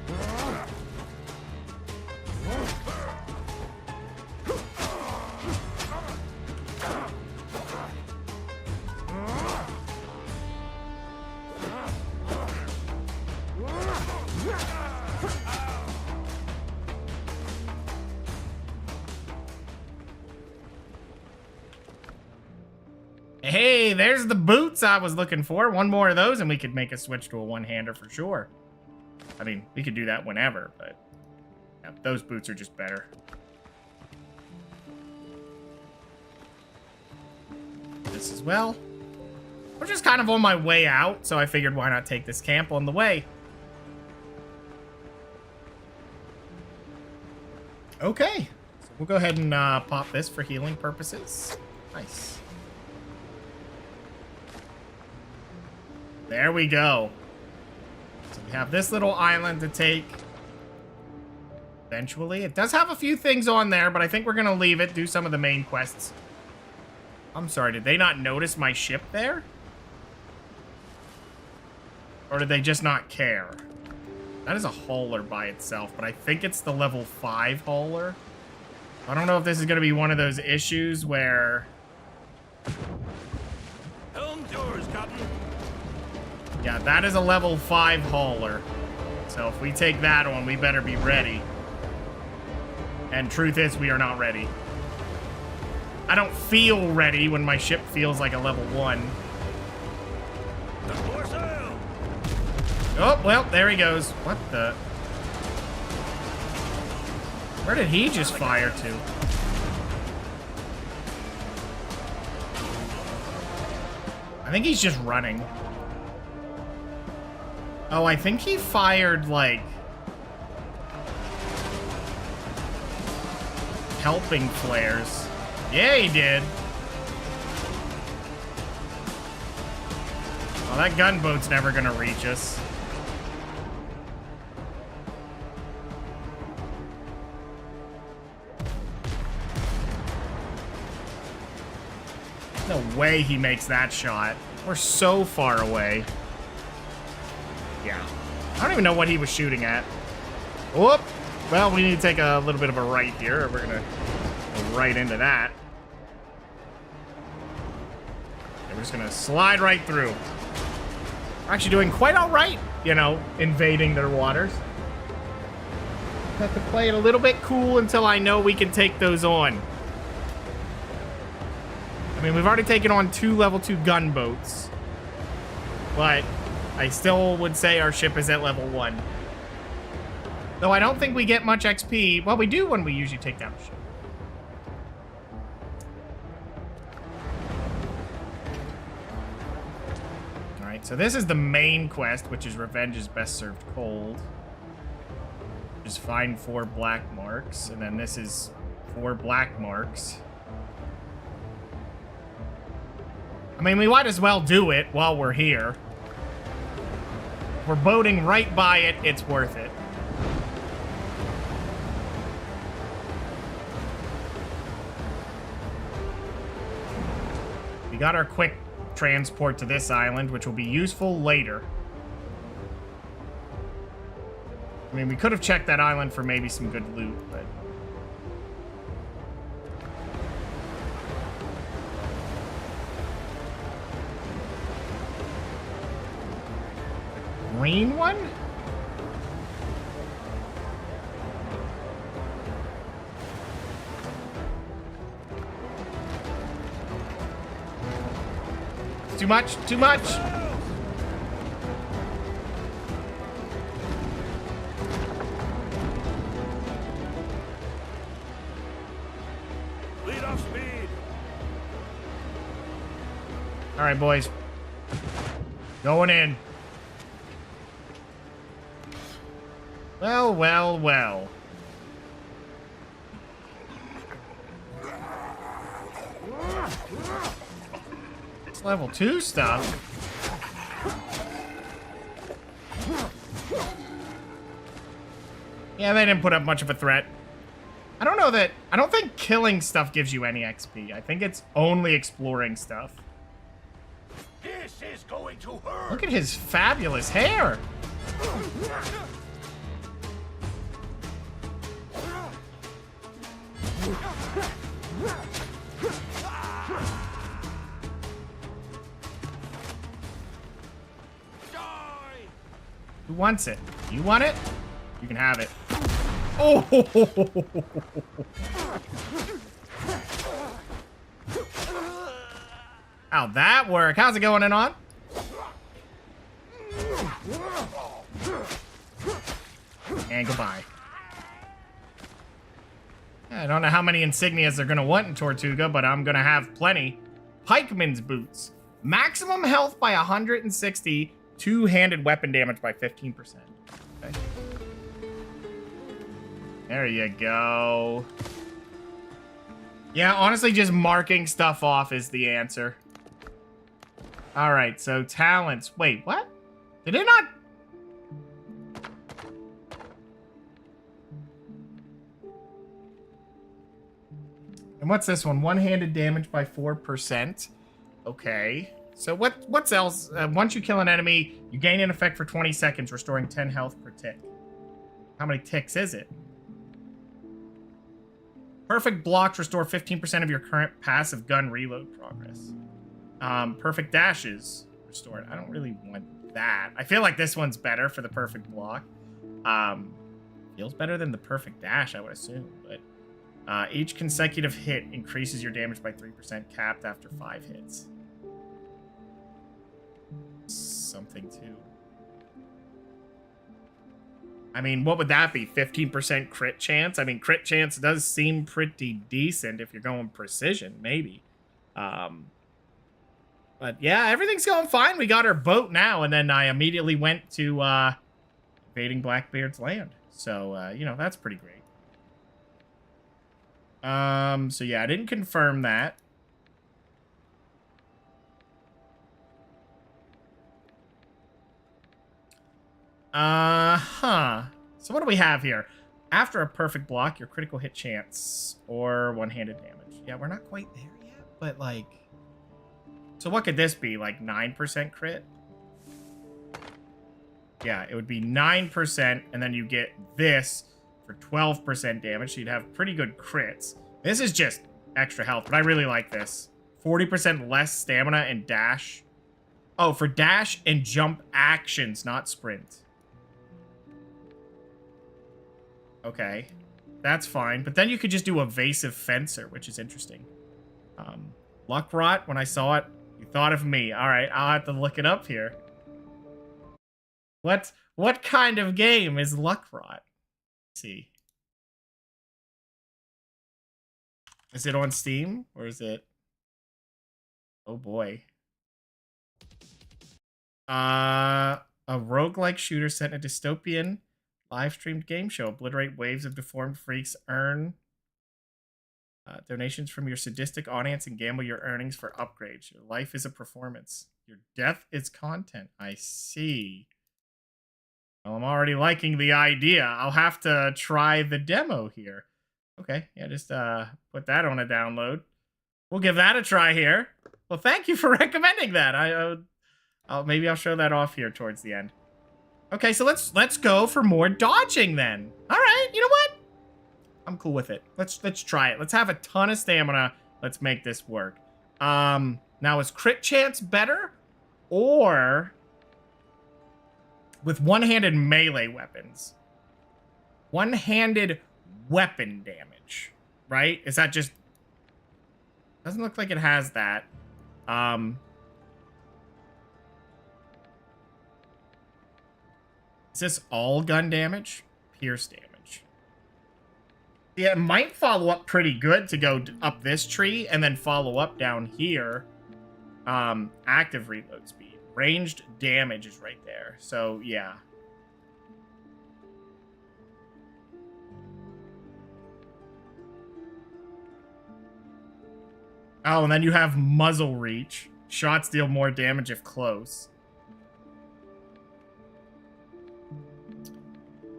Hey, there's the boots I was looking for. One more of those and we could make a switch to a one-hander for sure. I mean, we could do that whenever, but yeah, those boots are just better. This as well. I'm just kind of on my way out, so I figured why not take this camp on the way. Okay, so we'll go ahead and pop this for healing purposes. Nice. There we go. So we have this little island to take. Eventually. It does have a few things on there, but I think we're going to leave it, do some of the main quests. I'm sorry, did they not notice my ship there? Or did they just not care? That is a hauler by itself, but I think it's the level 5 hauler. I don't know if this is going to be one of those issues where... Helm's yours, Captain. Yeah, that is a level 5 hauler. So if we take that on, we better be ready. And truth is, we are not ready. I don't feel ready when my ship feels like a level 1. The foresail. Oh, well, there he goes. What the? Where did he just fire to? I think he's just running. Oh, I think he fired, like... helping flares. Yeah, he did. Well, that gunboat's never gonna reach us. No way he makes that shot. We're so far away. Yeah. I don't even know what he was shooting at. Whoop. Well, we need to take a little bit of a right here. We're gonna go right into that. And we're just gonna slide right through. We're actually doing quite all right, you know, invading their waters. Have to play it a little bit cool until I know we can take those on. I mean, we've already taken on 2 level 2 gunboats. But I still would say our ship is at level 1. Though I don't think we get much XP. Well, we do when we usually take down a ship. Alright, so this is the main quest, which is Revenge is Best Served Cold. Just find 4 black marks, and then this is 4 black marks. I mean, we might as well do it while we're here. If we're boating right by it, it's worth it. We got our quick transport to this island, which will be useful later. I mean, we could have checked that island for maybe some good loot, but... Green one? Too much, too much! Lead off speed. All right, boys. Going in. Well, well, well. It's level 2 stuff. Yeah, they didn't put up much of a threat. I don't think killing stuff gives you any XP. I think it's only exploring stuff. This is going to hurt. Look at his fabulous hair. Who wants it? You want it? You can have it. Oh! How'd that work? How's it going on? And goodbye. I don't know how many insignias they're gonna want in Tortuga, but I'm gonna have plenty. Pikeman's boots. Maximum health by 160. Two-handed weapon damage by 15%. Okay. There you go. Yeah, honestly, just marking stuff off is the answer. All right, so talents. Wait, what? Did it not? And what's this one? One-handed damage by 4%. Okay. So what's else? Once you kill an enemy, you gain an effect for 20 seconds, restoring 10 health per tick. How many ticks is it? Perfect blocks restore 15% of your current passive gun reload progress. Perfect dashes restore it. I don't really want that. I feel like this one's better for the perfect block. Feels better than the perfect dash, I would assume. But each consecutive hit increases your damage by 3%, capped after 5 hits. Something too. I mean, what would that be? 15% crit chance? I mean, crit chance does seem pretty decent if you're going precision, maybe. But yeah, everything's going fine. We got our boat now, and then I immediately went to invading Blackbeard's land. So, you know, that's pretty great. So yeah, I didn't confirm that. So what do we have here? After a perfect block, your critical hit chance or one-handed damage. Yeah, we're not quite there yet, but like... So what could this be? Like 9% crit? Yeah, it would be 9%, and then you get this for 12% damage, so you'd have pretty good crits. This is just extra health, but I really like this. 40% less stamina and dash. Oh, for dash and jump actions, not sprint. Okay, that's fine. But then you could just do Evasive Fencer, which is interesting. Luck Rot, when I saw it, you thought of me. All right, I'll have to look it up here. What kind of game is Luck Rot? Let's see. Is it on Steam or is it? Oh boy. A roguelike shooter set in a dystopian live-streamed game show. Obliterate waves of deformed freaks. Earn donations from your sadistic audience and gamble your earnings for upgrades. Your life is a performance. Your death is content. I see. Well, I'm already liking the idea. I'll have to try the demo here. Okay, yeah, just put that on a download. We'll give that a try here. Well, thank you for recommending that. Maybe I'll show that off here towards the end. Okay, so let's go for more dodging then. All right, you know what? I'm cool with it. Let's try it. Let's have a ton of stamina. Let's make this work. Now is crit chance better, or with one-handed melee weapons? One-handed weapon damage, right? Is that just... Doesn't look like it has that. Is this all gun damage? Pierce damage. Yeah, it might follow up pretty good to go up this tree and then follow up down here. Active reload speed. Ranged damage is right there. So, yeah. Oh, and then you have muzzle reach. Shots deal more damage if close.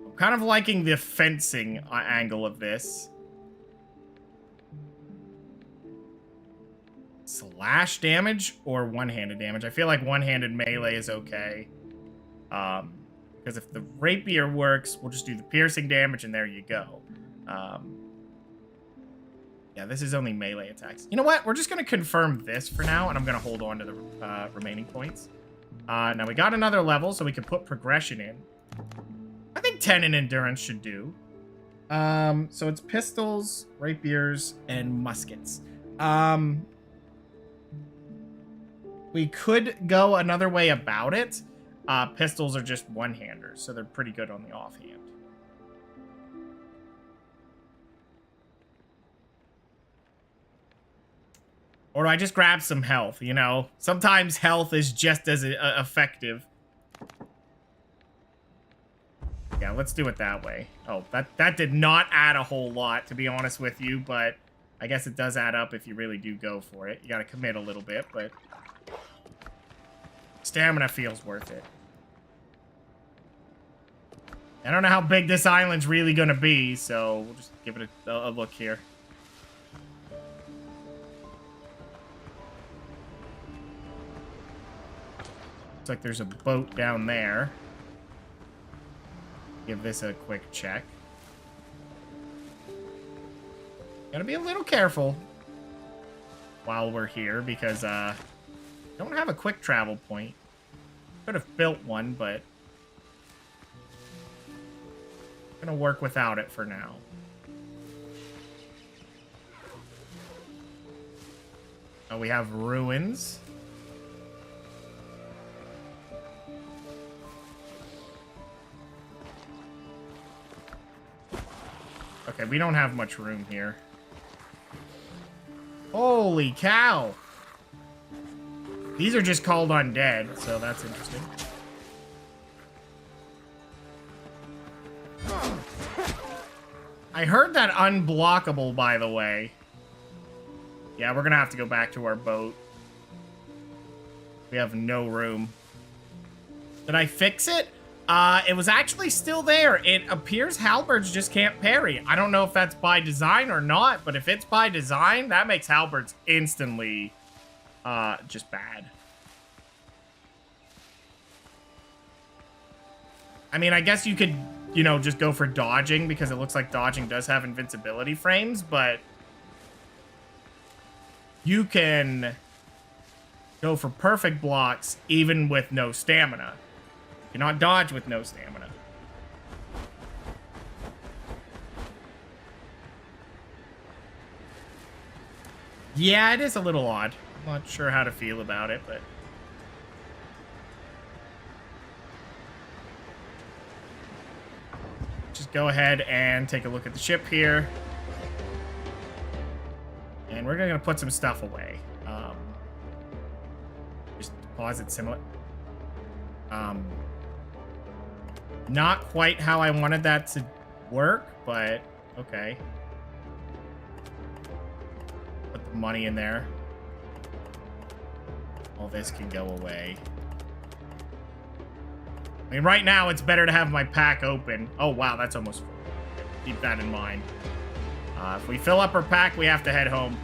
I'm kind of liking the fencing angle of this. Slash damage or one-handed damage? I feel like one-handed melee is okay. Because if the rapier works, we'll just do the piercing damage and there you go. Yeah, this is only melee attacks. You know what? We're just going to confirm this for now, and I'm going to hold on to the remaining points. Now, we got another level, so we can put progression in. I think 10 in endurance should do. So it's pistols, rapiers, and muskets. We could go another way about it. Pistols are just one-handers, so they're pretty good on the offhand. Or do I just grab some health, you know? Sometimes health is just as effective. Yeah, let's do it that way. Oh, that did not add a whole lot, to be honest with you, but I guess it does add up if you really do go for it. You gotta commit a little bit, but stamina feels worth it. I don't know how big this island's really gonna be, so we'll just give it a look here. Looks like there's a boat down there. Give this a quick check. Gotta be a little careful while we're here because don't have a quick travel point. Could have built one, but gonna work without it for now. Oh, we have ruins. Okay, we don't have much room here. Holy cow! These are just called undead, so that's interesting. I heard that unblockable, by the way. Yeah, we're gonna have to go back to our boat. We have no room. Did I fix it? It was actually still there. It appears halberds just can't parry. I don't know if that's by design or not, but if it's by design, that makes halberds instantly, just bad. I mean, I guess you could, you know, just go for dodging because it looks like dodging does have invincibility frames, but you can go for perfect blocks even with no stamina. You cannot dodge with no stamina. Yeah, it is a little odd. I'm not sure how to feel about it, but just go ahead and take a look at the ship here. And we're gonna put some stuff away. Just deposit similar. Not quite how I wanted that to work, but okay. Put the money in there. All this can go away. I mean, right now, it's better to have my pack open. Oh, wow, that's almost full. Keep that in mind. If we fill up our pack, we have to head home.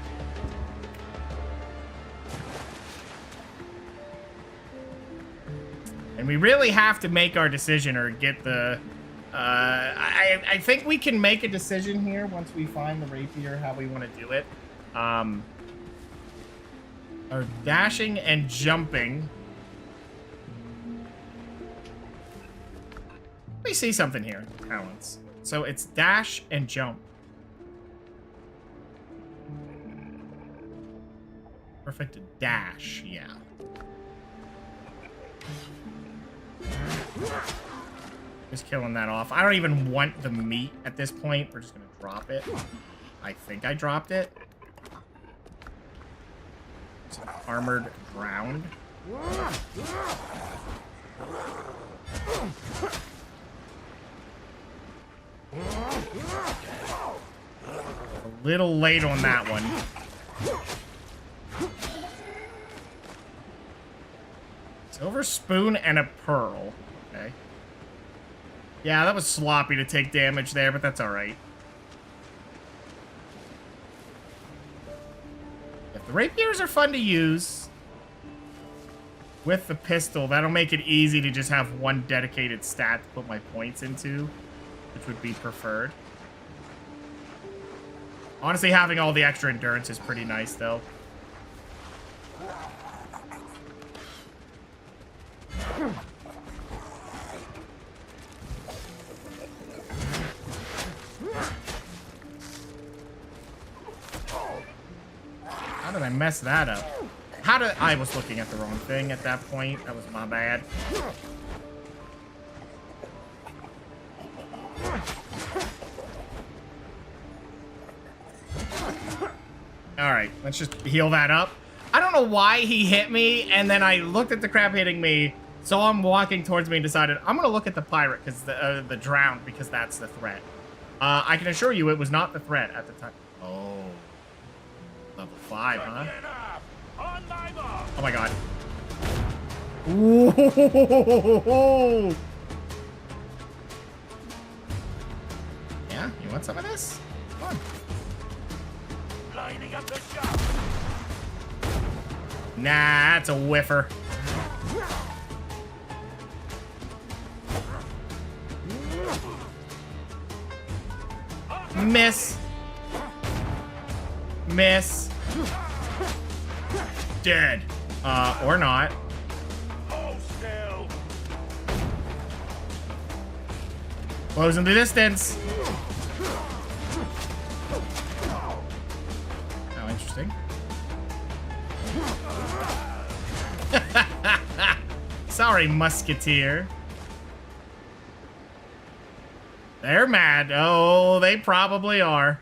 And we really have to make our decision or get the... I think we can make a decision here once we find the rapier, how we want to do it. Our dashing and jumping... Let me see something here. Talents. So it's dash and jump. Perfect dash, yeah. Just killing that off. I don't even want the meat at this point. We're just gonna drop it. I think I dropped it. It's an armored ground. A little late on that one. Silver spoon and a pearl. Okay. Yeah, that was sloppy to take damage there, but that's alright. If the rapiers are fun to use with the pistol, that'll make it easy to just have one dedicated stat to put my points into, which would be preferred. Honestly, having all the extra endurance is pretty nice, though. How did I mess that up? I was looking at the wrong thing at that point. That was my bad. Alright, let's just heal that up. I don't know why he hit me, and then I looked at the crab hitting me, saw him walking towards me, and decided I'm gonna look at the pirate, because the drowned, because that's the threat. I can assure you it was not the threat at the time. Oh. Level 5, huh? Oh my god. Ooh. Yeah, you want some of this? Come on. Lining up the shop. Nah, that's a whiffer. Miss. Miss. Dead. Or not. Oh, still. Closing the distance. Oh, interesting. Sorry, musketeer. They're mad. Oh, they probably are.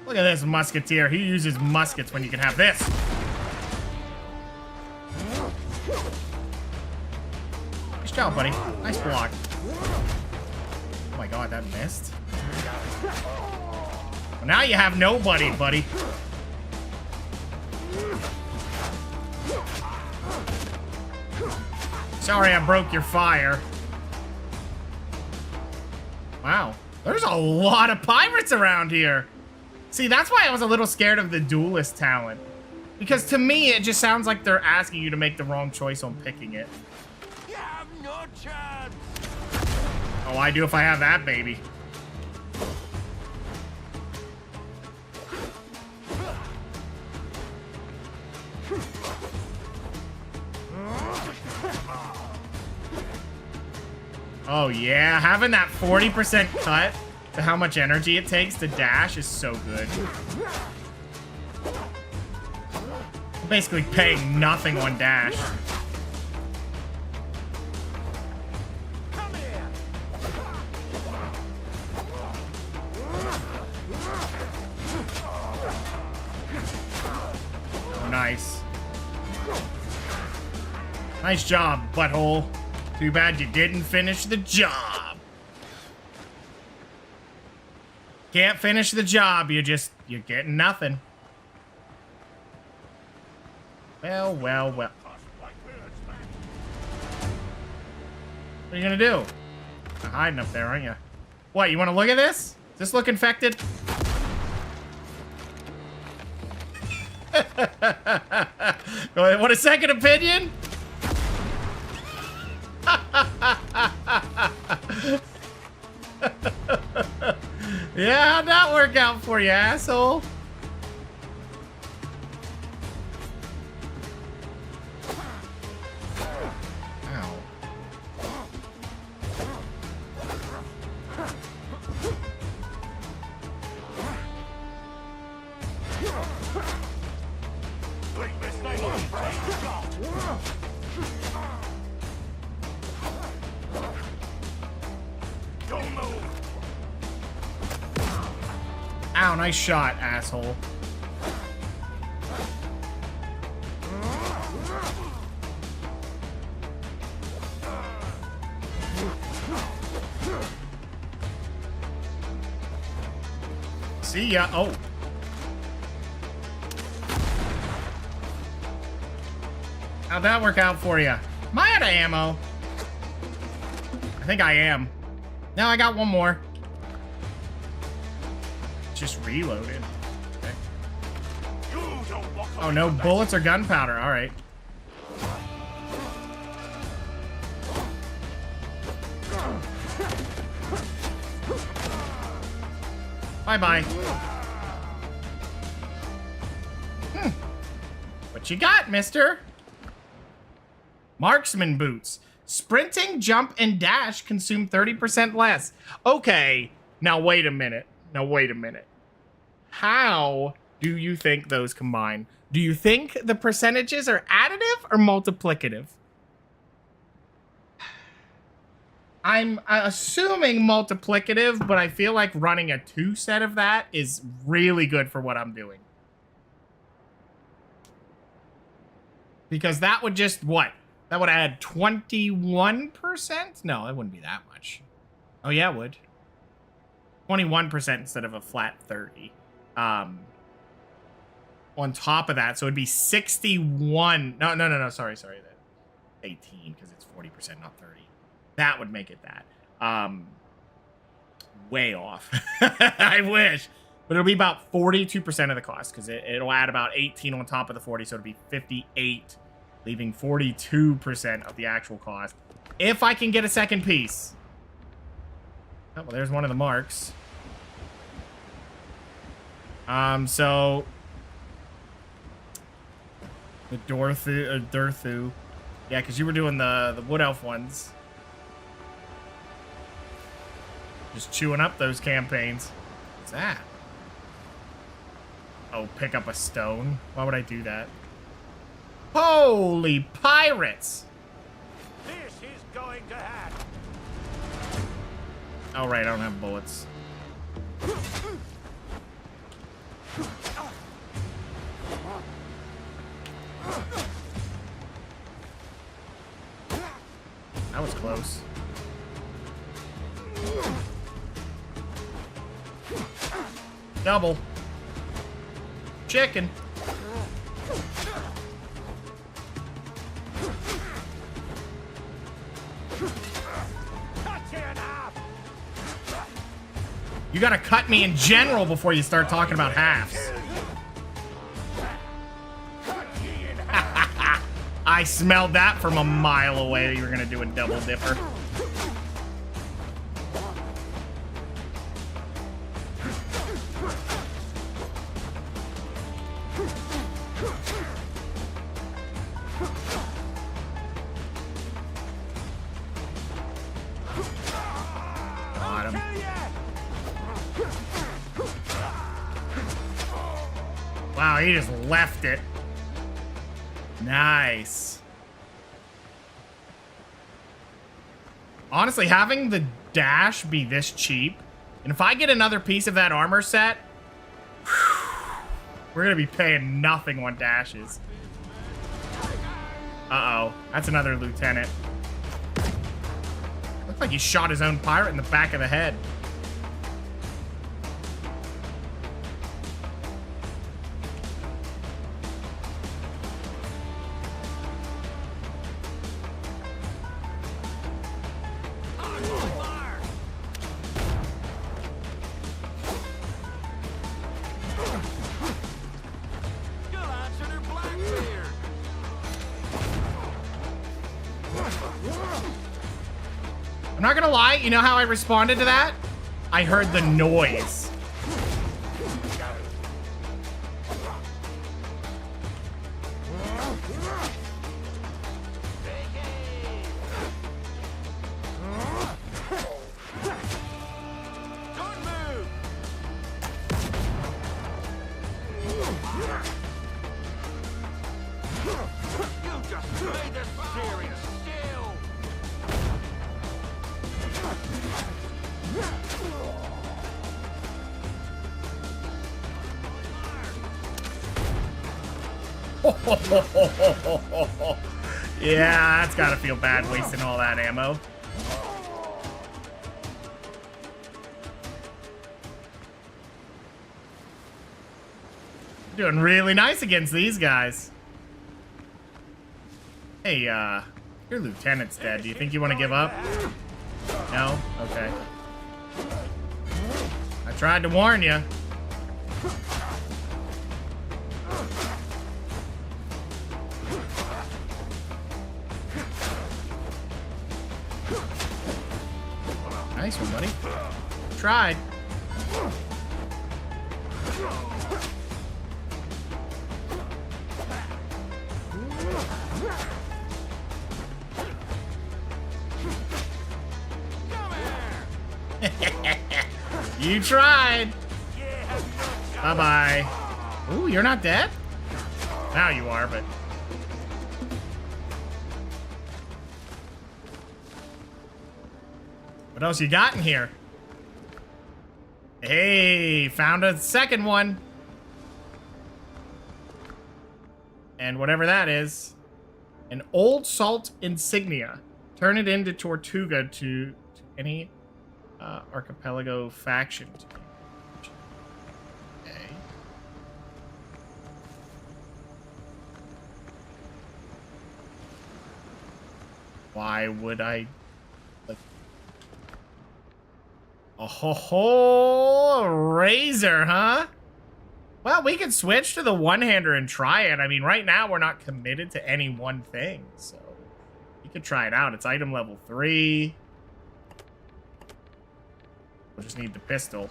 Look at this musketeer. He uses muskets when you can have this. Nice job, buddy. Nice block. Oh my god, that missed. Well, now you have nobody, buddy. Sorry I broke your fire. Wow. There's a lot of pirates around here. See, that's why I was a little scared of the duelist talent. Because to me, it just sounds like they're asking you to make the wrong choice on picking it. You have no chance. Oh, I do if I have that, baby. Oh, yeah. Having that 40% cut to how much energy it takes to dash is so good. Basically paying nothing on dash. Nice. Nice job, butthole. Too bad you didn't finish the job. Can't finish the job, you're getting nothing. Well, well, well. What are you gonna do? You're hiding up there, aren't you? What, you wanna look at this? Does this look infected? Go ahead, what a second opinion? Yeah, how'd that work out for you, asshole? Ow. Ow, nice shot, asshole. See ya. Oh. How'd that work out for you? Am I out of ammo? I think I am. No, I got one more. Just reloaded. Okay. Oh, no bullets or gunpowder. All right. Bye-bye. What you got, mister? Marksman boots. Sprinting, jump, and dash consume 30% less. Okay. Now, wait a minute. How do you think those combine? Do you think the percentages are additive or multiplicative? I'm assuming multiplicative, but I feel like running a 2 set of that is really good for what I'm doing. Because that would just, what? That would add 21%? No, it wouldn't be that much. Oh, yeah, it would. 21% instead of a flat 30. On top of that, so it'd be 61. No, sorry. That's 18 because it's 40%, not 30. That would make it that. Way off. I wish. But it'll be about 42% of the cost because it'll add about 18 on top of the 40, so it'll be 58, leaving 42% of the actual cost. If I can get a second piece. Oh, well, there's one of the marks. So the Durthu. Yeah, because you were doing the Wood Elf ones. Just chewing up those campaigns. What's that? Oh, pick up a stone. Why would I do that? Holy pirates! This is going to happen. Oh, right, I don't have bullets. That was close. Double. Chicken. You gotta cut me in general before you start talking about halves. I smelled that from a mile away that you were gonna do a double dipper. Got him. Wow, he just left it. Nice. Honestly, having the dash be this cheap, and if I get another piece of that armor set, We're gonna be paying nothing on dashes. Uh-oh. That's another lieutenant. Looks like he shot his own pirate in the back of the head. I'm not gonna lie, you know how I responded to that? I heard the noise. Yeah, that's gotta feel bad wasting all that ammo. Doing really nice against these guys. Hey, your lieutenant's dead. Do you think you want to give up? No? Okay. I tried to warn you. Nice one, buddy. Tried. You tried. Bye-bye. Ooh, you're not dead? Now you are, but... What else you got in here? Hey, found a second one. And whatever that is. An old salt insignia. Turn it into Tortuga to any archipelago faction. Okay. Why would I... Like... Oh ho ho! Razor, huh? Well, we could switch to the one-hander and try it. I mean, right now we're not committed to any one thing, so... You could try it out. It's item level 3. We'll just need the pistol.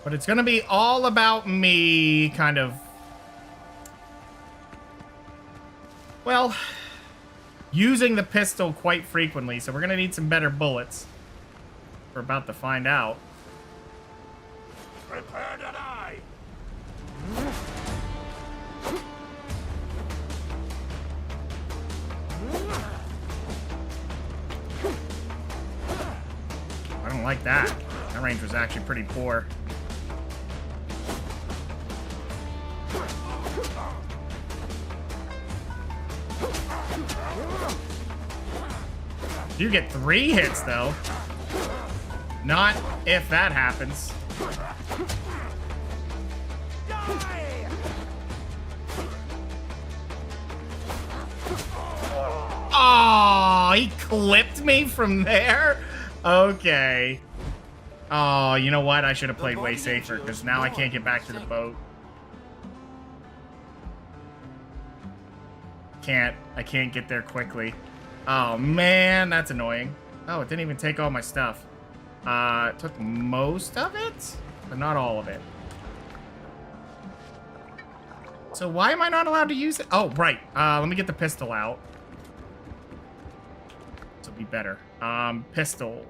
But it's gonna be all about me kind of... Well... using the pistol quite frequently, so we're gonna need some better bullets. We're about to find out. Prepare to die. I don't like that. That range was actually pretty poor. You get 3 hits, though. Not if that happens. Oh, he clipped me from there? Okay. Oh, you know what? I should have played way safer, because now I can't get back to the boat. I can't get there quickly. Oh, man, that's annoying. Oh, it didn't even take all my stuff. It took most of it, but not all of it. So why am I not allowed to use it? Oh, right. Let me get the pistol out. This will be better. Pistol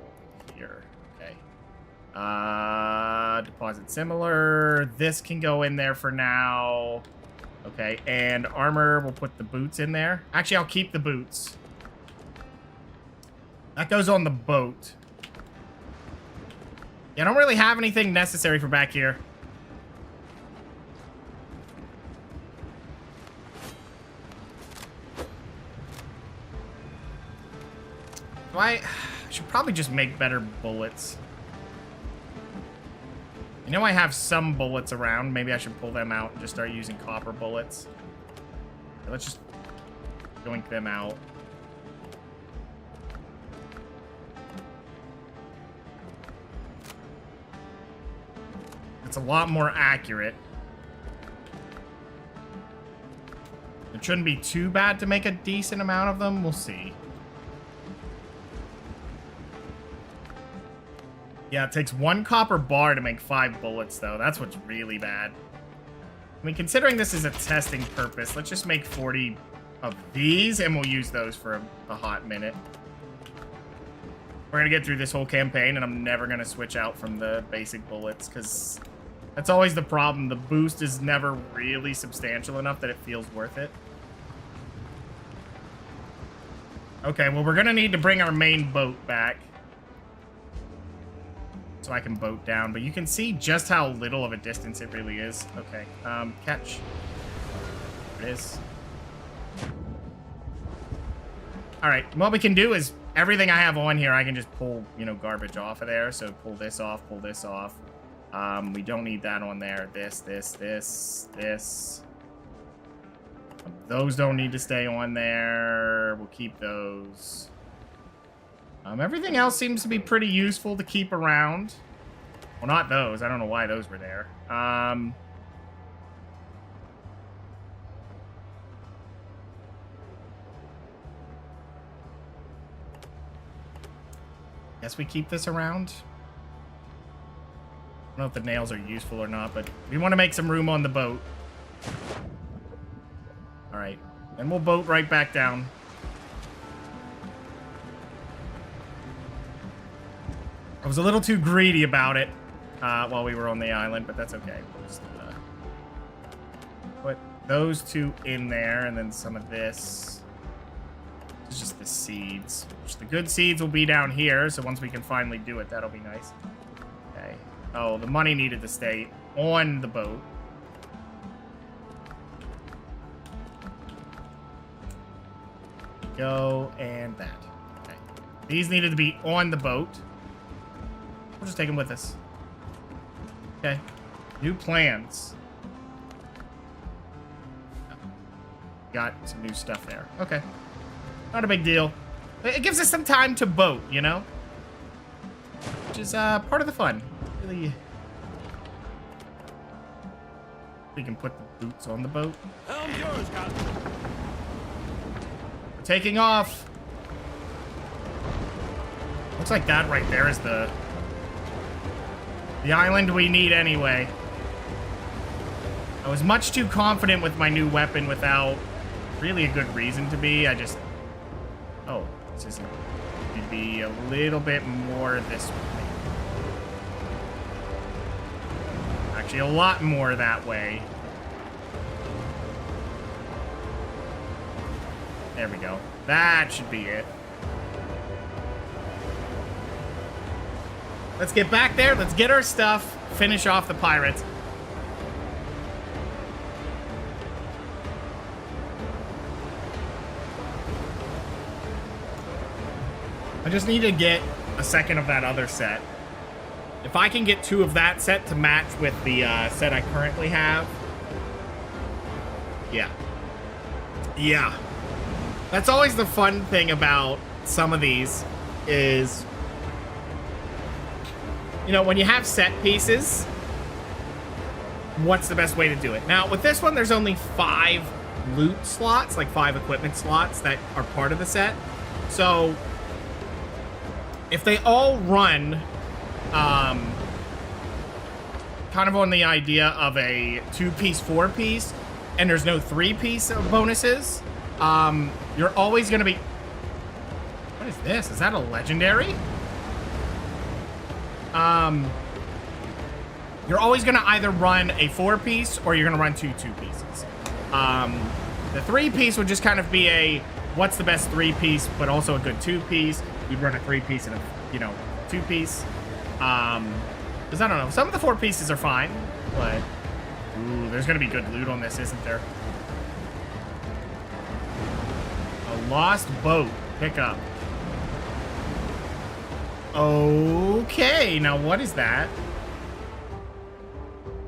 here. Okay. Deposit similar. This can go in there for now. Okay, and armor, we'll put the boots in there. Actually, I'll keep the boots. That goes on the boat. Yeah, I don't really have anything necessary for back here. So I should probably just make better bullets. You know I have some bullets around. Maybe I should pull them out and just start using copper bullets. Okay, let's just yoink them out. It's a lot more accurate. It shouldn't be too bad to make a decent amount of them. We'll see. Yeah, it takes 1 copper bar to make 5 bullets, though. That's what's really bad. I mean, considering this is a testing purpose, let's just make 40 of these, and we'll use those for a hot minute. We're going to get through this whole campaign, and I'm never going to switch out from the basic bullets, because that's always the problem. The boost is never really substantial enough that it feels worth it. Okay, well, we're going to need to bring our main boat back. So I can boat down, but you can see just how little of a distance it really is. Okay, catch. There it is. All right, what we can do is everything I have on here, I can just pull, you know, garbage off of there. So pull this off, pull this off. We don't need that on there. This. Those don't need to stay on there. We'll keep those. Everything else seems to be pretty useful to keep around. Well, not those. I don't know why those were there. Guess we keep this around. I don't know if the nails are useful or not, but we want to make some room on the boat. All right. Then we'll boat right back down. I was a little too greedy about it while we were on the island, but that's okay. We'll just put those 2 in there, and then some of this. It's just the seeds. Which the good seeds will be down here, so once we can finally do it, that'll be nice. Okay. Oh, the money needed to stay on the boat. Go, and that. Okay. These needed to be on the boat. We'll just take them with us. Okay. New plans. Got some new stuff there. Okay. Not a big deal. It gives us some time to boat, you know? Which is part of the fun. Really. We can put the boots on the boat. Helm's yours, Captain. We're taking off. Looks like that right there is the island we need anyway. I was much too confident with my new weapon without really a good reason to be. I just... Oh, this isn't... It'd be a little bit more this way. Actually, a lot more that way. There we go. That should be it. Let's get back there. Let's get our stuff. Finish off the pirates. I just need to get a second of that other set. If I can get 2 of that set to match with the set I currently have. Yeah. Yeah. That's always the fun thing about some of these is... You know, when you have set pieces, what's the best way to do it? Now, with this one, there's only 5 loot slots, like 5 equipment slots that are part of the set. So, if they all run, kind of on the idea of a 2-piece, 4-piece, and there's no 3-piece bonuses, you're always going to be... What is this? Is that a legendary? You're always going to either run a 4-piece or you're going to run 2 2-pieces. The 3-piece would just kind of be a what's the best 3-piece, but also a good 2-piece. We'd run a 3-piece and a 2-piece. Because I don't know, some of the 4 pieces are fine, but ooh, there's gonna be good loot on this, isn't there? A lost boat pickup. Okay, now what is that?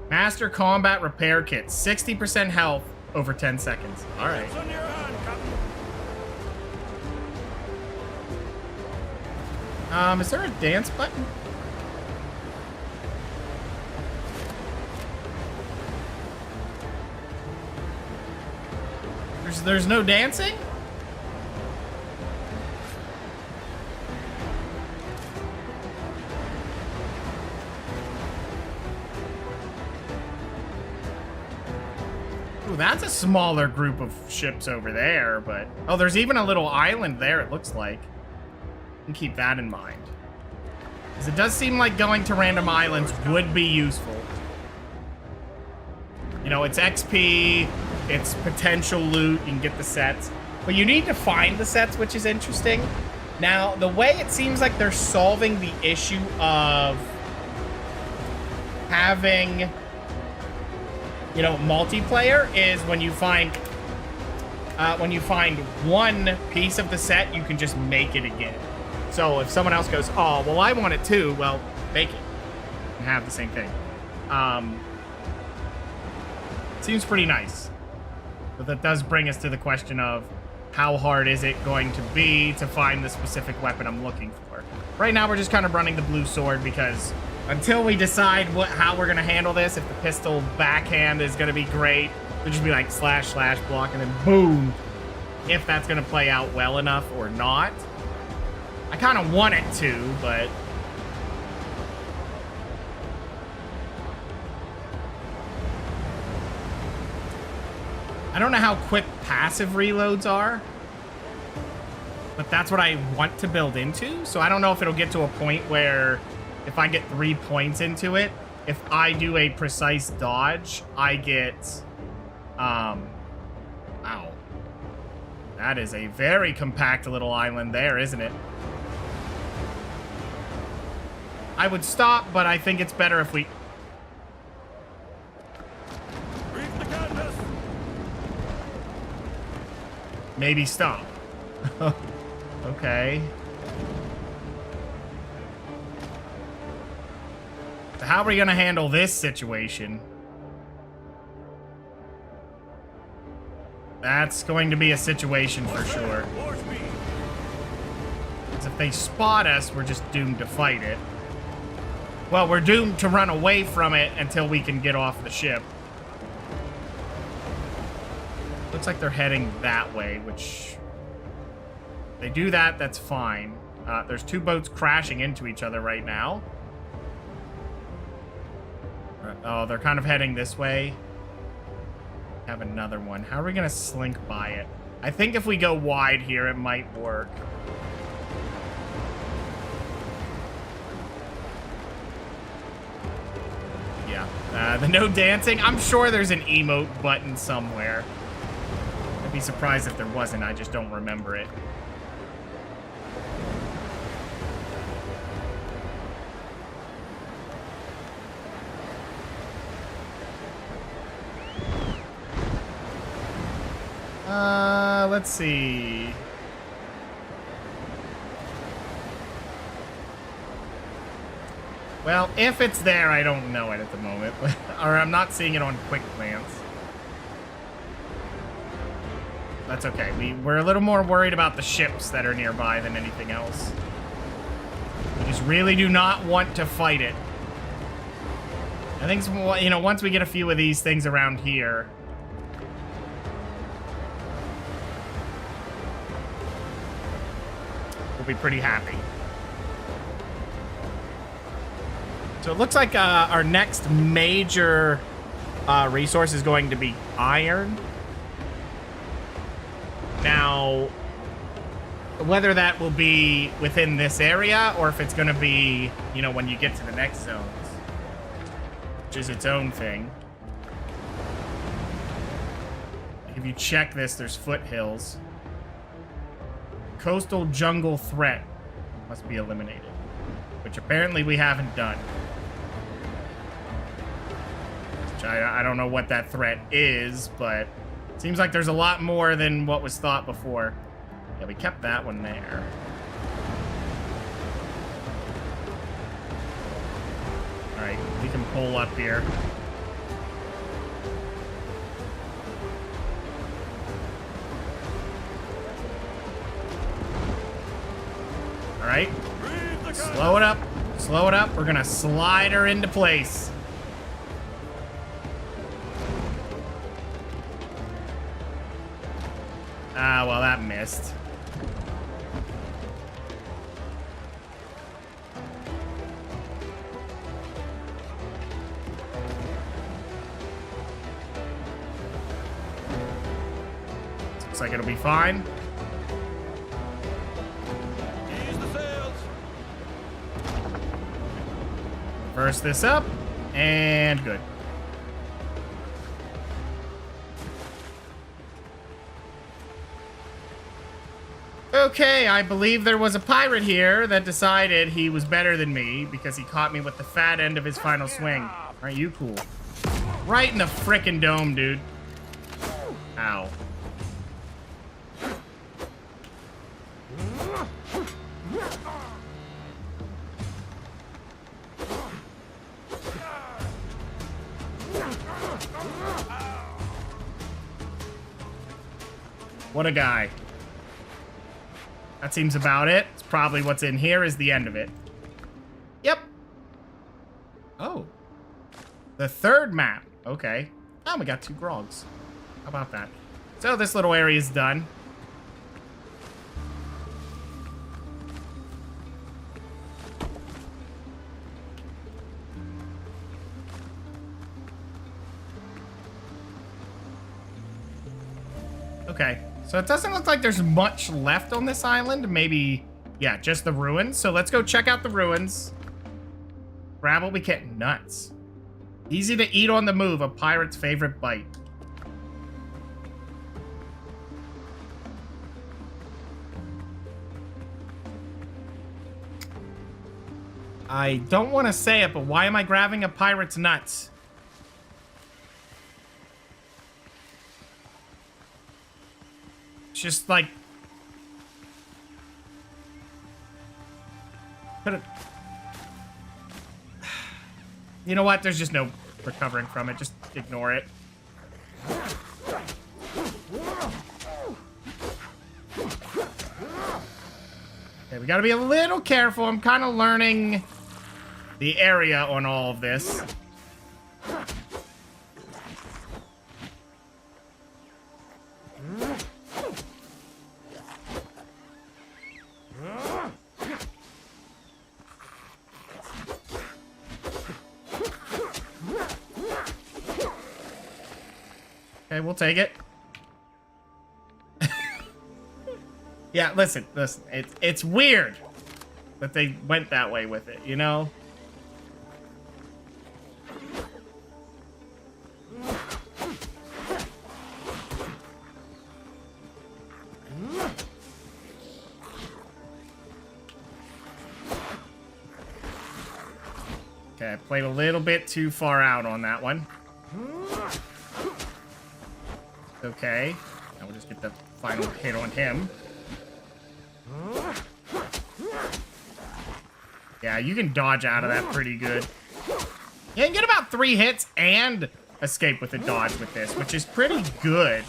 Master Combat Repair Kit, 60% health over 10 seconds. All right. It's on your hand, Captain. Is there a dance button? There's no dancing? Ooh, that's a smaller group of ships over there, but... Oh, there's even a little island there, it looks like. And keep that in mind. Because it does seem like going to random islands would be useful. You know, it's XP, it's potential loot, you can get the sets. But you need to find the sets, which is interesting. Now, the way it seems like they're solving the issue of having... you know, multiplayer is when you find one piece of the set, you can just make it again. So if someone else goes, oh, well, I want it too, well, make it and have the same thing. Seems pretty nice. But that does bring us to the question of how hard is it going to be to find the specific weapon I'm looking for. Right now, we're just kind of running the blue sword because until we decide how we're going to handle this, if the pistol backhand is going to be great, it'll just be like slash, slash, block, and then boom. If that's going to play out well enough or not. I kind of want it to, but... I don't know how quick passive reloads are. But that's what I want to build into. So I don't know if it'll get to a point where... if I get 3 points into it, if I do a precise dodge, I get, ow. That is a very compact little island there, isn't it? I would stop, but I think it's better if we... Reef the canvas. maybe stop. Okay. How are we gonna handle this situation? That's going to be a situation for sure. Because if they spot us, we're just doomed to fight it. Well, we're doomed to run away from it until we can get off the ship. Looks like they're heading that way, which... if they do that, that's fine. There's 2 boats crashing into each other right now. Oh, they're kind of heading this way. Have another one. How are we gonna slink by it? I think if we go wide here, it might work. Yeah. The no dancing. I'm sure there's an emote button somewhere. I'd be surprised if there wasn't. I just don't remember it. Let's see. Well, if it's there, I don't know it at the moment. Or I'm not seeing it on quick glance. That's okay. We're a little more worried about the ships that are nearby than anything else. We just really do not want to fight it. I think, you know, once we get a few of these things around here... we'll be pretty happy. So it looks like our next major resource is going to be iron. Now, whether that will be within this area or if it's going to be, you know, when you get to the next zones, which is its own thing. If you check this, there's foothills. Coastal jungle threat must be eliminated, which apparently we haven't done. Which I don't know what that threat is, but it seems like there's a lot more than what was thought before. Yeah, we kept that one there. All right, we can pull up here. All right, slow it up. Slow it up. We're gonna slide her into place. Ah, well, that missed. Looks like it'll be fine. Ease the sails. Reverse this up, and good. Okay, I believe there was a pirate here that decided he was better than me because he caught me with the fat end of his final swing. Aren't you cool? Right in the frickin' dome, dude. Ow. What a guy. That seems about it. It's probably what's in here is the end of it. Yep. Oh. The third map. Okay. Oh, we got 2 grogs. How about that? So this little area is done. Okay. So it doesn't look like there's much left on this island. Maybe, yeah, just the ruins. So let's go check out the ruins. Grab what we can. Nuts. Easy to eat on the move. A pirate's favorite bite. I don't want to say it, but why am I grabbing a pirate's nuts? Just like put it. You know what? There's just no recovering from it. Just ignore it. Okay, we gotta be a little careful. I'm kind of learning the area on all of this. Okay, we'll take it. Yeah, listen. It's weird that they went that way with it, you know? Okay, I played a little bit too far out on that one. Okay, now we'll just get the final hit on him. Yeah, you can dodge out of that pretty good. You can get about 3 hits and escape with a dodge with this, which is pretty good.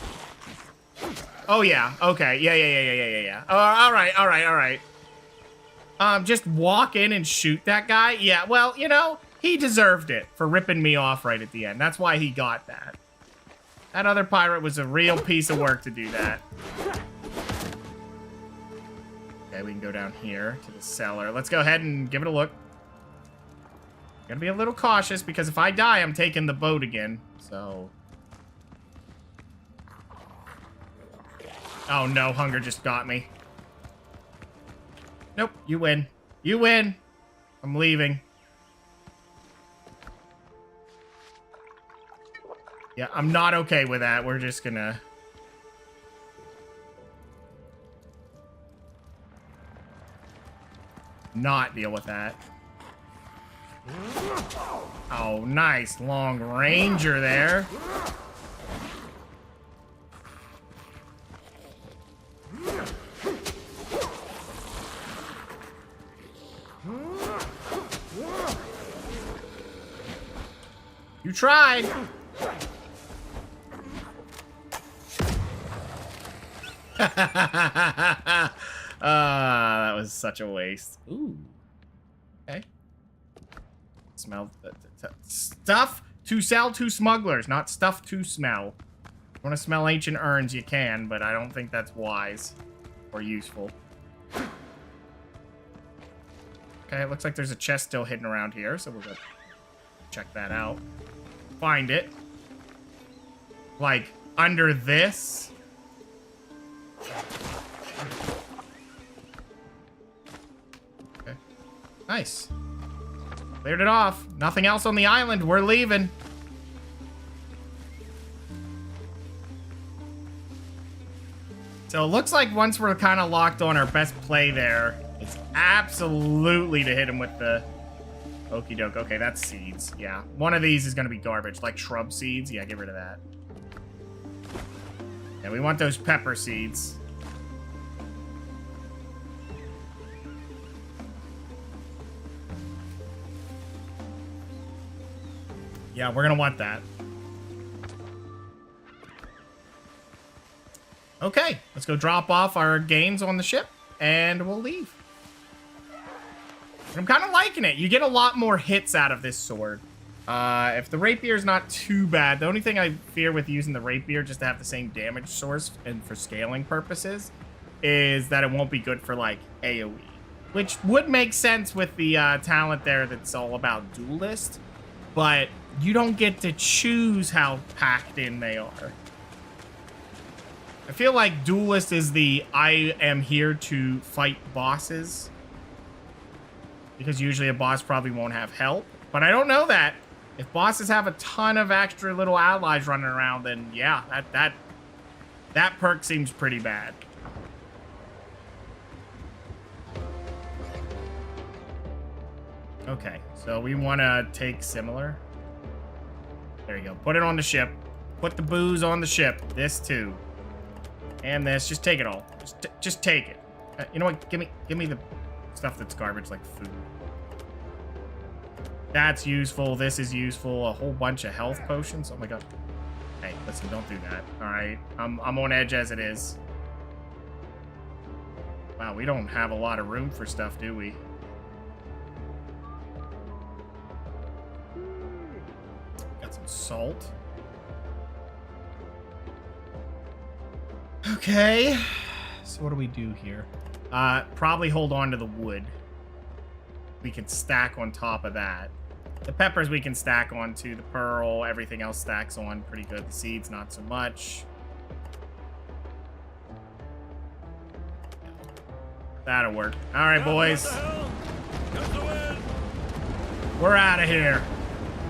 Oh, yeah. Okay. Yeah. Oh, all right. Just walk in and shoot that guy? Yeah, well, you know, he deserved it for ripping me off right at the end. That's why he got that. That other pirate was a real piece of work to do that. Okay, we can go down here to the cellar. Let's go ahead and give it a look. Gotta be a little cautious because if I die, I'm taking the boat again. So. Oh no, hunger just got me. Nope, you win. You win. I'm leaving. Yeah, I'm not okay with that. We're just gonna not deal with that. Oh, nice long ranger there. You tried. That was such a waste. Ooh. Okay. Smell stuff to sell to smugglers, not stuff to smell. If you want to smell ancient urns, you can, but I don't think that's wise or useful. Okay, it looks like there's a chest still hidden around here, so we'll go check that out. Find it. Like, under this. Okay. Nice. Cleared it off. Nothing else on the island. We're leaving. So it looks like once we're kind of locked on, our best play there is absolutely to hit him with the okie doke. Okay, that's seeds. Yeah. One of these is going to be garbage, like shrub seeds. Yeah, get rid of that. Yeah, we want those pepper seeds. Yeah, we're going to want that. Okay, let's go drop off our gains on the ship, and we'll leave. I'm kind of liking it. You get a lot more hits out of this sword. If the rapier is not too bad, the only thing I fear with using the rapier just to have the same damage source and for scaling purposes is that it won't be good for, like, AoE. Which would make sense with the talent there that's all about duelist, but you don't get to choose how packed in they are. I feel like duelist is the I am here to fight bosses. Because usually a boss probably won't have help. But I don't know that. If bosses have a ton of extra little allies running around, then yeah, that perk seems pretty bad. Okay, so we want to take similar. There you go. Put it on the ship. Put the booze on the ship. This too. And this. Just take it all. Just take it. You know what? Give me the stuff that's garbage, like food. That's useful. This is useful. A whole bunch of health potions. Oh my god. Hey, listen, don't do that. Alright. I'm on edge as it is. Wow, we don't have a lot of room for stuff, do we? Got some salt. Okay. So what do we do here? Probably hold on to the wood. We can stack on top of that. The peppers we can stack onto. The pearl, everything else stacks on pretty good. The seeds, not so much. That'll work. All right, boys. We're out of here.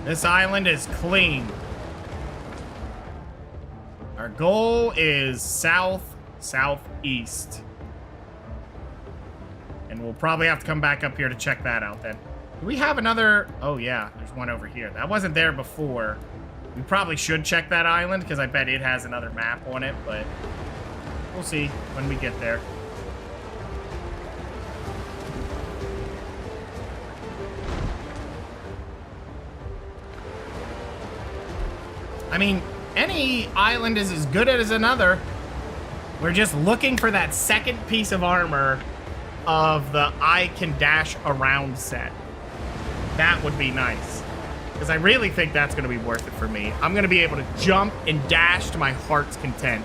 This island is clean. Our goal is southeast. And we'll probably have to come back up here to check that out then. Do we have another? Oh yeah, there's one over here. That wasn't there before. We probably should check that island because I bet it has another map on it, but we'll see when we get there. I mean, any island is as good as another. We're just looking for that second piece of armor of the I can dash around set. That would be nice. Because I really think that's going to be worth it for me. I'm going to be able to jump and dash to my heart's content.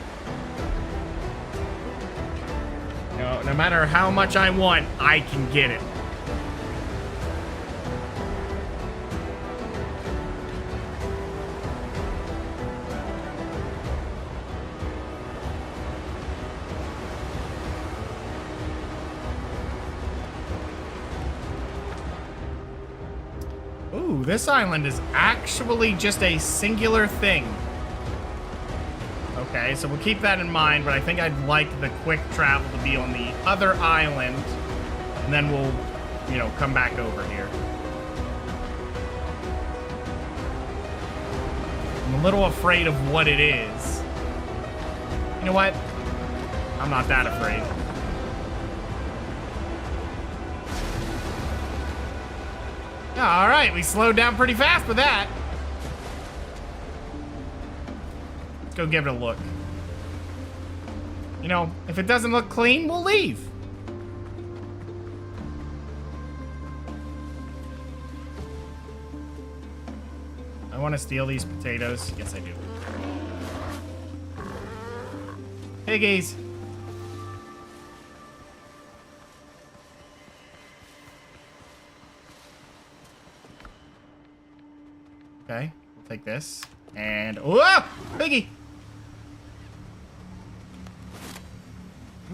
No matter how much I want, I can get it. Ooh, this island is actually just a singular thing. Okay, so we'll keep that in mind, but I think I'd like the quick travel to be on the other island. And then we'll you know, come back over here. I'm a little afraid of what it is. You know what? I'm not that afraid. Yeah, all right, we slowed down pretty fast with that. Let's go give it a look. You know, if it doesn't look clean, we'll leave. I want to steal these potatoes. Yes, I do. Piggies. Okay, we'll take this. And, whoa! Piggy! I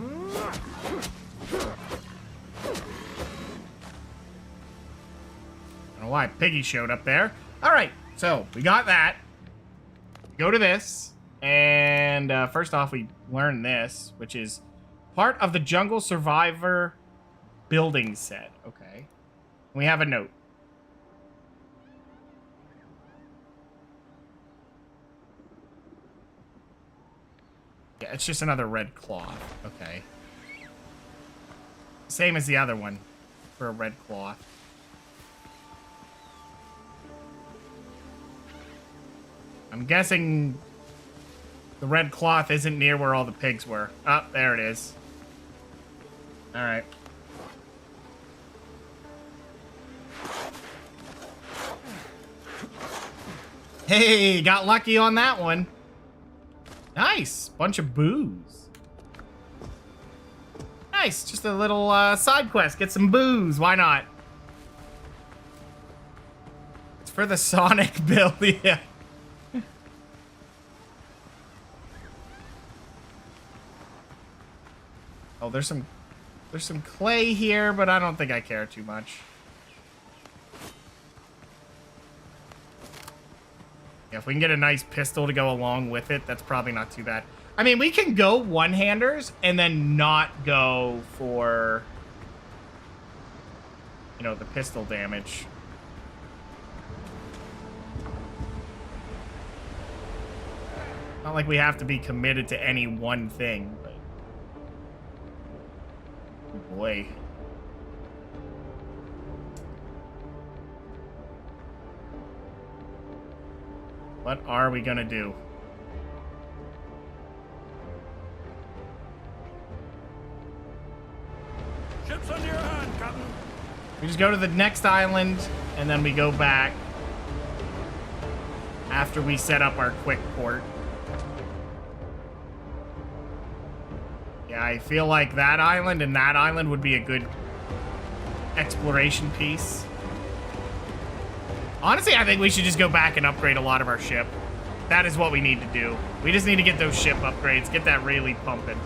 don't know why Piggy showed up there. All right, so we got that. Go to this, and first off, we learn this, which is part of the Jungle Survivor building set. Okay, we have a note. Yeah, it's just another red cloth. Okay. Same as the other one for a red cloth. I'm guessing the red cloth isn't near where all the pigs were. Oh, there it is. All right. Hey, got lucky on that one. Nice. Bunch of booze. Nice. Just a little side quest. Get some booze. Why not? It's for the Sonic build. Yeah. Oh, there's some clay here, but I don't think I care too much. Yeah, if we can get a nice pistol to go along with it, that's probably not too bad. I mean, we can go one-handers and then not go for, you know, the pistol damage. Not like we have to be committed to any one thing, but... Oh boy. What are we gonna do? Ships under your hand, Captain. We just go to the next island, and then we go back after we set up our quick port. Yeah, I feel like that island and that island would be a good exploration piece. Honestly, I think we should just go back and upgrade a lot of our ship. That is what we need to do. We just need to get those ship upgrades, get that really pumping.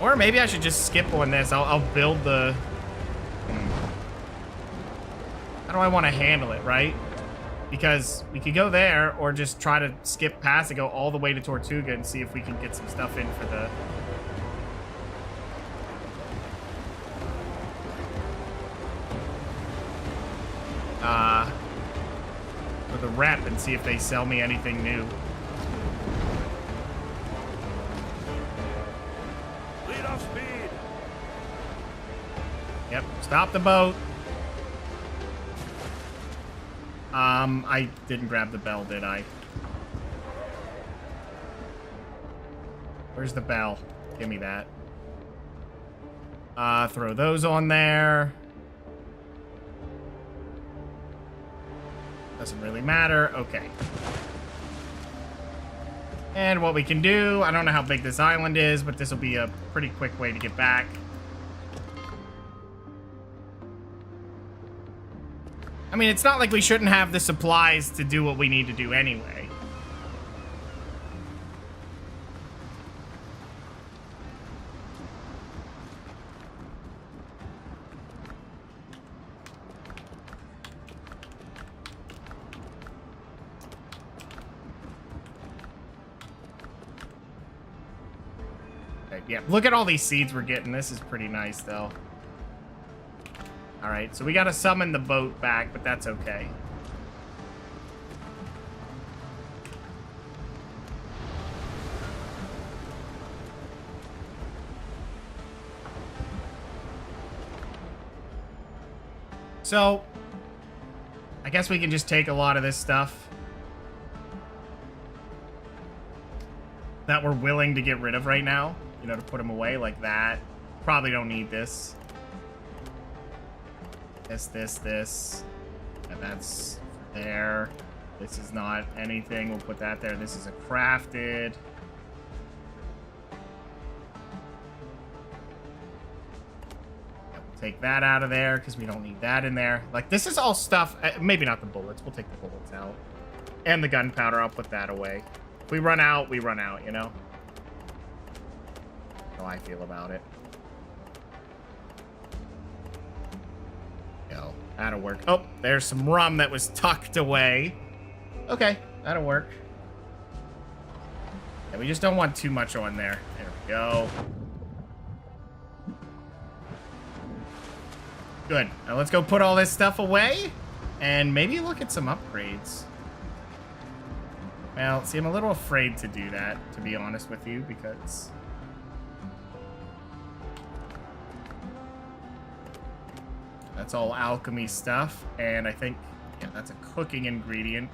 Or maybe I should just skip on this. I'll build the... How do I want to handle it, right? Because we could go there or just try to skip past and go all the way to Tortuga and see if we can get some stuff in for the... for the rep and see if they sell me anything new. Lead off speed. Yep, stop the boat. I didn't grab the bell, did I? Where's the bell? Give me that. Throw those on there. Doesn't really matter. Okay. And what we can do, I don't know how big this island is, but this will be a pretty quick way to get back. I mean, it's not like we shouldn't have the supplies to do what we need to do anyway. Okay, yeah, look at all these seeds we're getting. This is pretty nice, though. All right, so we got to summon the boat back, but that's okay. So, I guess we can just take a lot of this stuff that we're willing to get rid of right now, you know, to put them away like that. Probably don't need this. This. And that's there. This is not anything. We'll put that there. This is a crafted. Take that out of there because we don't need that in there. Like, this is all stuff. Maybe not the bullets. We'll take the bullets out. And the gunpowder, I'll put that away. If we run out, we run out, you know? That's how I feel about it. Go. That'll work. Oh, there's some rum that was tucked away. Okay, that'll work. Yeah, we just don't want too much on there. There we go. Good. Now let's go put all this stuff away and maybe look at some upgrades. Well, see, I'm a little afraid to do that, to be honest with you, because that's all alchemy stuff, and I think, yeah, that's a cooking ingredient.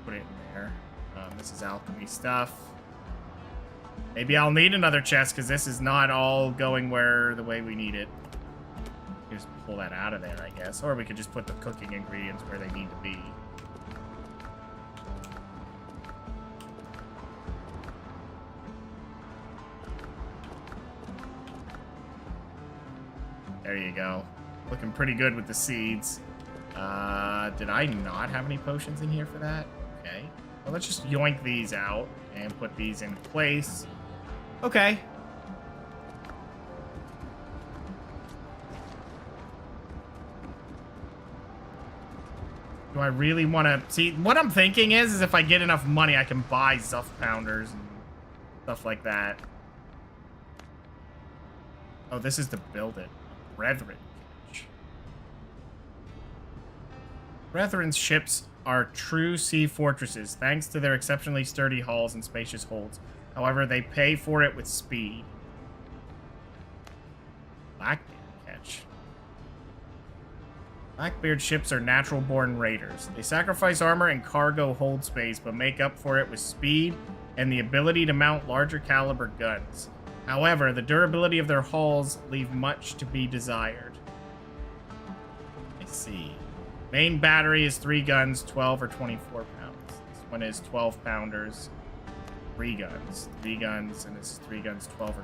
Put it in there. This is alchemy stuff. Maybe I'll need another chest because this is not all going the way we need it. Just pull that out of there, I guess. Or we could just put the cooking ingredients where they need to be. There you go. Looking pretty good with the seeds. Did I not have any potions in here for that? Okay. Well, let's just yoink these out and put these in place. Okay. Do I really want to... See, what I'm thinking is if I get enough money, I can buy Zuff Pounders and stuff like that. Oh, this is to build it. Brethren. Brethren's ships are true sea fortresses, thanks to their exceptionally sturdy hulls and spacious holds. However, they pay for it with speed. Blackbeard catch. Blackbeard ships are natural-born raiders. They sacrifice armor and cargo hold space, but make up for it with speed and the ability to mount larger caliber guns. However, the durability of their hulls leave much to be desired. I see. Main battery is 3 guns, 12 or 24 pounds. This one is 12 pounders, 3 guns. 3 guns, and this is 3 guns, 12 or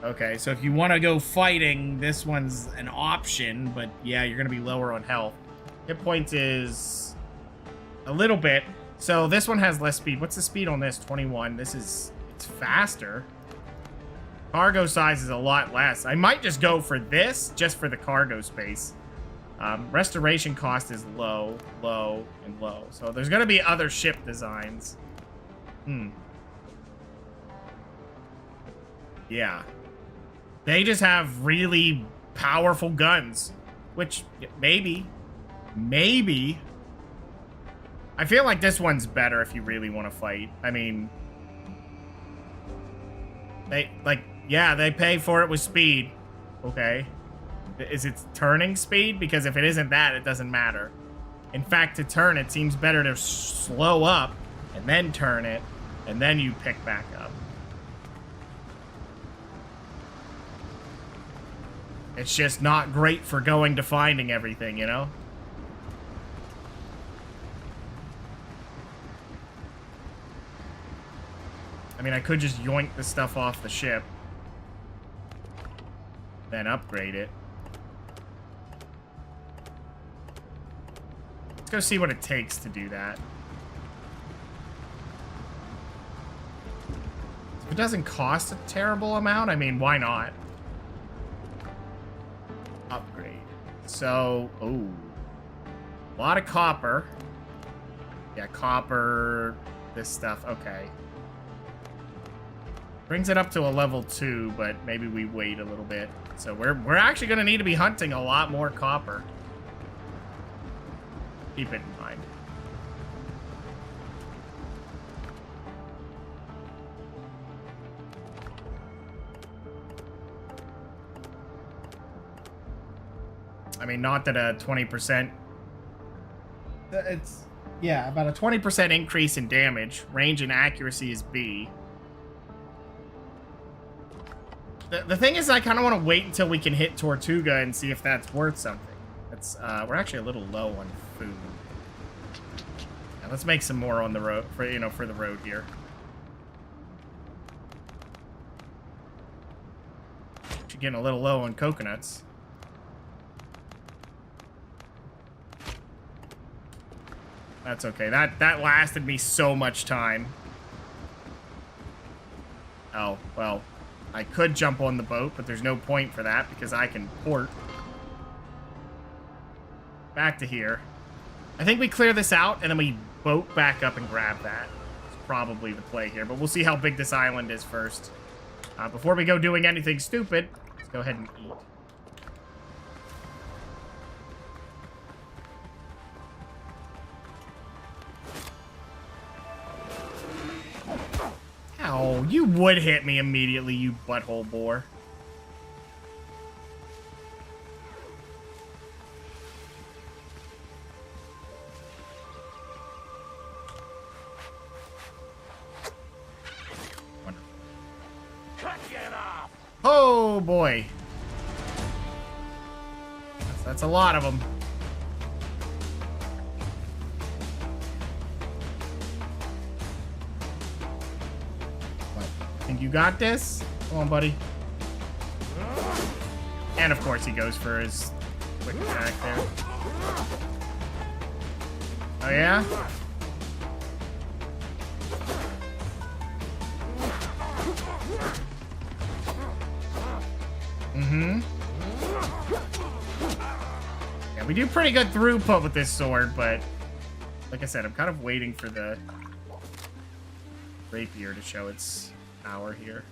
24. Okay, so if you want to go fighting, this one's an option, but yeah, you're going to be lower on health. Hit points is a little bit. So this one has less speed. What's the speed on this? 21. This is, it's faster. Cargo size is a lot less. I might just go for this, just for the cargo space. Restoration cost is low, low, and low. So there's going to be other ship designs. Yeah. They just have really powerful guns. Which, maybe. Maybe. I feel like this one's better if you really want to fight. I mean... yeah, they pay for it with speed. Okay. Is it turning speed? Because if it isn't that, it doesn't matter. In fact, to turn, it seems better to slow up and then turn it, and then you pick back up. It's just not great for going to finding everything, you know? I mean, I could just yoink the stuff off the ship. Then upgrade it. Let's go see what it takes to do that. If it doesn't cost a terrible amount, I mean, why not? Upgrade. So, ooh. A lot of copper. Yeah, copper, this stuff, okay. Brings it up to a level 2, but maybe we wait a little bit. So we're actually going to need to be hunting a lot more copper. Keep it in mind. I mean, not that a 20%... It's... Yeah, about a 20% increase in damage. Range and accuracy is B. The thing is, I kind of want to wait until we can hit Tortuga and see if that's worth something. That's we're actually a little low on food. Yeah, let's make some more on the road for for the road here. Actually getting a little low on coconuts. That's okay. That lasted me so much time. Oh, well. I could jump on the boat, but there's no point for that because I can port. Back to here. I think we clear this out and then we boat back up and grab that. It's probably the play here, but we'll see how big this island is first. Before we go doing anything stupid, let's go ahead and eat. Ow, you would hit me immediately, you butthole boar. Wonderful. Cut it off. Oh, boy. That's a lot of them. Think you got this? Come on, buddy. And of course he goes for his quick attack there. Oh yeah? Mm-hmm. Yeah, we do pretty good throughput with this sword, but like I said, I'm kind of waiting for the rapier to show its power here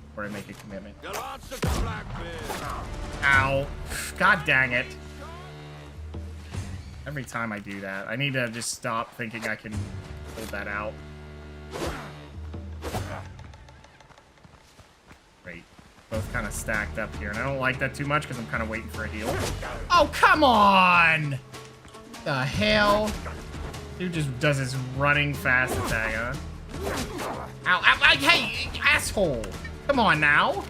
before I make a commitment. Ow. God dang it. Every time I do that, I need to just stop thinking I can hold that out. Great. Both kind of stacked up here, and I don't like that too much because I'm kind of waiting for a heal. Oh, come on! What the hell? Dude just does his running fast attack, huh? Ow, ow, ow, hey, asshole. Come on now.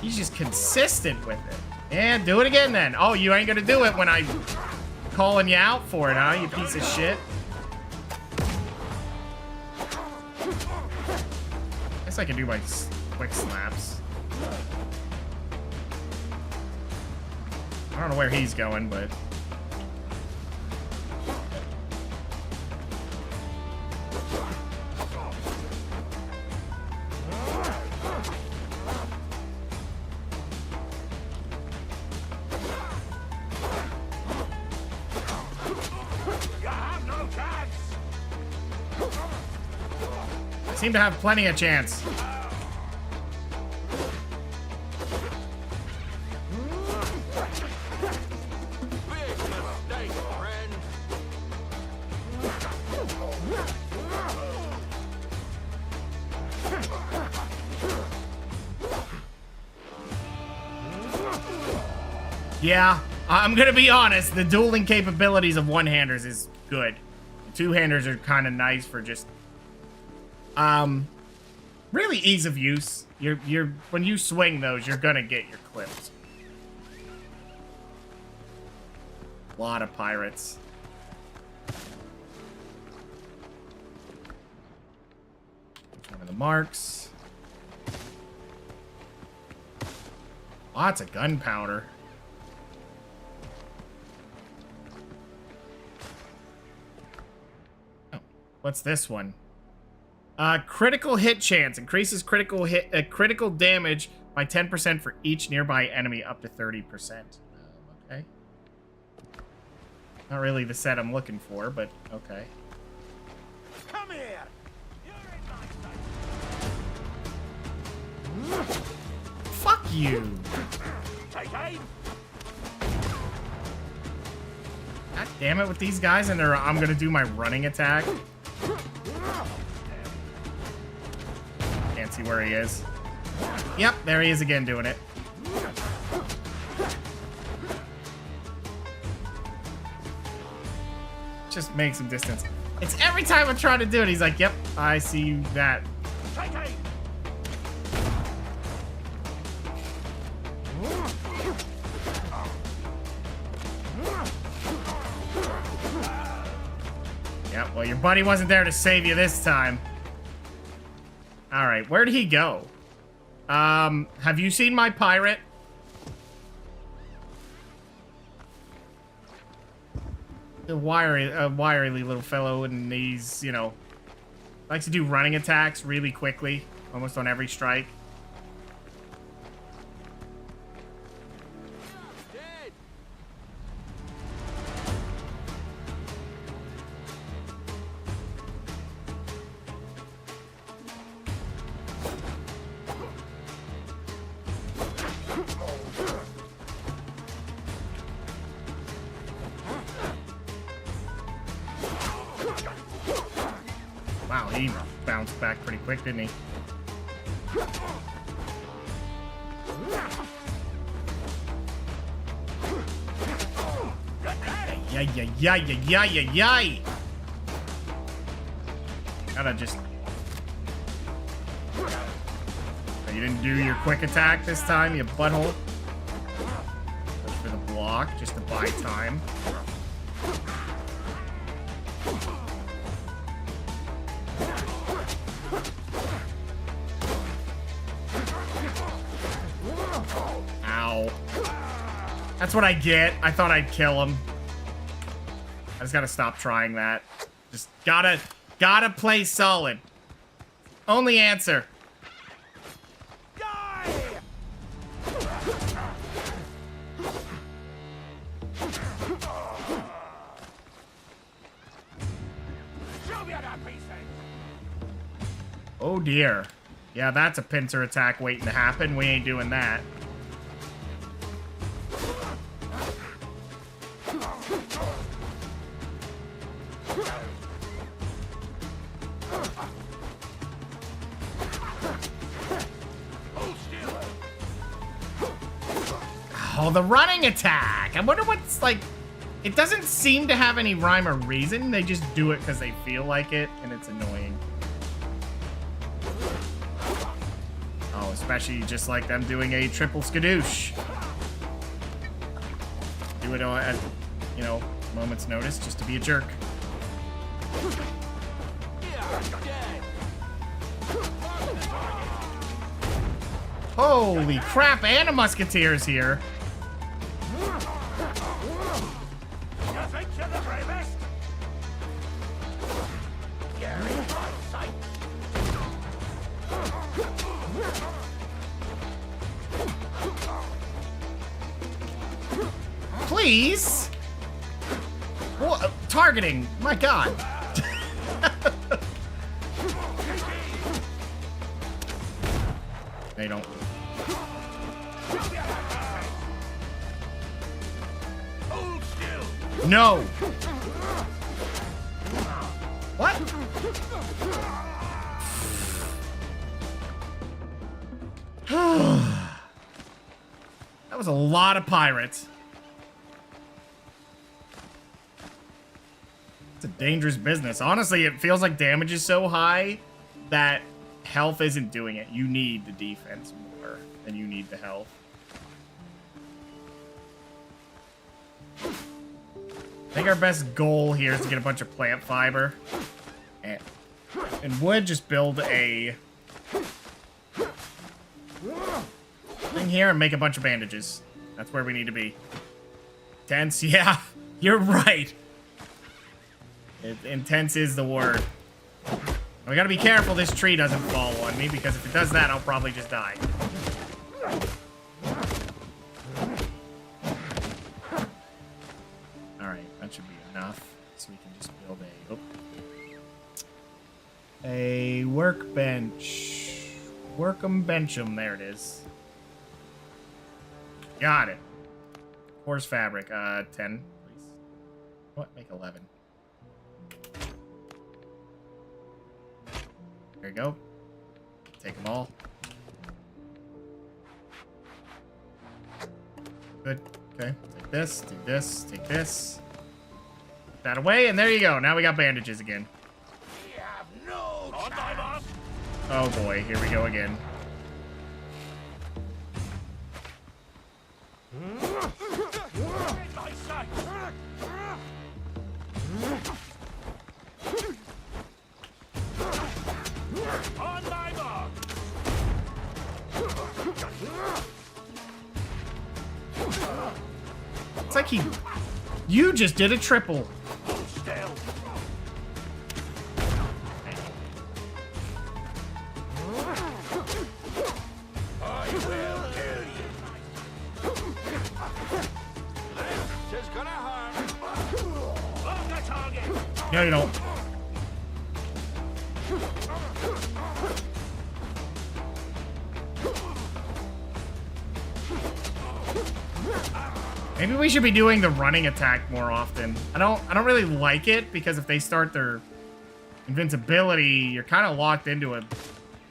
He's just consistent with it. Yeah, do it again then. Oh, you ain't gonna do it when I'm calling you out for it, huh, you piece of shit? Guess I can do my quick slaps. I don't know where he's going, but... Seem to have plenty of chance. Yeah, I'm gonna be honest, the dueling capabilities of one-handers is good. Two-handers are kind of nice for just really ease of use. You're when you swing those, you're gonna get your clips. A lot of pirates. One of the marks. Lots of gunpowder. Oh, what's this one? Critical hit chance increases critical damage by 10% for each nearby enemy up to 30%. Okay. Not really the set I'm looking for, but okay. Come here. You're in my sight. you. Take aim. God damn it with these guys, and I'm gonna do my running attack. Can't see where he is. Yep, there he is again doing it. Just make some distance. It's every time I try to do it, he's like, yep, I see that. Take aim. Yeah, well, your buddy wasn't there to save you this time. All right, where'd he go? Have you seen my pirate? The wiry little fellow, and he's, you know, likes to do running attacks really quickly, almost on every strike. Wow, he bounced back pretty quick, didn't he? Yay. Gotta just... Oh, you didn't do your quick attack this time, you butthole. Look for the block, just to buy time. Ow. That's what I get. I thought I'd kill him. I just gotta stop trying that. Just gotta play solid. Only answer. Die! Show me that piece. Oh dear. Yeah, that's a pincer attack waiting to happen. We ain't doing that. Oh, the running attack. I wonder what's like... It doesn't seem to have any rhyme or reason. They just do it because they feel like it, and it's annoying. Oh, especially just like them doing a triple skadoosh. Do it at, you know, moment's notice just to be a jerk. Holy crap, and a musketeer's here. You think you're the bravest? You're in my sight. Please? Well, targeting, my god. They don't. Hold still. No. What? That was a lot of pirates. It's a dangerous business. Honestly, it feels like damage is so high that health isn't doing it. You need the defense more than you need the health. I think our best goal here is to get a bunch of plant fiber. And wood, just build a thing here and make a bunch of bandages. That's where we need to be. Tense, yeah, you're right. Intense is the word. We gotta be careful this tree doesn't fall on me, because if it does that, I'll probably just die. Alright, that should be enough. So we can just build a workbench. Work'em bench'em, there it is. Got it. Coarse fabric. 10, please. What? Make 11. There you go. Take them all. Good. Okay. Take this. Do this. Take this. Put that away, and there you go. Now we got bandages again. We have no chance. Oh boy, here we go again. In my sight. On my mark. It's like you just did a triple. Hold still. I will kill you. This is gonna hurt. On the target. No, you don't. Maybe we should be doing the running attack more often. I don't really like it because if they start their invincibility, you're kind of locked into a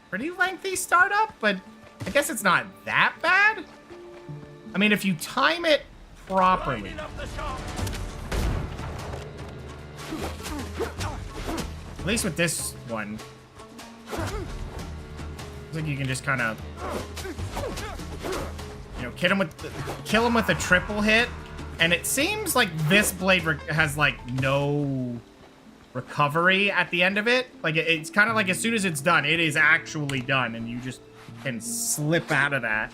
pretty lengthy startup, but I guess it's not that bad. I mean, if you time it properly. Lining up the shot. At least with this one. Looks like you can just kind of, you know, kill him with a triple hit. And it seems like this blade has like no recovery at the end of it. Like it's kind of like as soon as it's done, it is actually done, and you just can slip out of that,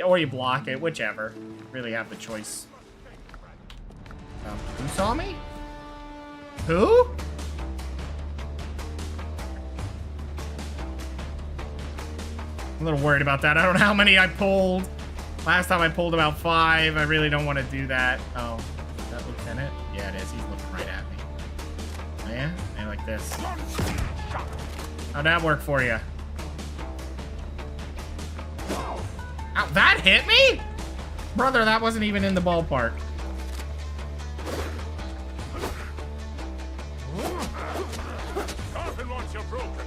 or you block it, whichever. You really have the choice. Who saw me? Who? I'm a little worried about that. I don't know how many I pulled. Last time I pulled about 5. I really don't want to do that. Oh, is that Lieutenant? Yeah, it is. He's looking right at me. Oh, yeah? And like this. How'd that work for you? Ow, that hit me? Brother, that wasn't even in the ballpark. Carpet launcher broken.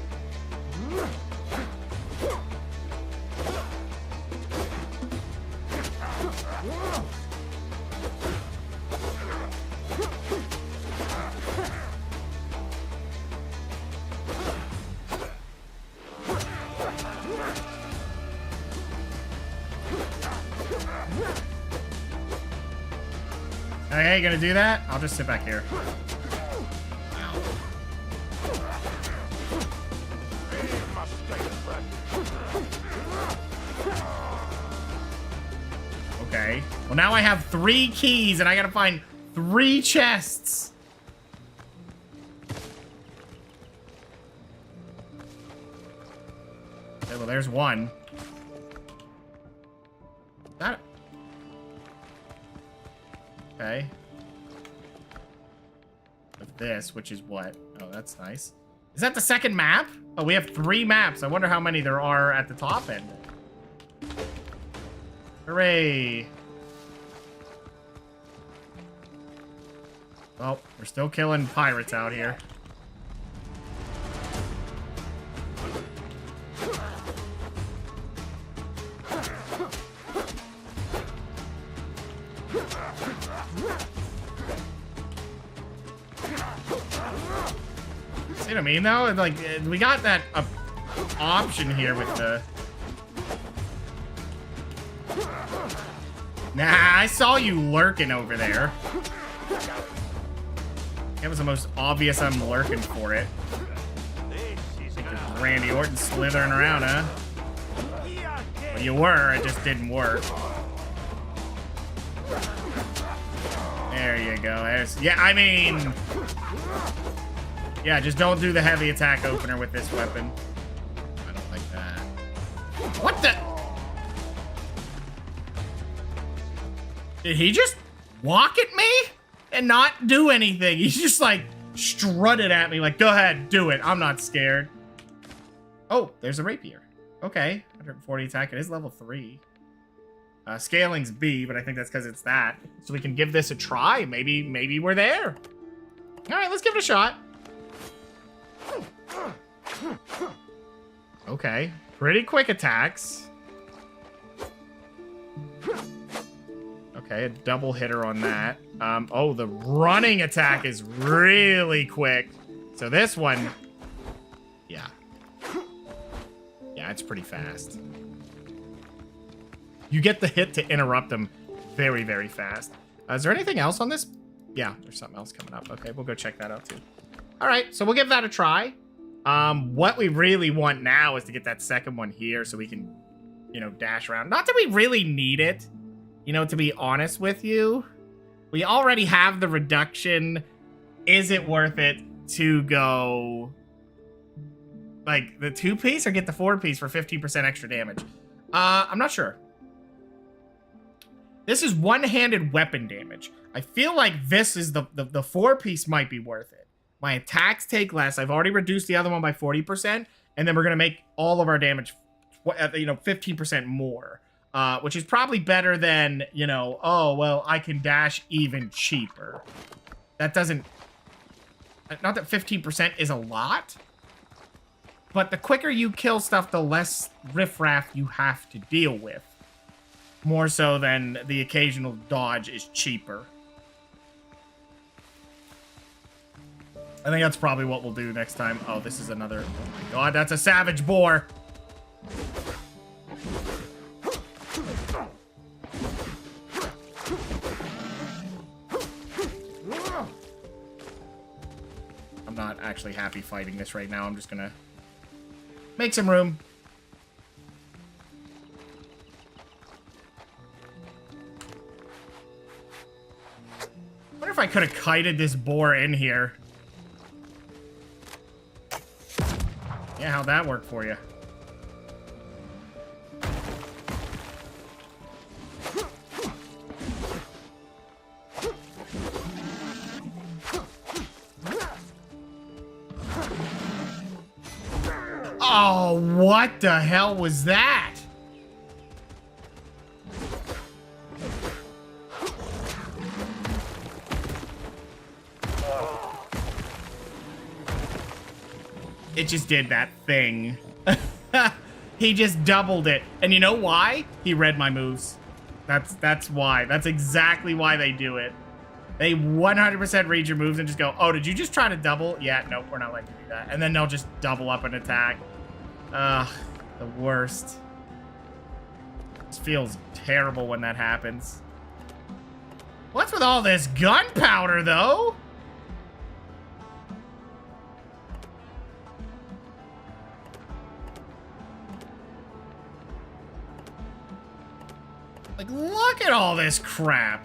Hey, gonna do that? I'll just sit back here. Okay. Well, now I have 3 keys, and I gotta find 3 chests. Okay, well, there's one. That. Okay. With this, which is what? Oh, that's nice. Is that the second map? Oh, we have 3 maps. I wonder how many there are at the top end. Hooray. Oh, we're still killing pirates out here. See what I mean, though? Like, we got that option here with the... Nah, I saw you lurking over there. That was the most obvious I'm lurking for it. Think you're Randy Orton slithering around, huh? Well, you were, it just didn't work. There you go. There's, yeah, I mean... Yeah, just don't do the heavy attack opener with this weapon. I don't like that. What the... Did he just walk at me and not do anything? He's just like strutted at me like, go ahead, do it. I'm not scared. Oh, there's a rapier. Okay, 140 attack. It is level 3. Scaling's B, but I think that's because it's that. So we can give this a try. Maybe we're there. All right, let's give it a shot. Okay, pretty quick attacks. Okay, a double hitter on that. Oh, the running attack is really quick. So this one, yeah. Yeah, it's pretty fast. You get the hit to interrupt them very, very fast. Is there anything else on this? Yeah, there's something else coming up. Okay, we'll go check that out too. All right, so we'll give that a try. What we really want now is to get that second one here so we can, you know, dash around. Not that we really need it, you know, to be honest with you. We already have the reduction. Is it worth it to go like the 2-piece or get the 4-piece for 15% extra damage? I'm not sure. This is one-handed weapon damage. I feel like this is the 4-piece might be worth it. My attacks take less. I've already reduced the other one by 40%, and then we're gonna make all of our damage, you know, 15% more, which is probably better than, you know, oh well, I can dash even cheaper. That doesn't. Not that 15% is a lot, but the quicker you kill stuff, the less riffraff you have to deal with. More so than the occasional dodge is cheaper. I think that's probably what we'll do next time. Oh, this is another... Oh my god, that's a savage boar! I'm not actually happy fighting this right now. I'm just gonna make some room. I wonder if I could have kited this boar in here. Yeah, how'd that work for you? Oh, what the hell was that? It just did that thing. He just doubled it. And you know why? He read my moves. That's why. That's exactly why they do it. They 100% read your moves and just go, oh, did you just try to double? Yeah, nope, we're not letting you do that. And then they'll just double up an attack. Ugh, the worst. This feels terrible when that happens. What's with all this gunpowder, though? Like, look at all this crap.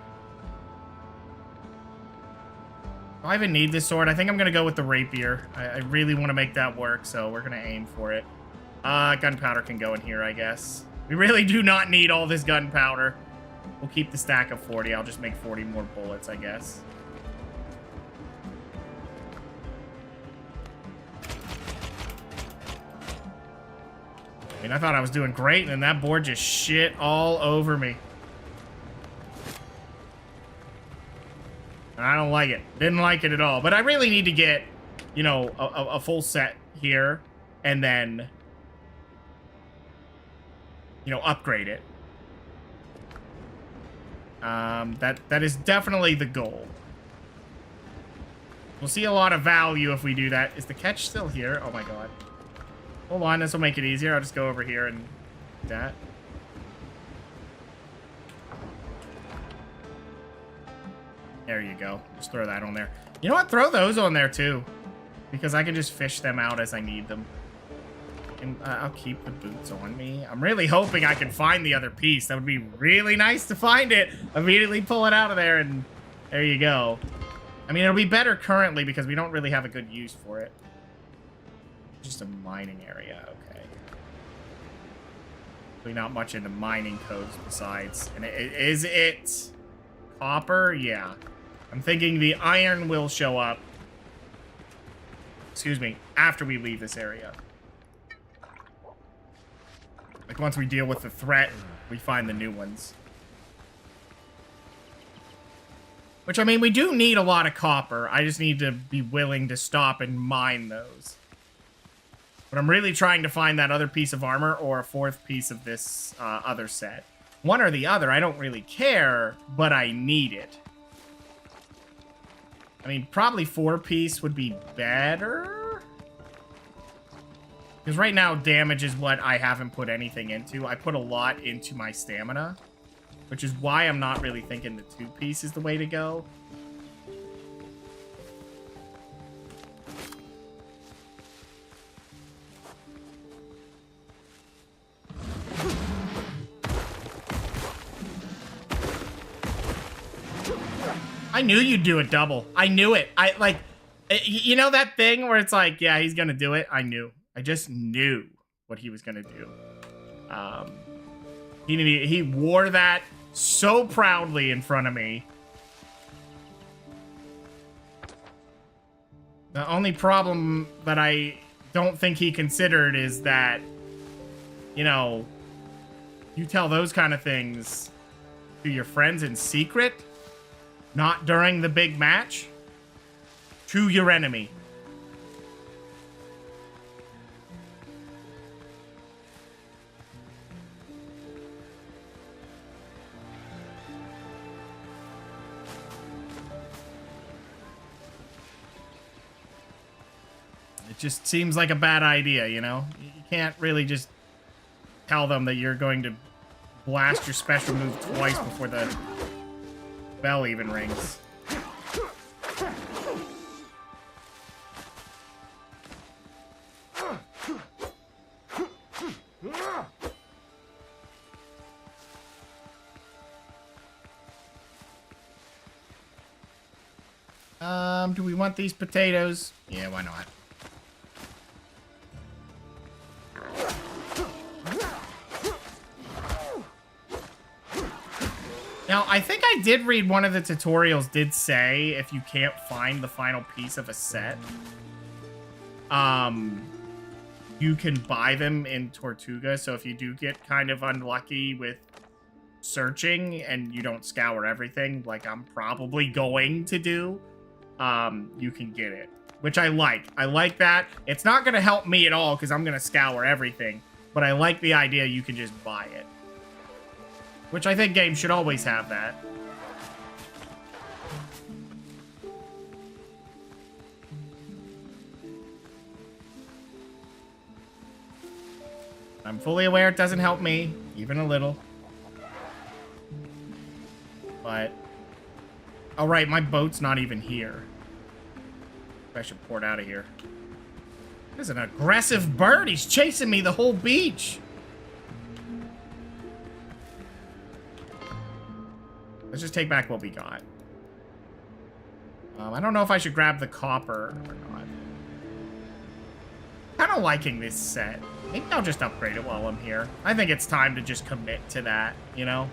Do I even need this sword? I think I'm gonna go with the rapier. I really want to make that work, so we're gonna aim for it. Gunpowder can go in here, I guess. We really do not need all this gunpowder. We'll keep the stack of 40. I'll just make 40 more bullets, I guess. I mean, I thought I was doing great, and then that board just shit all over me. And I don't like it. Didn't like it at all. But I really need to get, you know, a full set here, and then, you know, upgrade it. That is definitely the goal. We'll see a lot of value if we do that. Is the catch still here? Oh my god. Hold on, this will make it easier. I'll just go over here and do that. There you go. Just throw that on there. You know what? Throw those on there too, because I can just fish them out as I need them. And I'll keep the boots on me. I'm really hoping I can find the other piece. That would be really nice to find it. Immediately pull it out of there, and there you go. I mean, it'll be better currently because we don't really have a good use for it. Just a mining area, okay. Really not much into mining codes besides. And is it copper? Yeah. I'm thinking the iron will show up. Excuse me, after we leave this area. Like once we deal with the threat, we find the new ones. Which, I mean, we do need a lot of copper. I just need to be willing to stop and mine those. But I'm really trying to find that other piece of armor or a fourth piece of this other set. One or the other, I don't really care, but I need it. I mean, probably 4-piece would be better. Because right now, damage is what I haven't put anything into. I put a lot into my stamina. Which is why I'm not really thinking the 2-piece is the way to go. I knew you'd do it double. I knew it. You know that thing where it's like, yeah, he's gonna do it? I knew. I just knew what he was gonna do. He wore that so proudly in front of me. The only problem that I don't think he considered is that, you know, you tell those kind of things to your friends in secret, not during the big match, to your enemy. Just seems like a bad idea, you know? You can't really just tell them that you're going to blast your special move twice before the bell even rings. Do we want these potatoes? Yeah, why not? Now, I think I did read one of the tutorials did say if you can't find the final piece of a set, you can buy them in Tortuga. So if you do get kind of unlucky with searching and you don't scour everything, like I'm probably going to do, you can get it, which I like. I like that. It's not going to help me at all because I'm going to scour everything, but I like the idea you can just buy it. Which I think games should always have that. I'm fully aware it doesn't help me, even a little. But... oh, right, my boat's not even here. I should port out of here. There's an aggressive bird. He's chasing me the whole beach. Let's just take back what we got. I don't know if I should grab the copper or not. Kind of liking this set. Maybe I'll just upgrade it while I'm here. I think it's time to just commit to that, you know?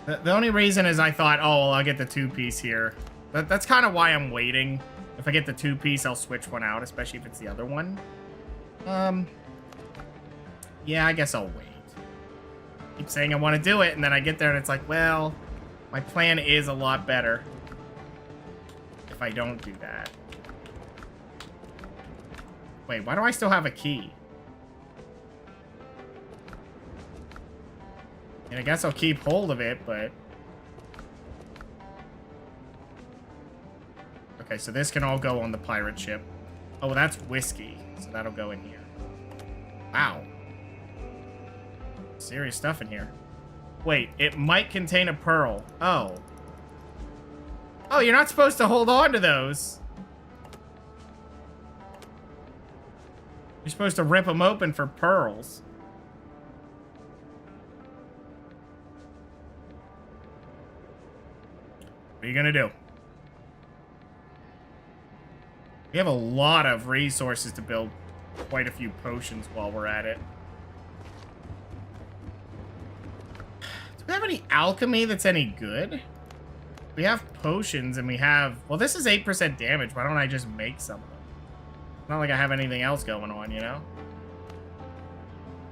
The only reason is I thought, oh, well, I'll get the 2-piece here. That's kind of why I'm waiting. If I get the 2-piece, I'll switch one out, especially if it's the other one. Yeah, I guess I'll wait. Keep saying I want to do it, and then I get there and it's like, well, my plan is a lot better if I don't do that. Wait, why do I still have a key? And I guess I'll keep hold of it, but... okay, so this can all go on the pirate ship. Oh, well, that's whiskey, so that'll go in here. Wow. Serious stuff in here. Wait, it might contain a pearl. Oh. Oh, you're not supposed to hold on to those. You're supposed to rip them open for pearls. What are you gonna do? We have a lot of resources to build quite a few potions while we're at it. Do we have any alchemy that's any good? We have potions and we have... well, this is 8% damage. Why don't I just make some of them? It's not like I have anything else going on, you know?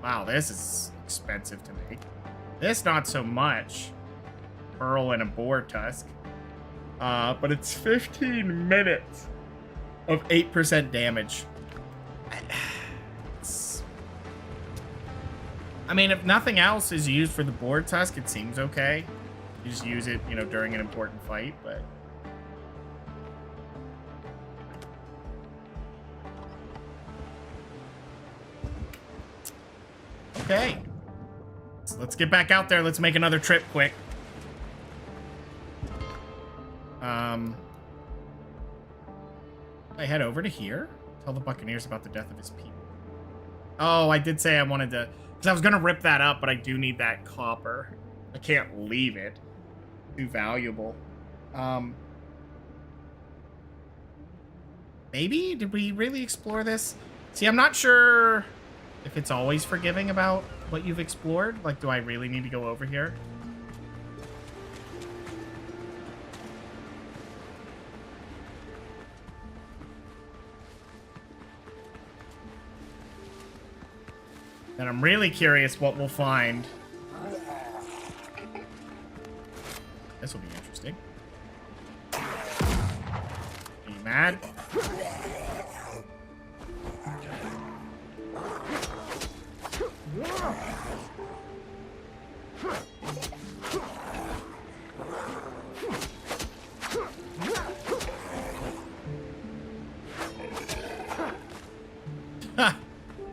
Wow, this is expensive to make. This, not so much. Pearl and a boar tusk. But it's 15 minutes of 8% damage. I mean, if nothing else is used for the boar tusk, it seems okay. You just use it, you know, during an important fight, but... Okay. So let's get back out there. Let's make another trip quick. I head over to here. Tell the Buccaneers about the death of his people. Oh, I did say I wanted to... Because I was going to rip that up, but I do need that copper. I can't leave it. Too valuable. Maybe? Did we really explore this? See, I'm not sure if it's always forgiving about what you've explored. Like, do I really need to go over here? And I'm really curious what we'll find. This will be interesting. Are you mad?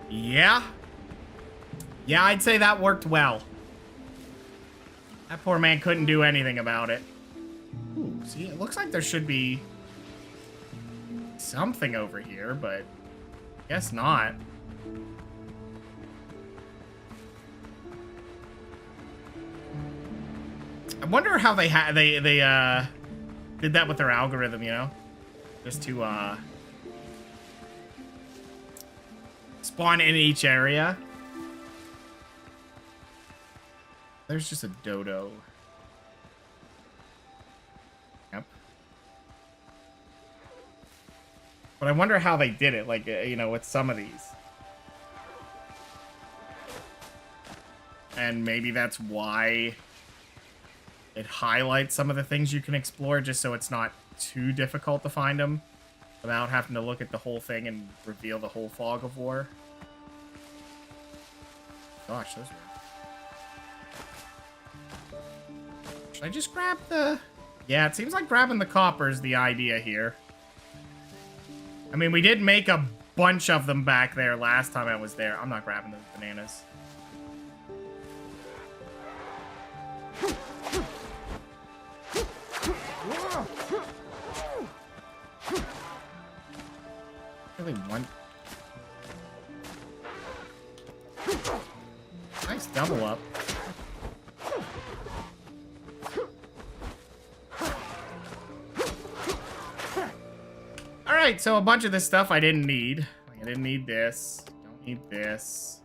Yeah. Yeah, I'd say that worked well. That poor man couldn't do anything about it. Ooh, see, it looks like there should be something over here, but guess not. I wonder how they did that with their algorithm, you know? Just to spawn in each area. There's just a dodo. Yep. But I wonder how they did it, like, you know, with some of these. And maybe that's why it highlights some of the things you can explore, just so it's not too difficult to find them without having to look at the whole thing and reveal the whole fog of war. Gosh, those were... Should I just grab the... Yeah, it seems like grabbing the copper is the idea here. I mean, we did make a bunch of them back there last time I was there. I'm not grabbing those bananas. Really want... Nice double up. Alright, so a bunch of this stuff I didn't need. I didn't need this. Don't need this.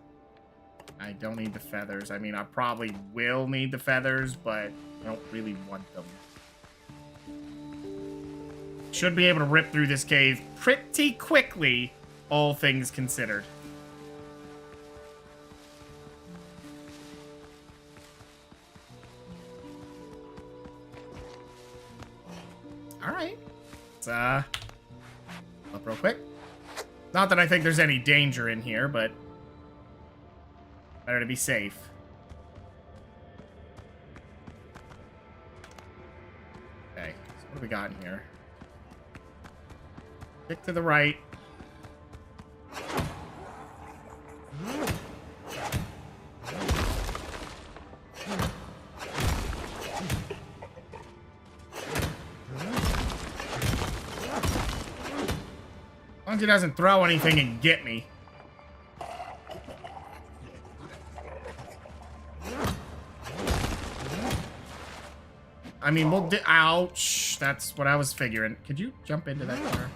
I don't need the feathers. I mean, I probably will need the feathers, but I don't really want them. Should be able to rip through this cave pretty quickly, all things considered. Alright. Let's, up real quick. Not that I think there's any danger in here, but better to be safe. Okay, so what do we got in here? Stick to the right. As long as he doesn't throw anything and get me. I mean, we'll do... Ouch. That's what I was figuring. Could you jump into that corner?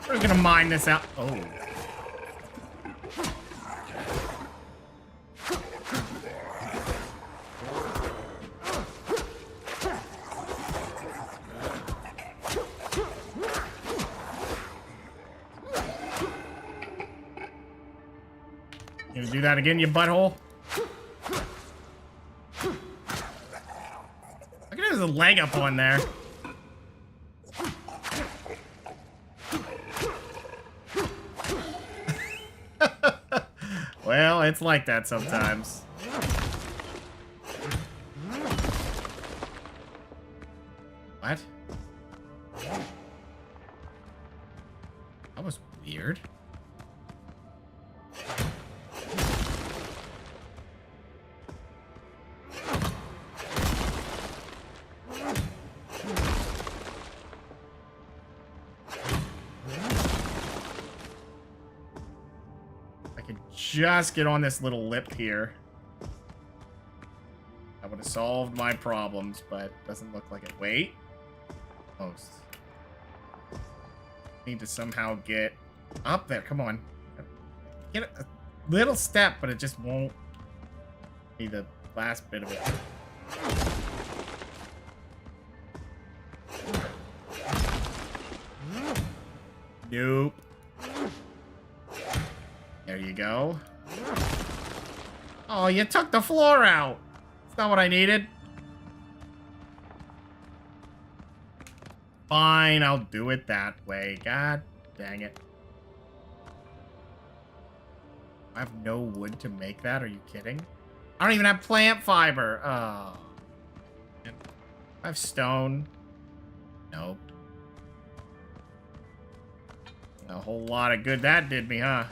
We're gonna mine this out. Oh. You gonna do that again, you butthole? Look at his leg up on there. Well, it's like that sometimes. What? That was weird. Just get on this little lip here. That would have solved my problems, but doesn't look like it. Wait. Almost. Need to somehow get up there. Come on. Get a little step, but it just won't be the last bit of it. Nope. There you go. Oh, you took the floor out. That's not what I needed. Fine, I'll do it that way. God dang it. I have no wood to make that. Are you kidding? I don't even have plant fiber. Oh. I have stone. Nope. A whole lot of good that did me, huh?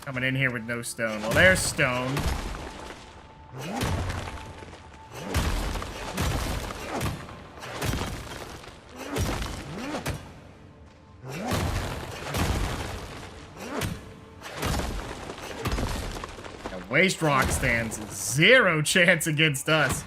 Coming in here with no stone. Well, there's stone. That waste rock stands zero chance against us.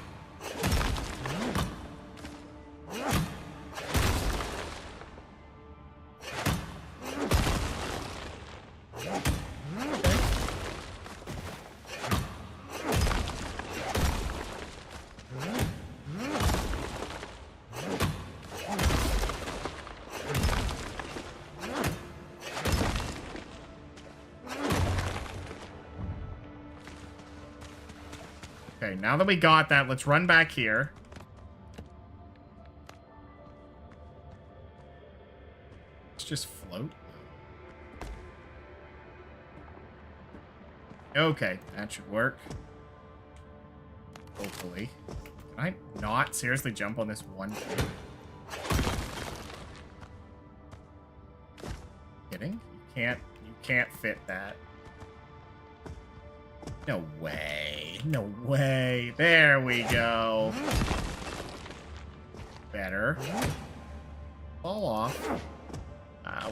Okay, now that we got that, let's run back here. Let's just float. Okay, that should work. Hopefully. Can I not seriously jump on this one thing? Kidding? You can't fit that. No way. No way. There we go. Better. Fall off.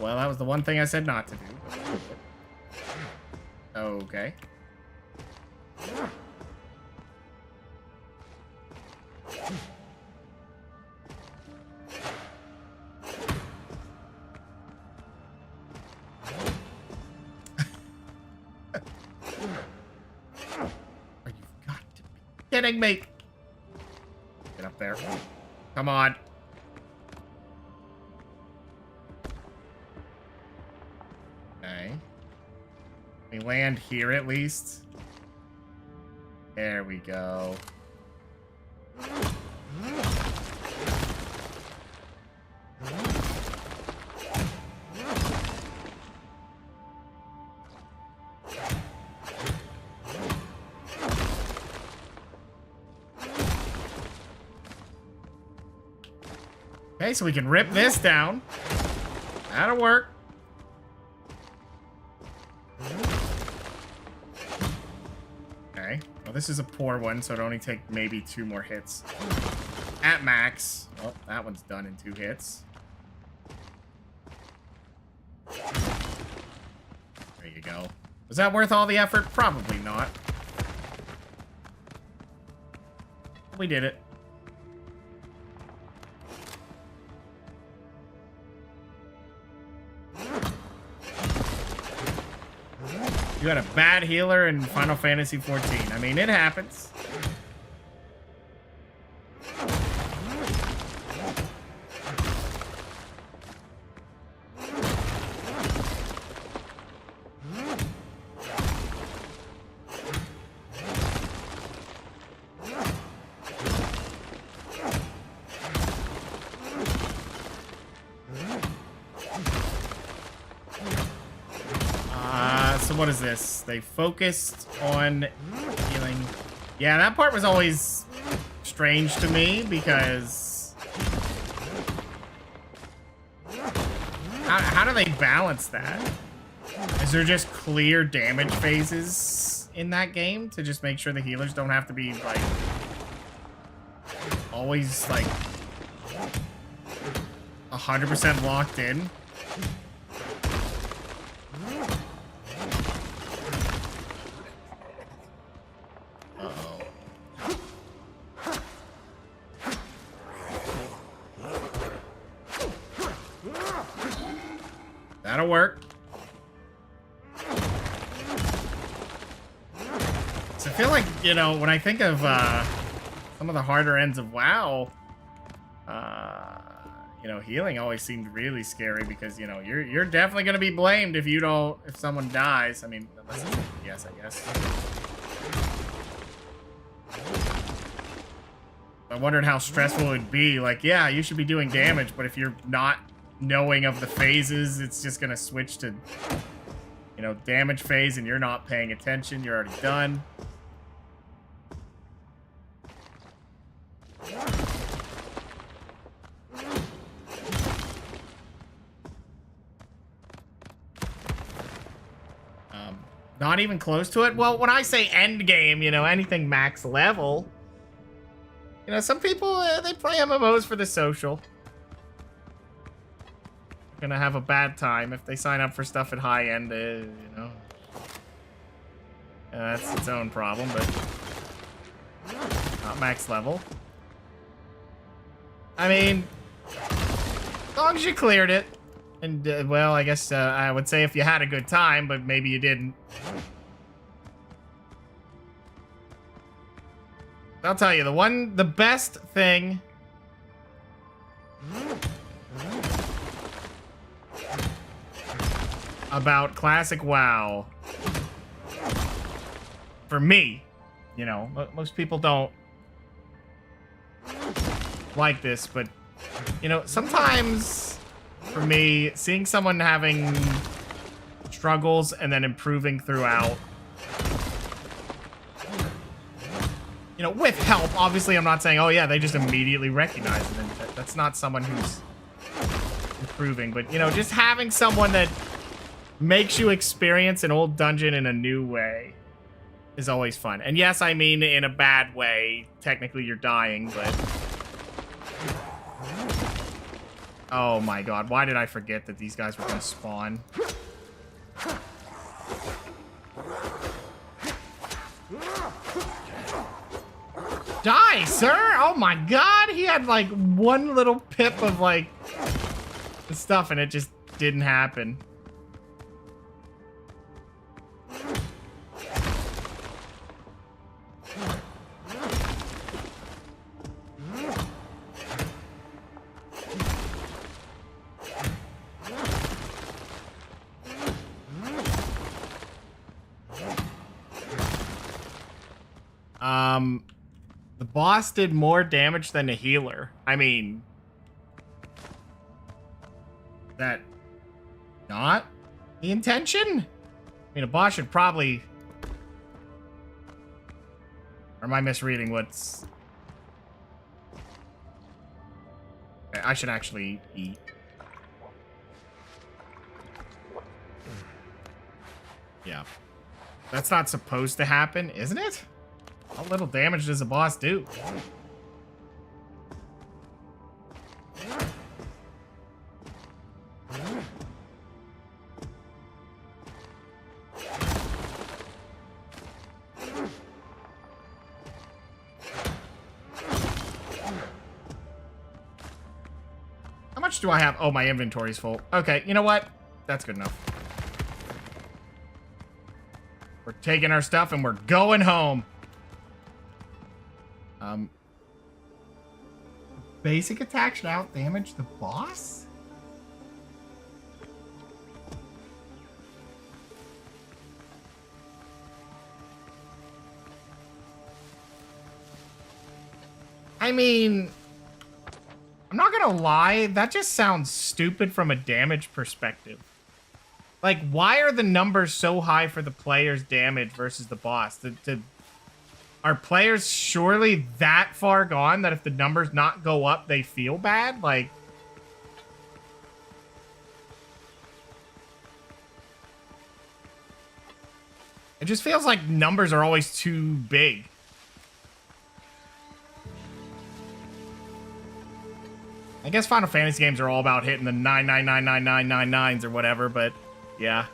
Well, that was the one thing I said not to do. Okay. Kidding me. Get up there. Come on. Okay. We land here at least. There we go. Okay, so we can rip this down. That'll work. Okay. Well, this is a poor one, so it'll only take maybe 2 more hits. At max. Oh, that one's done in 2 hits. There you go. Was that worth all the effort? Probably not. We did it. You had a bad healer in Final Fantasy 14. I mean, it happens. So what is this? They focused on healing. Yeah, that part was always strange to me because how do they balance that? Is there just clear damage phases in that game to just make sure the healers don't have to be like always like 100% locked in? That'll work. So I feel like, you know, when I think of some of the harder ends of WoW, you know, healing always seemed really scary because, you know, you're definitely gonna be blamed if someone dies. I mean, unless it's yes, I guess. I wondered how stressful it would be. Like, yeah, you should be doing damage, but if you're not knowing of the phases, it's just gonna switch to, you know, damage phase and you're not paying attention. You're already done. Not even close to it. Well, when I say end game, you know, anything max level, you know, some people, they play MMOs for the social. Gonna have a bad time if they sign up for stuff at high end, you know. That's its own problem, but not max level. I mean, as long as you cleared it. And, well, I guess I would say if you had a good time, but maybe you didn't. I'll tell you, the best thing about classic WoW, for me, you know, most people don't like this, but, you know, sometimes for me, seeing someone having struggles and then improving throughout, you know, with help, obviously I'm not saying, oh yeah, they just immediately recognize it, and that's not someone who's improving, but, you know, just having someone that makes you experience an old dungeon in a new way is always fun. And yes, I mean in a bad way. Technically you're dying, but... Oh my god, why did I forget that these guys were gonna spawn? Die, sir! Oh my god, he had like one little pip of like the stuff and it just didn't happen. The boss did more damage than a healer. I mean, that not the intention? I mean, a boss should probably... Or am I misreading what's... Okay, I should actually eat. Yeah. That's not supposed to happen, isn't it? How little damage does a boss do? How much do I have? Oh, my inventory's full. Okay, you know what? That's good enough. We're taking our stuff and we're going home. Basic attack should out damage the boss? I mean, I'm not gonna lie, that just sounds stupid from a damage perspective. Like, why are the numbers so high for the player's damage versus the boss? Are players surely that far gone that if the numbers not go up, they feel bad? Like, it just feels like numbers are always too big. I guess Final Fantasy games are all about hitting the 9999999s or whatever, but yeah.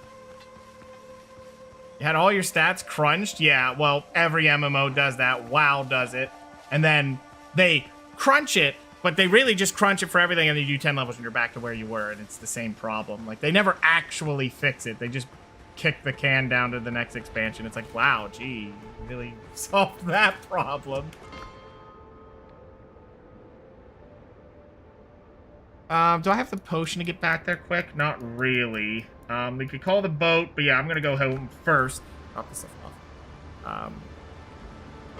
You had all your stats crunched? Yeah, well, every MMO does that. WoW does it. And then they crunch it, but they really just crunch it for everything, and then you do 10 levels and you're back to where you were, and it's the same problem. Like, they never actually fix it. They just kick the can down to the next expansion. It's like, wow, gee, you really solved that problem. Do I have the potion to get back there quick? Not really. We could call the boat, but yeah, I'm gonna go home first. Drop this stuff off.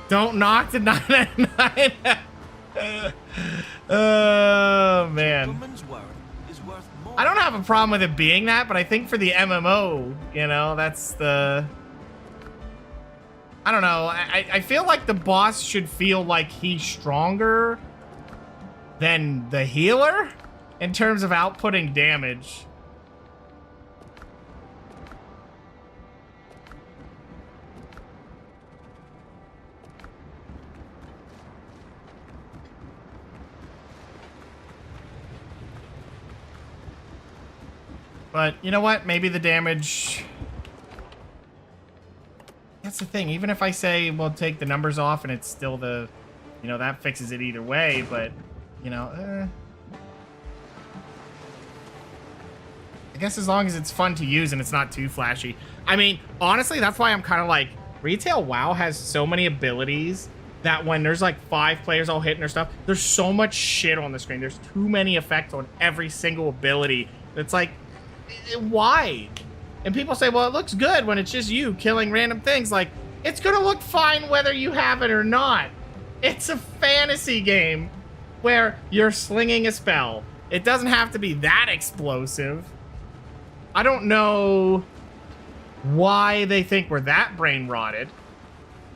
Don't knock the 999. Oh, man. I don't have a problem with it being that, but I think for the MMO, you know, that's the... I don't know. I feel like the boss should feel like he's stronger than the healer in terms of outputting damage. But you know what? Maybe the damage... That's the thing. Even if I say we'll take the numbers off and it's still the... You know, that fixes it either way, but... You know, I guess as long as it's fun to use and it's not too flashy. I mean, honestly, that's why I'm kind of like... Retail WoW has so many abilities that when there's like 5 players all hitting their stuff, there's so much shit on the screen. There's too many effects on every single ability. It's like, why? And people say, well, it looks good when it's just you killing random things. Like, it's gonna look fine whether you have it or not. It's a fantasy game where you're slinging a spell. It doesn't have to be that explosive. I don't know why they think we're that brain rotted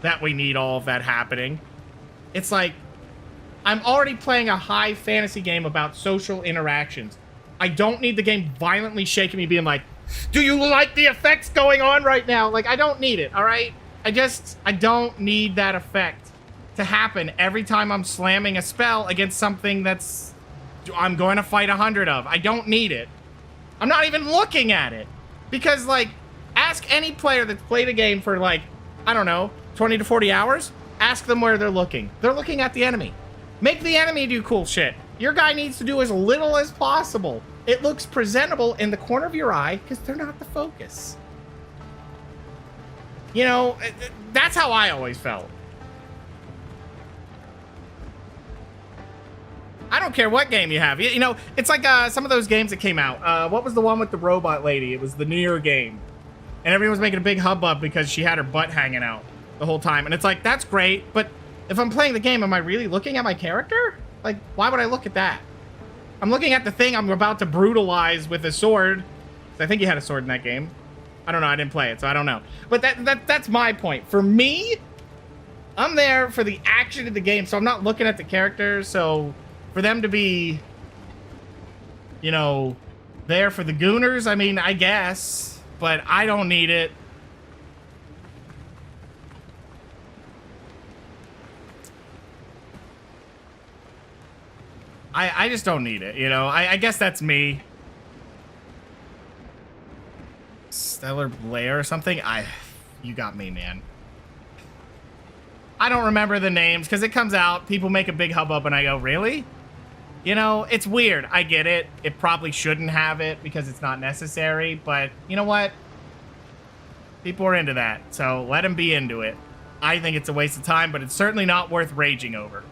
that we need all of that happening. It's like, I'm already playing a high fantasy game about social interactions. I don't need the game violently shaking me being like, do you like the effects going on right now? Like, I don't need it, all right? I don't need that effect to happen every time I'm slamming a spell against something that's I'm going to fight 100 of. I don't need it. I'm not even looking at it. Because, like, ask any player that's played a game for, like, I don't know, 20 to 40 hours. Ask them where they're looking. They're looking at the enemy. Make the enemy do cool shit. Your guy needs to do as little as possible. It looks presentable in the corner of your eye because they're not the focus. You know, that's how I always felt. I don't care what game you have. You know, it's like some of those games that came out. What was the one with the robot lady? It was the Nier game. And everyone was making a big hubbub because she had her butt hanging out the whole time. And it's like, that's great. But if I'm playing the game, am I really looking at my character? Like, why would I look at that? I'm looking at the thing I'm about to brutalize with a sword. I think you had a sword in that game. I don't know. I didn't play it, so I don't know. But that's my point. For me, I'm there for the action of the game, so I'm not looking at the characters. So for them to be, you know, there for the gooners, I mean, I guess. But I don't need it. I just don't need it, you know? I guess that's me. Stellar Blair or something? You got me, man. I don't remember the names, because it comes out, people make a big hubbub, and I go, really? You know, it's weird. I get it. It probably shouldn't have it, because it's not necessary, but you know what? People are into that, so let them be into it. I think it's a waste of time, but it's certainly not worth raging over.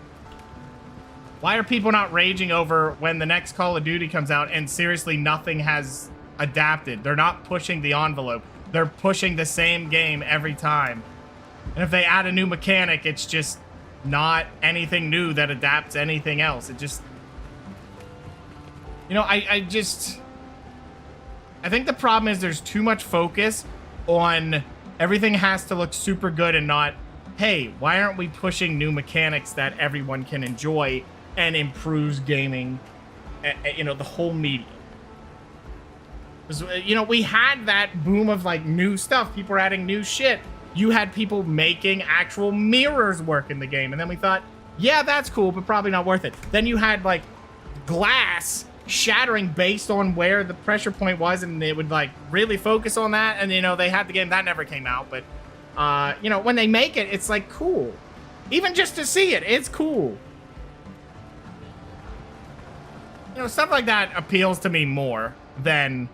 Why are people not raging over when the next Call of Duty comes out and seriously nothing has adapted? They're not pushing the envelope. They're pushing the same game every time. And if they add a new mechanic, it's just not anything new that adapts anything else. It just... You know, I think the problem is there's too much focus on everything has to look super good and not, hey, why aren't we pushing new mechanics that everyone can enjoy and improves gaming, you know, the whole medium. You know, we had that boom of like new stuff. People were adding new shit. You had people making actual mirrors work in the game. And then we thought, yeah, that's cool, but probably not worth it. Then you had like glass shattering based on where the pressure point was, and they would like really focus on that. And, you know, they had the game that never came out. But, you know, when they make it, it's like cool. Even just to see it, it's cool. You know, stuff like that appeals to me more than,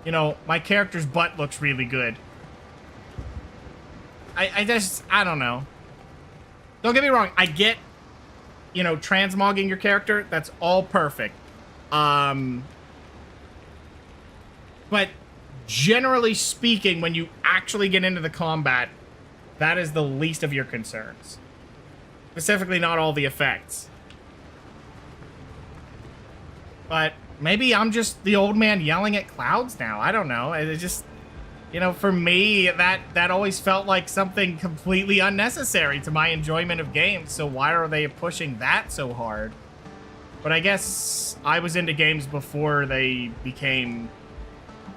you know, my character's butt looks really good. I don't know. Don't get me wrong. I get, you know, transmogging your character. That's all perfect. But generally speaking, when you actually get into the combat, that is the least of your concerns. Specifically, not all the effects. But maybe I'm just the old man yelling at clouds now. I don't know. It just, you know, for me, that always felt like something completely unnecessary to my enjoyment of games. So why are they pushing that so hard? But I guess I was into games before they became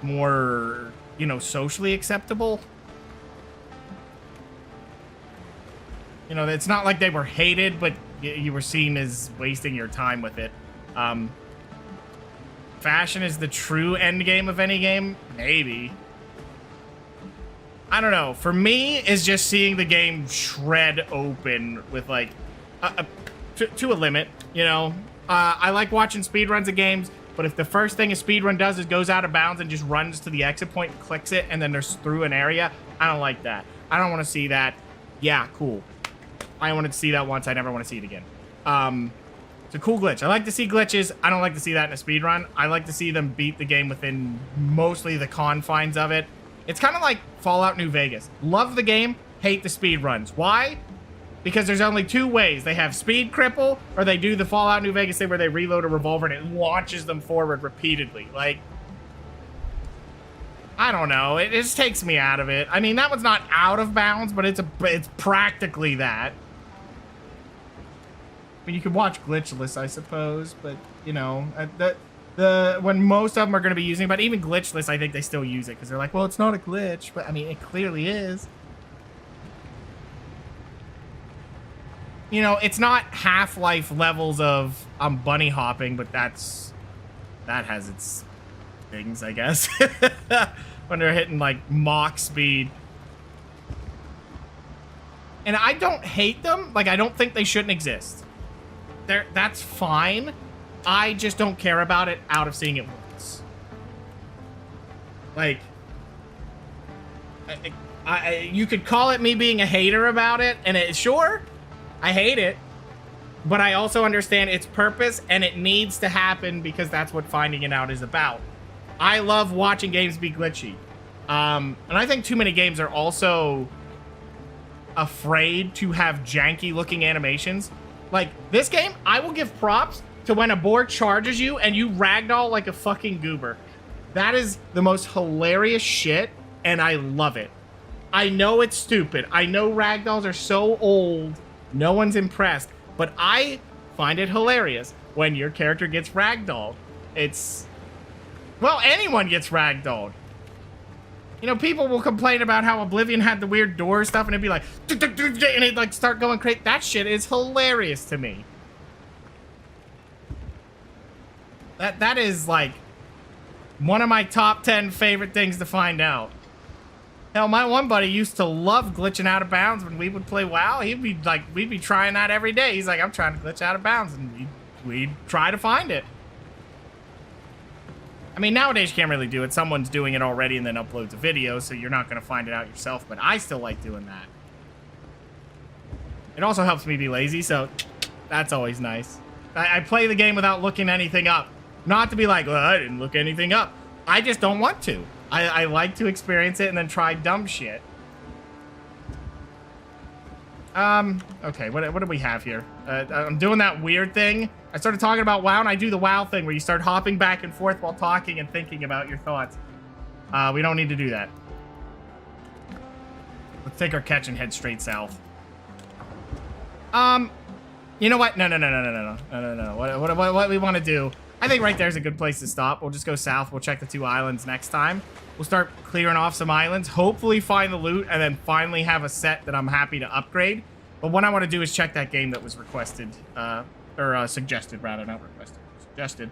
more, you know, socially acceptable. You know, it's not like they were hated, but you were seen as wasting your time with it. Fashion is the true end game of any game? Maybe. I don't know. For me, is just seeing the game shred open with like to a limit. You know, I like watching speedruns of games, but if the first thing a speedrun does is goes out of bounds and just runs to the exit point and clicks it, and then there's through an area, I don't like that. I don't want to see that. Yeah, cool. I wanted to see that once. I never want to see it again. It's a cool glitch. I like to see glitches. I don't like to see that in a speedrun. I like to see them beat the game within mostly the confines of it. It's kind of like Fallout New Vegas. Love the game, hate the speedruns. Why? Because there's only two ways. They have speed cripple, or they do the Fallout New Vegas thing where they reload a revolver and it launches them forward repeatedly. Like, I don't know. It just takes me out of it. I mean, that one's not out of bounds, but it's practically that. I mean, you could watch glitchless, I suppose, but, you know, when most of them are going to be using it, but even glitchless, I think they still use it, because they're like, well, it's not a glitch, but, I mean, it clearly is. You know, it's not Half-Life levels of, I'm bunny hopping, but that has its things, I guess. When they're hitting, like, Mach speed. And I don't hate them. Like, I don't think they shouldn't exist. That's fine. I just don't care about it out of seeing it once. Like, you could call it me being a hater about it, and sure, I hate it, but I also understand its purpose, and it needs to happen because that's what finding it out is about. I love watching games be glitchy. And I think too many games are also afraid to have janky looking animations. Like, this game, I will give props to when a board charges you and you ragdoll like a fucking goober. That is the most hilarious shit, and I love it. I know it's stupid. I know ragdolls are so old, no one's impressed, but I find it hilarious when your character gets ragdolled. It's... well, anyone gets ragdolled. You know, people will complain about how Oblivion had the weird door stuff, and it'd be like, and it'd like start going crazy. That shit is hilarious to me. That is like one of my top 10 favorite things to find out. Hell, my one buddy used to love glitching out of bounds when we would play WoW. He'd be like, we'd be trying that every day. He's like, I'm trying to glitch out of bounds, and we'd try to find it. I mean, nowadays you can't really do it. Someone's doing it already and then uploads a video, so you're not going to find it out yourself. But I still like doing that. It also helps me be lazy, so that's always nice. I play the game without looking anything up. Not to be like, well, I didn't look anything up. I just don't want to. I like to experience it and then try dumb shit. Okay, what do we have here? I'm doing that weird thing. I started talking about WoW, and I do the WoW thing where you start hopping back and forth while talking and thinking about your thoughts. We don't need to do that. Let's take our catch and head straight south. You know what? No. What we want to do, I think right there's a good place to stop. We'll just go south. We'll check the 2 islands next time. We'll start clearing off some islands, hopefully find the loot, and then finally have a set that I'm happy to upgrade. But what I want to do is check that game that was requested, or suggested, rather, not requested, suggested.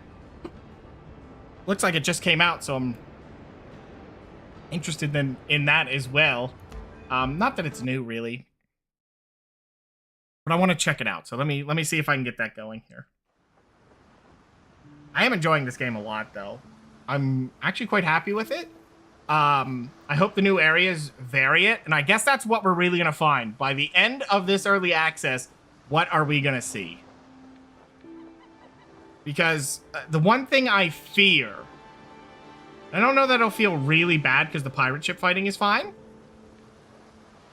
Looks like it just came out, so I'm interested in that as well. Not that it's new, really. But I want to check it out, so let me see if I can get that going here. I am enjoying this game a lot, though. I'm actually quite happy with it. I hope the new areas vary it, and I guess that's what we're really going to find. By the end of this early access, what are we going to see? Because the one thing I fear... I don't know that it'll feel really bad because the pirate ship fighting is fine.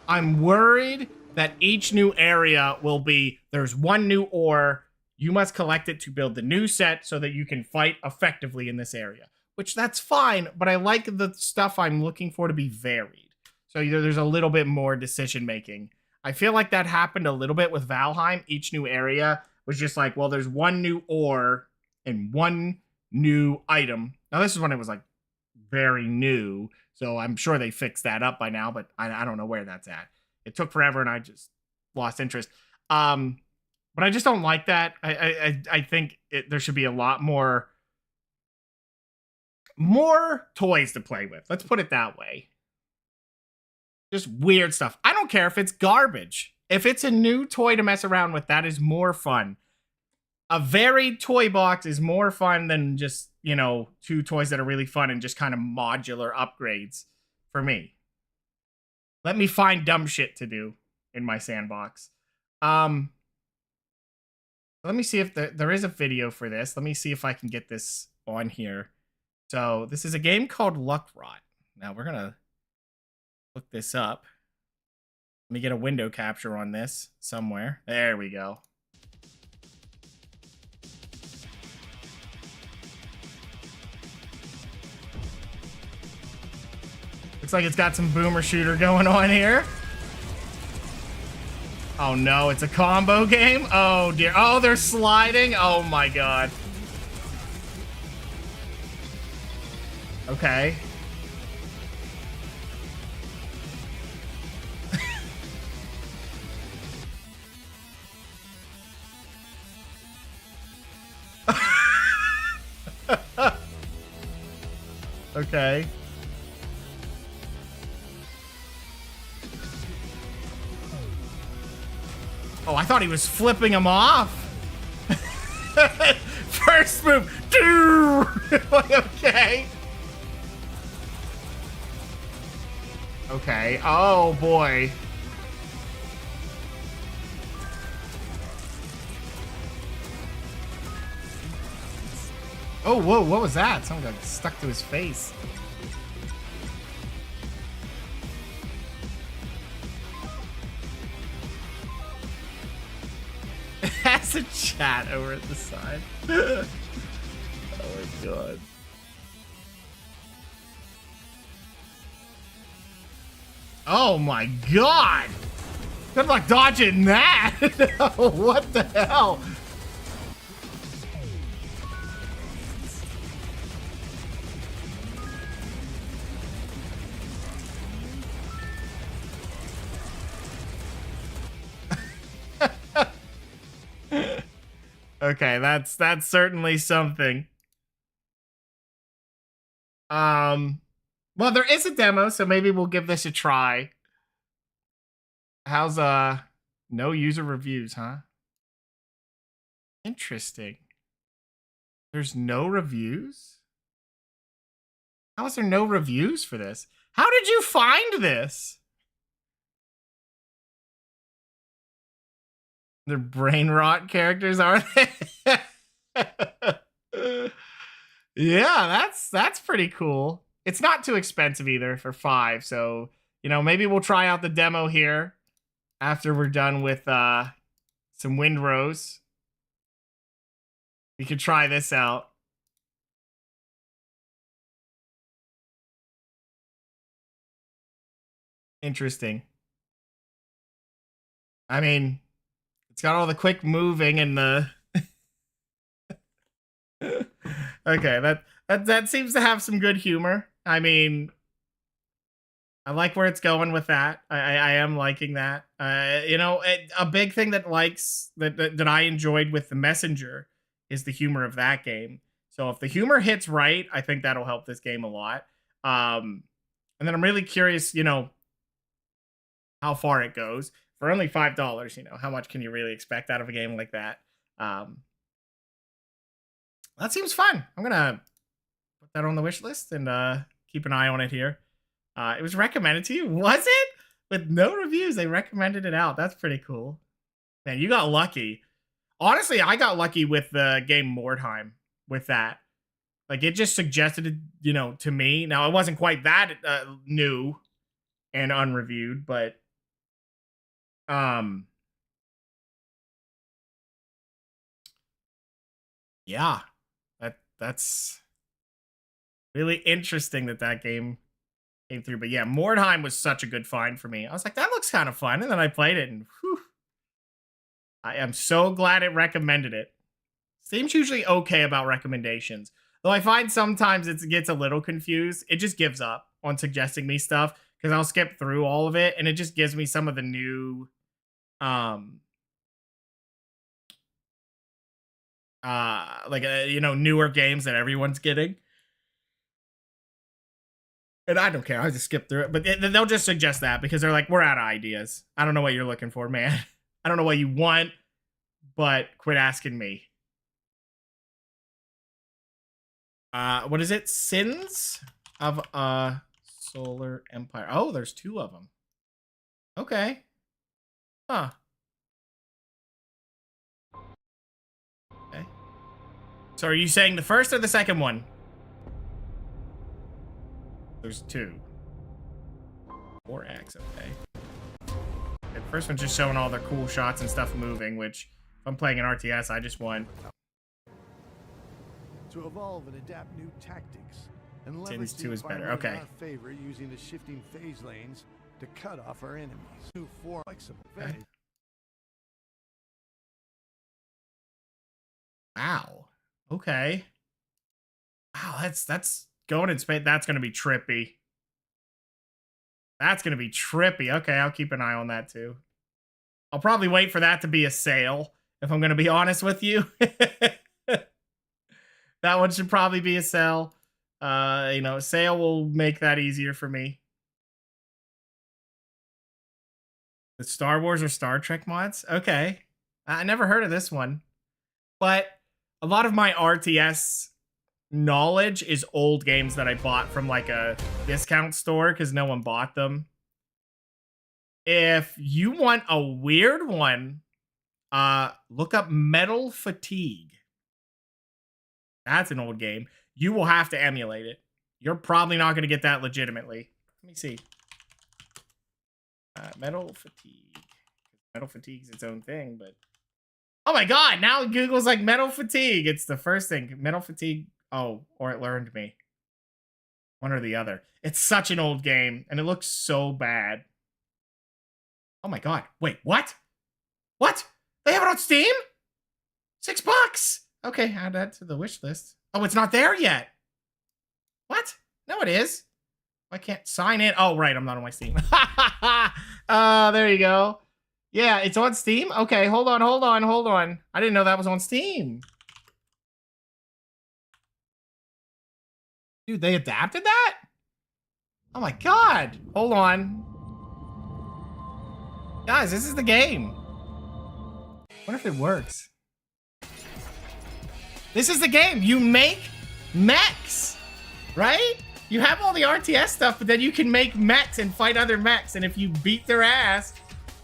I'm worried that each new area will be, there's one new ore, you must collect it to build the new set so that you can fight effectively in this area. Which, that's fine, but I like the stuff I'm looking for to be varied. So there's a little bit more decision making. I feel like that happened a little bit with Valheim. Each new area was just like, well, there's one new ore and one new item. Now, this is when it was like very new, so I'm sure they fixed that up by now, but I don't know where that's at. It took forever, and I just lost interest. But I just don't like that. I think there should be a lot more toys to play with. Let's put it that way. Just weird stuff. I don't care if it's garbage. If it's a new toy to mess around with, that is more fun. A varied toy box is more fun than just, 2 toys that are really fun and just kind of modular upgrades for me. Let me find dumb shit to do in my sandbox. Let me see if there is a video for this. Let me see if I can get this on here. So this is a game called Luck Rot. Now we're gonna look this up. Let me get a window capture on this somewhere. There we go. Looks like it's got some boomer shooter going on here. Oh no, it's a combo game? Oh dear. Oh, they're sliding? Oh my god. Okay. Okay. Oh, I thought he was flipping him off. First move. Okay. Okay. Oh, boy. Oh, whoa. What was that? Someone got stuck to his face. Has a chat over at the side. Oh my god. Oh my god! Good luck dodging that! What the hell? Okay, that's certainly something. Well, there is a demo, so maybe we'll give this a try. How's no user reviews, huh? Interesting. There's no reviews? How is there no reviews for this? How did you find this? They're brain rot characters, are they? Yeah, that's pretty cool. It's not too expensive either for 5, so maybe we'll try out the demo here after we're done with some Windrose. We could try this out. Interesting. I mean, it's got all the quick moving and the okay, that seems to have some good humor. I mean, I like where it's going with that. I am liking that. A big thing that I enjoyed with The Messenger is the humor of that game. So if the humor hits right, I think that'll help this game a lot. And then I'm really curious, how far it goes. For only $5, how much can you really expect out of a game like that? That seems fun. I'm gonna put that on the wish list and keep an eye on it here. It was recommended to you, was it? With no reviews, they recommended it out. That's pretty cool. Man, you got lucky. Honestly, I got lucky with the game Mordheim with that. Like, it just suggested it, to me. Now, it wasn't quite that new and unreviewed, but yeah, that's really interesting that game came through. But yeah, Mordheim was such a good find for me. I was like, that looks kind of fun, and then I played it, and whew, I am so glad it recommended it. Steam's usually okay about recommendations, though I find sometimes it gets a little confused. It just gives up on suggesting me stuff because I'll skip through all of it, and it just gives me some of the new newer games that everyone's getting. And I don't care. I just skip through it. But they'll just suggest that because they're like, we're out of ideas. I don't know what you're looking for, man. I don't know what you want, but quit asking me. What is it? Sins of a Solar Empire. Oh, there's 2 of them. Okay. Huh. Okay. So are you saying the first or the second one? There's 2. 4X, okay. The first one's just showing all their cool shots and stuff moving, which, if I'm playing an RTS, I just want to evolve and adapt new tactics and Sins leverage 2 is better. in Okay. our favor using the shifting phase lanes to cut off our enemies. New form flexible. Okay. Wow. Okay. Wow, that's going in space. That's gonna be trippy. That's gonna be trippy. Okay, I'll keep an eye on that too. I'll probably wait for that to be a sale, if I'm gonna be honest with you. That one should probably be a sale. A sale will make that easier for me. The Star Wars or Star Trek mods? Okay. I never heard of this one. But a lot of my RTS knowledge is old games that I bought from like a discount store because no one bought them. If you want a weird one, look up Metal Fatigue. That's an old game. You will have to emulate it. You're probably not going to get that legitimately. Let me see. Metal Fatigue. Metal Fatigue's its own thing, but... Oh my god, now Google's like Metal Fatigue. It's the first thing. Metal Fatigue. Oh, or it learned me. One or the other. It's such an old game, and it looks so bad. Oh my god. Wait, what? What? They have it on Steam? $6. Okay, add that to the wish list. Oh, it's not there yet. What? No, it is. I can't sign in. Oh, right, I'm not on my Steam. There you go. Yeah, it's on Steam? Okay, hold on. I didn't know that was on Steam. Dude, they adapted that? Oh my god. Hold on. Guys, this is the game. What if it works? This is the game. You make mechs, right? You have all the RTS stuff, but then you can make mechs and fight other mechs. And if you beat their ass,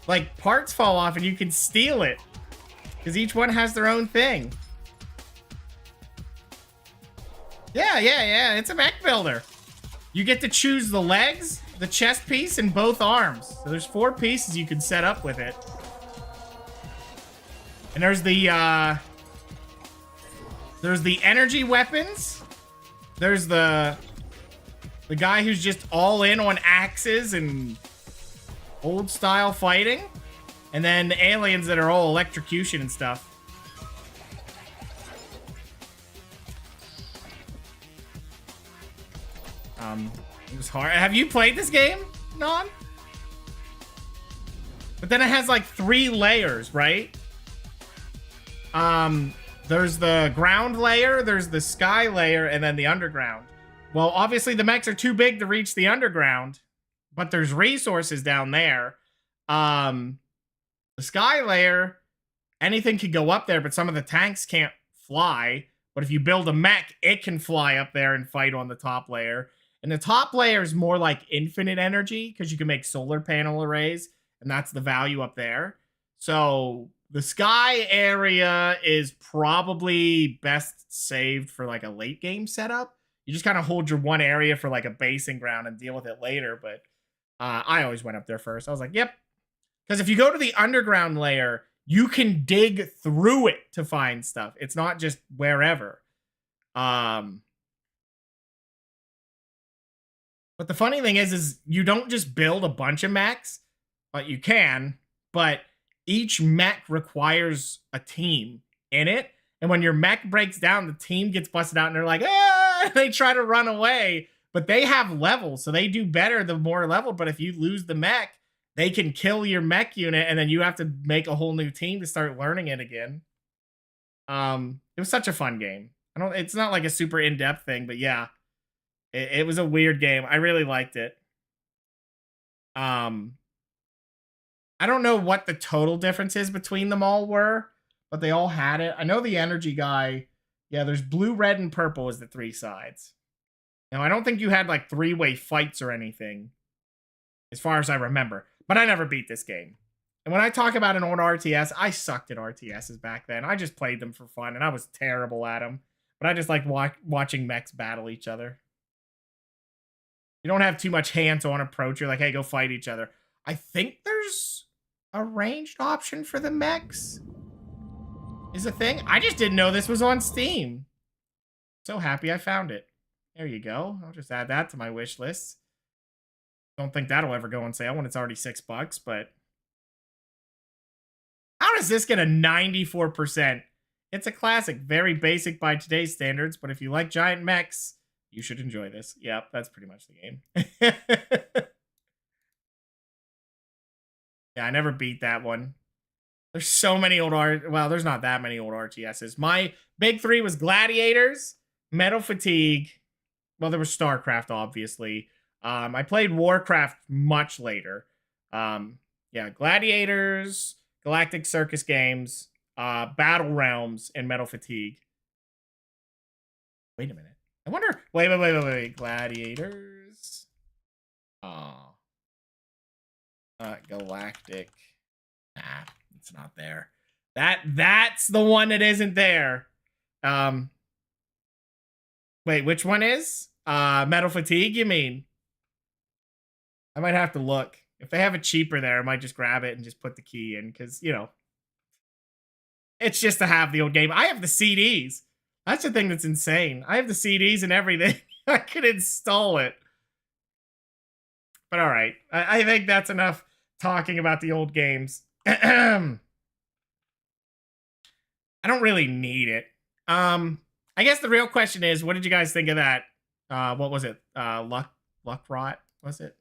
like, parts fall off and you can steal it. Because each one has their own thing. Yeah. It's a mech builder. You get to choose the legs, the chest piece, and both arms. So there's 4 pieces you can set up with it. And there's the energy weapons. There's the guy who's just all in on axes and old style fighting. And then the aliens that are all electrocution and stuff. It was hard. Have you played this game, Non? But then it has like 3 layers, right? There's the ground layer, there's the sky layer, and then the underground. Well, obviously the mechs are too big to reach the underground, but there's resources down there. The sky layer, anything can go up there, but some of the tanks can't fly. But if you build a mech, it can fly up there and fight on the top layer. And the top layer is more like infinite energy because you can make solar panel arrays, and that's the value up there. So the sky area is probably best saved for like a late game setup. You just kind of hold your one area for like a basing ground and deal with it later. But I always went up there first. I was like, yep. Because if you go to the underground layer, you can dig through it to find stuff. It's not just wherever. But the funny thing is you don't just build a bunch of mechs, but you can, but each mech requires a team in it. And when your mech breaks down, the team gets busted out and they're like, ah, they try to run away, but they have levels. So they do better the more level. But if you lose the mech, they can kill your mech unit and then you have to make a whole new team to start learning it again. It was such a fun game. It's not like a super in-depth thing, but yeah. It was a weird game. I really liked it. I don't know what the total differences between them all were, but they all had it. I know the energy guy. Yeah, there's blue, red, and purple as the 3 sides. Now, I don't think you had like 3-way fights or anything, as far as I remember. But I never beat this game. And when I talk about an old RTS, I sucked at RTSs back then. I just played them for fun, and I was terrible at them. But I just like watching mechs battle each other. You don't have too much hands-on approach. You're like, hey, go fight each other. I think there's a ranged option for the mechs. Is a thing. I just didn't know this was on Steam. So happy I found it. There you go. I'll just add that to my wish list. Don't think that'll ever go on sale when it's already $6, but... How does this get a 94%? It's a classic. Very basic by today's standards, but if you like giant mechs... You should enjoy this. Yep, that's pretty much the game. Yeah, I never beat that one. There's so many old well, there's not that many old RTSs. My big 3 was Gladiators, Metal Fatigue. Well, there was StarCraft, obviously. I played Warcraft much later. Yeah, Gladiators, Galactic Circus Games, Battle Realms, and Metal Fatigue. Wait a minute. I wonder. Wait. Gladiators. Oh. Galactic. Nah, it's not there. That's the one that isn't there. Wait, which one is? Metal Fatigue, you mean? I might have to look. If they have it cheaper there, I might just grab it and just put the key in, because, you know, it's just to have the old game. I have the CDs. That's the thing that's insane. I have the CDs and everything. I could install it. But all right. I think that's enough talking about the old games. I don't really need it. I guess the real question is, what did you guys think of that? What was it? Luck Rot, was it?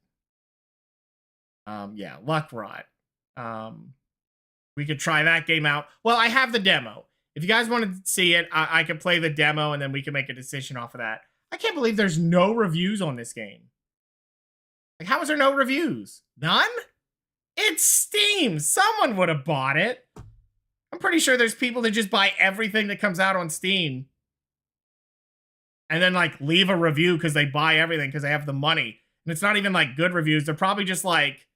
Yeah, Luck Rot. We could try that game out. Well, I have the demo. If you guys wanted to see it, I could play the demo and then we can make a decision off of that. I can't believe there's no reviews on this game. Like, how is there no reviews? None? It's Steam. Someone would have bought it. I'm pretty sure there's people that just buy everything that comes out on Steam. and then like leave a review because they buy everything because they have the money. And it's not even like good reviews. They're probably just like,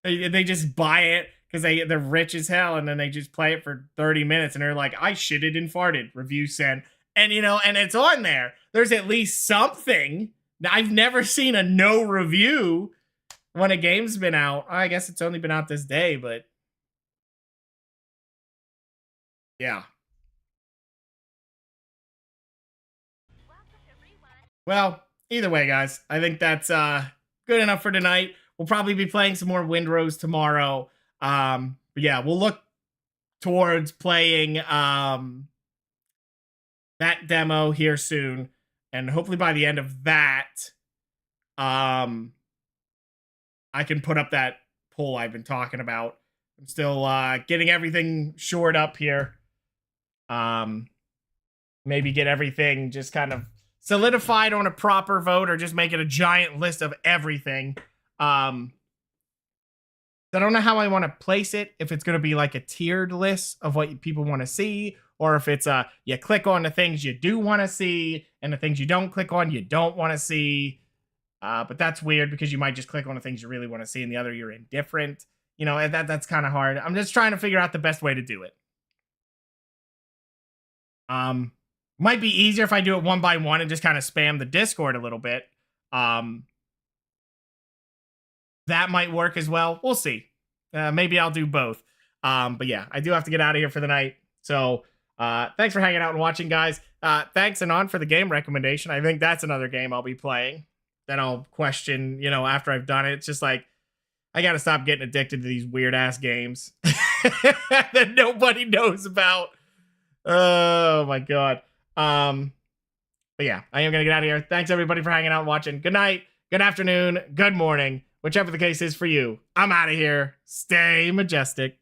they just buy it because they're rich as hell, and then they just play it for 30 minutes and they're like, I shitted and farted, review sent. And you know, and it's on there. There's at least something. I've never seen a no review when a game's been out. I guess it's only been out this day, but yeah. Well, either way, guys, I think that's good enough for tonight. We'll probably be playing some more Windrose tomorrow. But yeah, we'll look towards playing that demo here soon. And hopefully by the end of that, I can put up that poll I've been talking about. I'm still getting everything shored up here. Maybe get everything just kind of solidified on a proper vote, or just make it a giant list of everything. I don't know how I want to place it. If it's going to be like a tiered list of what people want to see, or if it's you click on the things you do want to see, and the things you don't click on, you don't want to see. But that's weird because you might just click on the things you really want to see and the other you're indifferent. You know, that's kind of hard. I'm just trying to figure out the best way to do it. Might be easier if I do it one by one and just kind of spam the Discord a little bit. That might work as well. We'll see. Maybe I'll do both. But yeah, I do have to get out of here for the night. So thanks for hanging out and watching, guys. Thanks, Anon, for the game recommendation. I think that's another game I'll be playing. Then I'll question, you know, after I've done it. It's just like, I gotta stop getting addicted to these weird-ass games that nobody knows about. Oh, my God. But yeah, I am gonna get out of here. Thanks, everybody, for hanging out and watching. Good night, good afternoon, good morning, whichever the case is for you. I'm out of here. Stay majestic.